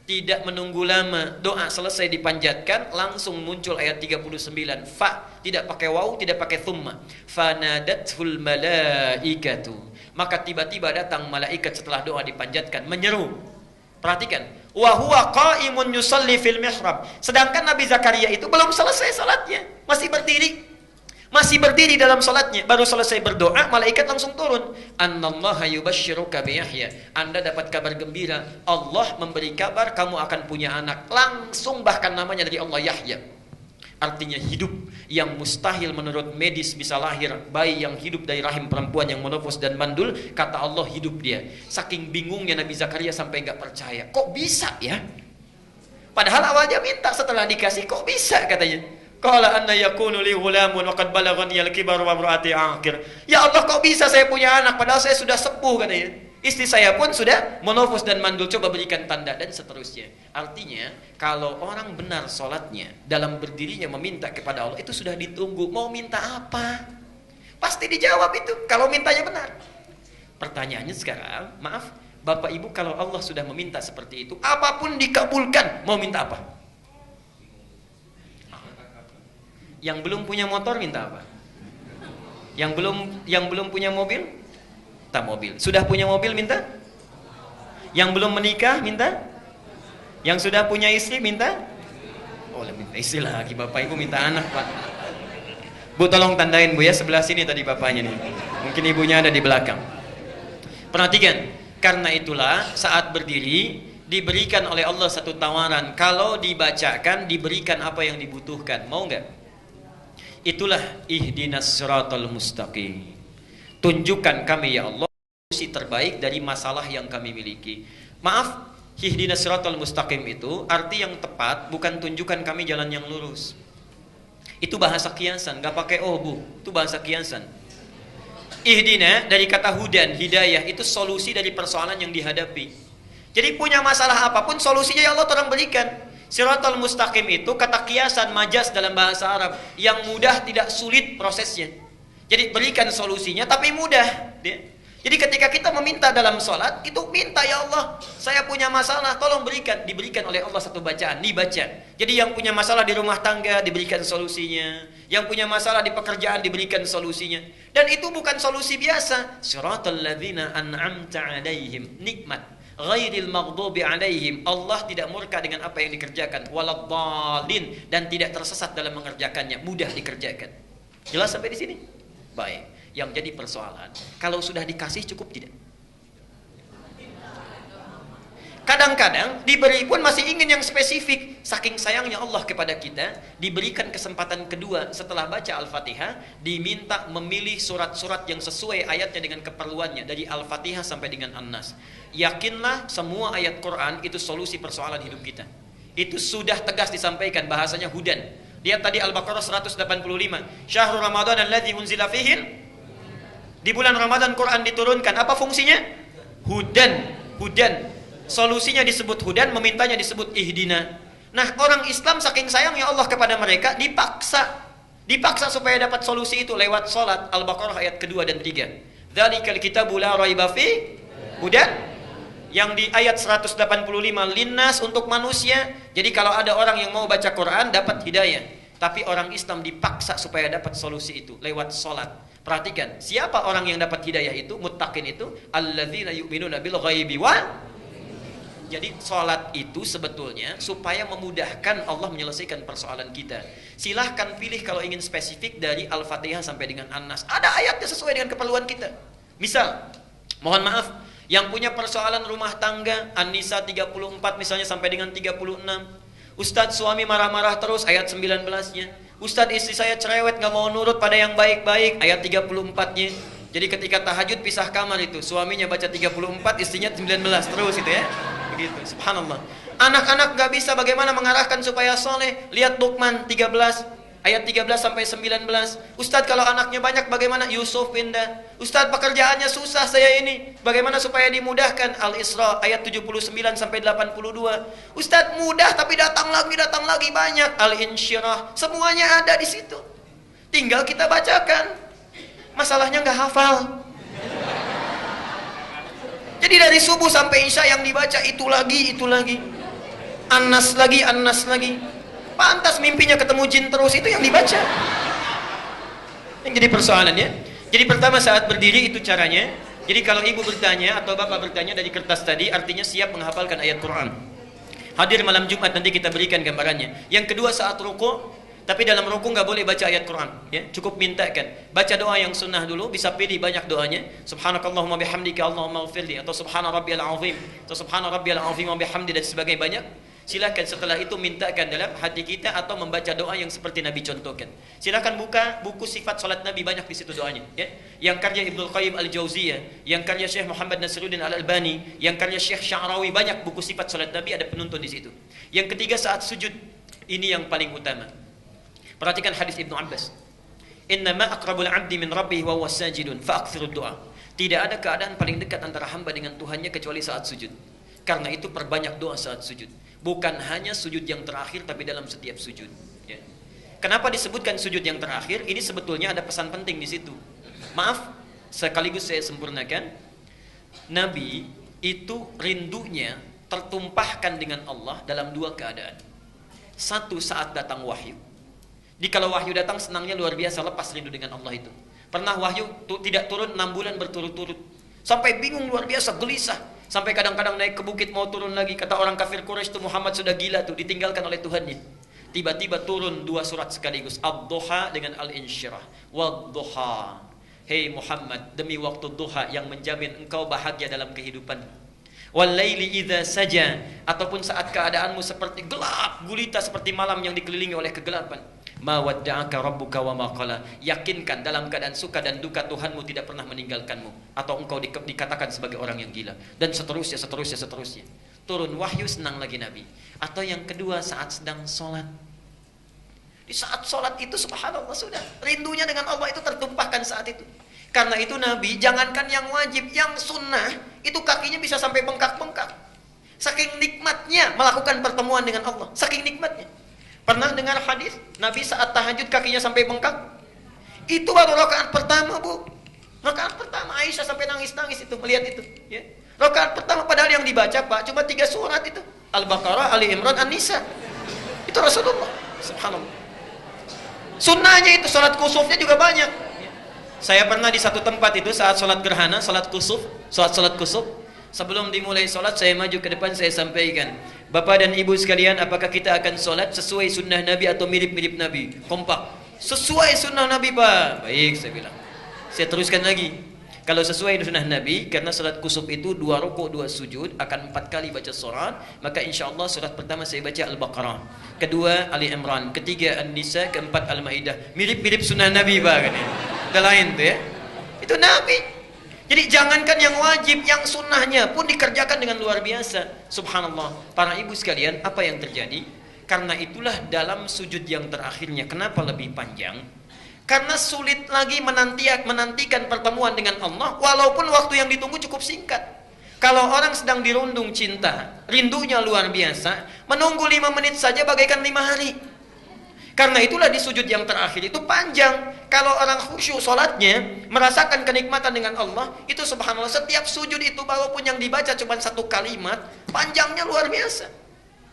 [SPEAKER 1] Tidak menunggu lama, doa selesai dipanjatkan, langsung muncul ayat 39. Fa, tidak pakai waw, tidak pakai thumma. Fanadathul malaikatu. Maka tiba-tiba datang malaikat setelah doa dipanjatkan, menyeru. Perhatikan, wa huwa qa'imun yusalli fil mihrab. Sedangkan Nabi Zakaria itu belum selesai salatnya, masih berdiri. Masih berdiri dalam salatnya, baru selesai berdoa, malaikat langsung turun. Annallaha yubashshiruka bi Yahya. Anda dapat kabar gembira, Allah memberi kabar kamu akan punya anak. Langsung bahkan namanya dari Allah Yahya. Artinya hidup yang mustahil menurut medis bisa lahir. Bayi yang hidup dari rahim perempuan yang monofos dan mandul, kata Allah hidup dia. Saking bingungnya Nabi Zakaria sampai nggak percaya. Kok bisa ya? Padahal awalnya minta, setelah dikasih kok bisa katanya. Qala anna yakunu li ghulamun wa qad balaghani al-kibar wa imraati aqir. Ya Allah, kok bisa saya punya anak padahal saya sudah sepuh katanya. Istri saya pun sudah monofos dan mandul, coba berikan tanda dan seterusnya. Artinya, kalau orang benar salatnya, dalam berdirinya meminta kepada Allah, itu sudah ditunggu. Mau minta apa? Pasti dijawab itu kalau mintanya benar. Pertanyaannya sekarang, maaf, Bapak Ibu, kalau Allah sudah meminta seperti itu, apapun dikabulkan, mau minta apa? Yang belum punya motor minta apa? Yang belum punya mobil? Tak mobil. Sudah punya mobil minta? Yang belum menikah minta? Yang sudah punya istri minta? Oh, minta istri lagi. Bapak Ibu minta anak, Pak. Bu, tolong tandain Bu ya, sebelah sini tadi bapaknya nih. Mungkin ibunya ada di belakang. Perhatikan, karena itulah saat berdiri diberikan oleh Allah satu tawaran. Kalau dibacakan, diberikan apa yang dibutuhkan. Mau nggak? Itulah ihdinas siratal mustaqim. Tunjukkan kami ya Allah solusi terbaik dari masalah yang kami miliki. Maaf, ihdinas siratal mustaqim itu arti yang tepat bukan tunjukkan kami jalan yang lurus. Itu bahasa kiasan, nggak pakai oh Bu, itu bahasa kiasan. Ihdina dari kata hudan, hidayah, itu solusi dari persoalan yang dihadapi. Jadi punya masalah apapun, solusinya ya Allah tolong berikan. Siratal mustaqim itu kata kiasan, majas dalam bahasa Arab, yang mudah tidak sulit prosesnya. Jadi berikan solusinya tapi mudah. Jadi ketika kita meminta dalam sholat, itu minta ya Allah, saya punya masalah, tolong berikan. Diberikan oleh Allah satu bacaan, dibaca. Jadi yang punya masalah di rumah tangga diberikan solusinya, yang punya masalah di pekerjaan diberikan solusinya. Dan itu bukan solusi biasa. Siratal ladzina an'amta alaihim, nikmat. Ghairil maghdubi alaihim, Allah tidak murka dengan apa yang dikerjakan, waladhdallin, dan tidak tersesat dalam mengerjakannya, mudah dikerjakan. Jelas sampai di sini? Baik. Yang jadi persoalan, kalau sudah dikasih cukup tidak? Kadang-kadang diberi pun masih ingin yang spesifik. Saking sayangnya Allah kepada kita, diberikan kesempatan kedua setelah baca Al-Fatihah, diminta memilih surat-surat yang sesuai ayatnya dengan keperluannya, dari Al-Fatihah sampai dengan An-Nas. Yakinlah semua ayat Quran itu solusi persoalan hidup kita. Itu sudah tegas disampaikan, bahasanya hudan. Lihat tadi Al-Baqarah 185. Syahrul Ramadan alladzi unzila fihi. Di bulan Ramadan Quran diturunkan. Apa fungsinya? Hudan. Hudan. Solusinya disebut hudan, memintanya disebut ihdina. Nah, orang Islam saking sayangnya Allah kepada mereka, dipaksa supaya dapat solusi itu lewat salat. Al-Baqarah ayat kedua dan 3. Dzalikal kitabu la raiba fi hudan. Yang di ayat 185 linnas, untuk manusia. Jadi kalau ada orang yang mau baca Quran dapat hidayah. Tapi orang Islam dipaksa supaya dapat solusi itu lewat salat. Perhatikan, siapa orang yang dapat hidayah itu? Muttaqin itu alladzina yu'minuna bil ghaibi wa. Jadi salat itu sebetulnya supaya memudahkan Allah menyelesaikan persoalan kita. Silahkan pilih kalau ingin spesifik dari Al-Fatihah sampai dengan An-Nas. Ada ayatnya sesuai dengan keperluan kita. Misal, mohon maaf, yang punya persoalan rumah tangga, An-Nisa 34 misalnya sampai dengan 36. Ustadz suami marah-marah terus, ayat 19-nya. Ustadz istri saya cerewet, gak mau nurut pada yang baik-baik, ayat 34-nya. Jadi ketika tahajud pisah kamar itu, suaminya baca 34, istrinya 19 terus itu ya. Begitu, subhanallah. Anak-anak gak bisa bagaimana mengarahkan supaya soleh. Lihat Luqman 13, ayat 13 sampai 19. Ustadz kalau anaknya banyak bagaimana? Yusuf pindah. Ustadz pekerjaannya susah saya ini, bagaimana supaya dimudahkan? Al-Isra ayat 79 sampai 82. Ustadz mudah tapi datang lagi banyak. Al-Insyirah, semuanya ada di situ. Tinggal kita bacakan. Masalahnya nggak hafal. Jadi dari subuh sampai isya yang dibaca itu lagi. An-Nas lagi. Pantas mimpinya ketemu jin terus, itu yang dibaca. Yang jadi persoalannya. Jadi pertama saat berdiri itu caranya. Jadi kalau ibu bertanya atau bapak bertanya dari kertas tadi, artinya siap menghafalkan ayat Quran. Hadir malam Jumat nanti kita berikan gambarannya. Yang kedua saat ruku, Tapi dalam ruku nggak boleh baca ayat Quran, ya. Cukup mintakan. Baca doa yang sunnah dulu, bisa pilih banyak doanya. Subhanakallahumma bihamdika Allahumma ighfirli, atau subhana rabbiyal azim, atau subhana rabbiyal azim wa bihamdi, dan sebagainya banyak. Silakan setelah itu mintakan dalam hati kita, atau membaca doa yang seperti Nabi contohkan. Silakan buka buku sifat salat Nabi, banyak di situ doanya, ya. Yang karya Ibnu Qayyim Al-Jauziyah, yang karya Syekh Muhammad Nasiruddin Al-Albani, yang karya Syekh Sya'rawi, banyak buku sifat salat Nabi, ada penuntun di situ. Yang ketiga, saat sujud, ini yang paling utama. Perhatikan hadis Ibnu Abbas. Innama aqrabul 'abdi min rabbih wa huwa sajidun fa aktsirud du'a. Tidak ada keadaan paling dekat antara hamba dengan Tuhannya kecuali saat sujud. Karena itu perbanyak doa saat sujud. Bukan hanya sujud yang terakhir, tapi dalam setiap sujud. Ya. Kenapa disebutkan sujud yang terakhir? Ini sebetulnya ada pesan penting di situ. Maaf, sekaligus saya sempurnakan. Nabi itu rindunya tertumpahkan dengan Allah dalam dua keadaan. Satu, saat datang wahyu. Jadi kalau wahyu datang, senangnya luar biasa, lepas rindu dengan Allah itu. Pernah wahyu tidak turun 6 bulan berturut-turut, sampai bingung luar biasa, gelisah, sampai kadang-kadang naik ke bukit mau turun lagi. Kata orang kafir Quraisy tuh, Muhammad sudah gila tuh, ditinggalkan oleh Tuhannya. Tiba-tiba turun 2 surat sekaligus, Ad-Duha dengan Al-Insyirah. Wad-Duha, hei Muhammad, demi waktu duha yang menjamin engkau bahagia dalam kehidupan. Wal-laili idza saja, ataupun saat keadaanmu seperti gelap gulita, seperti malam yang dikelilingi oleh kegelapan. Ma wadda'aka rabbuka wa ma qala. Yakinkan dalam keadaan suka dan duka Tuhanmu tidak pernah meninggalkanmu, atau engkau dikatakan sebagai orang yang gila, dan seterusnya. Turun wahyu, senang lagi Nabi. Atau yang kedua, saat sedang sholat. Di saat sholat itu subhanallah, sudah rindunya dengan Allah itu tertumpahkan saat itu. Karena itu Nabi, jangankan yang wajib, yang sunnah itu kakinya bisa sampai bengkak-bengkak. Saking nikmatnya melakukan pertemuan dengan Allah, saking nikmatnya. Pernah dengar hadis Nabi saat tahajud kakinya sampai bengkak? Itu baru rakaat pertama, Bu. Rakaat pertama, Aisyah sampai nangis-nangis itu melihat itu, ya. Rakaat pertama, padahal yang dibaca, Pak, cuma 3 surat itu. Al-Baqarah, Ali Imran, An-Nisa. Itu Rasulullah. Subhanallah. Sunnahnya itu salat kusufnya juga banyak. Saya pernah di satu tempat itu saat salat gerhana, salat kusuf. Sebelum dimulai solat, saya maju ke depan, saya sampaikan, Bapak dan Ibu sekalian, apakah kita akan solat sesuai sunnah Nabi atau mirip-mirip Nabi? Kompak. Sesuai sunnah Nabi, Pak. Baik, saya bilang. Saya teruskan lagi. Kalau sesuai sunnah Nabi, karena salat kusuf itu 2 rukuk 2 sujud, akan 4 kali baca surat, maka insya Allah surat pertama saya baca Al-Baqarah, kedua Ali Imran, ketiga An-Nisa, keempat Al-Maidah. Mirip-mirip sunnah Nabi, Pak. Kan? Ada lain tuh, ya. Itu Nabi. Jadi jangankan yang wajib, yang sunnahnya pun dikerjakan dengan luar biasa. Subhanallah. Para ibu sekalian, apa yang terjadi? Karena itulah dalam sujud yang terakhirnya, kenapa lebih panjang? Karena sulit lagi menantikan pertemuan dengan Allah, walaupun waktu yang ditunggu cukup singkat. Kalau orang sedang dirundung cinta, rindunya luar biasa, menunggu 5 menit saja bagaikan 5 hari. Karena itulah di sujud yang terakhir itu panjang. Kalau orang khusyuk solatnya, merasakan kenikmatan dengan Allah, itu subhanallah, setiap sujud itu walaupun yang dibaca cuma 1 kalimat, panjangnya luar biasa.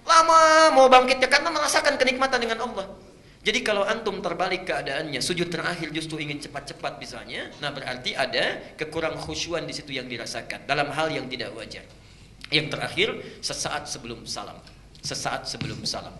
[SPEAKER 1] Lama mau bangkitnya karena merasakan kenikmatan dengan Allah. Jadi kalau antum terbalik keadaannya, sujud terakhir justru ingin cepat-cepat misalnya, nah berarti ada kekurang khusyuan di situ yang dirasakan dalam hal yang tidak wajar. Yang terakhir, sesaat sebelum salam.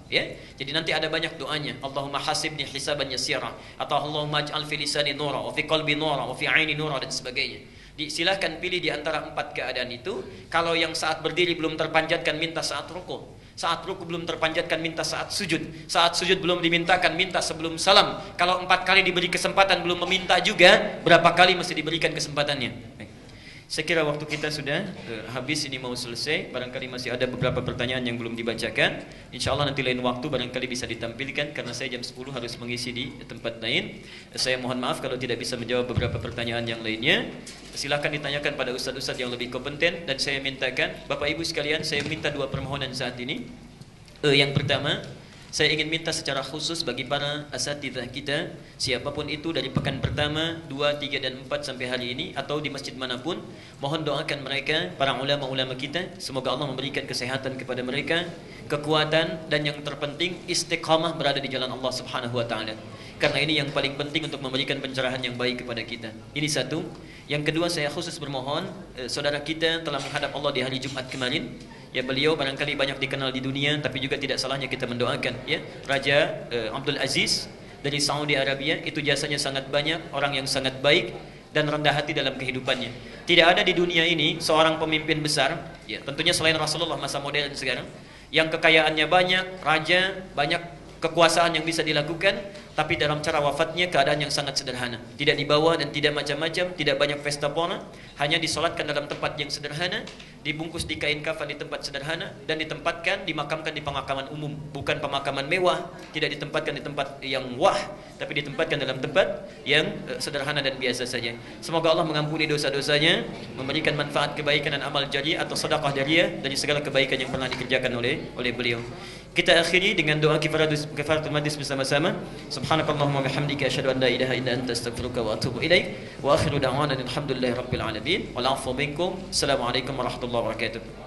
[SPEAKER 1] Ya. Jadi nanti ada banyak doanya. Allahumma hasibni hisaban yasira, atau Allahumma ij'al fi lisani nura, wa fi qalbi nura, wa fi aini nura, dan sebagainya. Silakan pilih di antara 4 keadaan itu. Kalau yang saat berdiri belum terpanjatkan, minta saat rukuk. Saat rukuk belum terpanjatkan, minta saat sujud. Saat sujud belum dimintakan, minta sebelum salam. Kalau 4 kali diberi kesempatan belum meminta juga, berapa kali mesti diberikan kesempatannya? Saya kira waktu kita sudah habis, ini mau selesai. Barangkali masih ada beberapa pertanyaan yang belum dibacakan. Insya Allah nanti lain waktu barangkali bisa ditampilkan, karena saya jam 10 harus mengisi di tempat lain. Saya mohon maaf kalau tidak bisa menjawab beberapa pertanyaan yang lainnya. Silakan ditanyakan pada ustaz-ustaz yang lebih kompeten. Dan saya mintakan, Bapak Ibu sekalian, saya minta 2 permohonan saat ini. Yang pertama, saya ingin minta secara khusus bagi para asatidzah kita, siapapun itu, dari pekan pertama, 2, 3, dan 4 sampai hari ini, atau di masjid manapun, mohon doakan mereka, para ulama-ulama kita, semoga Allah memberikan kesehatan kepada mereka, kekuatan, dan yang terpenting istiqamah berada di jalan Allah Subhanahu wa taala. Karena ini yang paling penting untuk memberikan pencerahan yang baik kepada kita. Ini satu. Yang kedua, saya khusus bermohon, saudara kita telah menghadap Allah di hari Jumat kemarin, Ya, beliau barangkali banyak dikenal di dunia, tapi juga tidak salahnya kita mendoakan. Ya, Raja Abdul Aziz dari Saudi Arabia, itu jasanya sangat banyak, orang yang sangat baik dan rendah hati dalam kehidupannya. Tidak ada di dunia ini seorang pemimpin besar, ya tentunya selain Rasulullah masa modern sekarang, yang kekayaannya banyak, raja, banyak kekuasaan yang bisa dilakukan, tapi dalam cara wafatnya keadaan yang sangat sederhana, tidak dibawa dan tidak macam-macam, tidak banyak pesta pora, hanya disolatkan dalam tempat yang sederhana, dibungkus di kain kafan di tempat sederhana, dan dimakamkan di pemakaman umum, bukan pemakaman mewah, tidak ditempatkan di tempat yang wah, tapi ditempatkan dalam tempat yang sederhana dan biasa saja. Semoga Allah mengampuni dosa-dosanya, memberikan manfaat kebaikan dan amal jariah atau sedekah jariah dari segala kebaikan yang pernah dikerjakan oleh beliau. Kita akhiri dengan doa kifaratul majlis bersama-sama. Subhanakallahumma bihamdika asyhadu an la ilaha illa anta astaghfiruka wa atubu ilaik. Wa akhiru da'wana alhamdulillahi rabbil alamin. Wal 'afwu minkum. Assalamualaikum warahmatullahi wabarakatuh.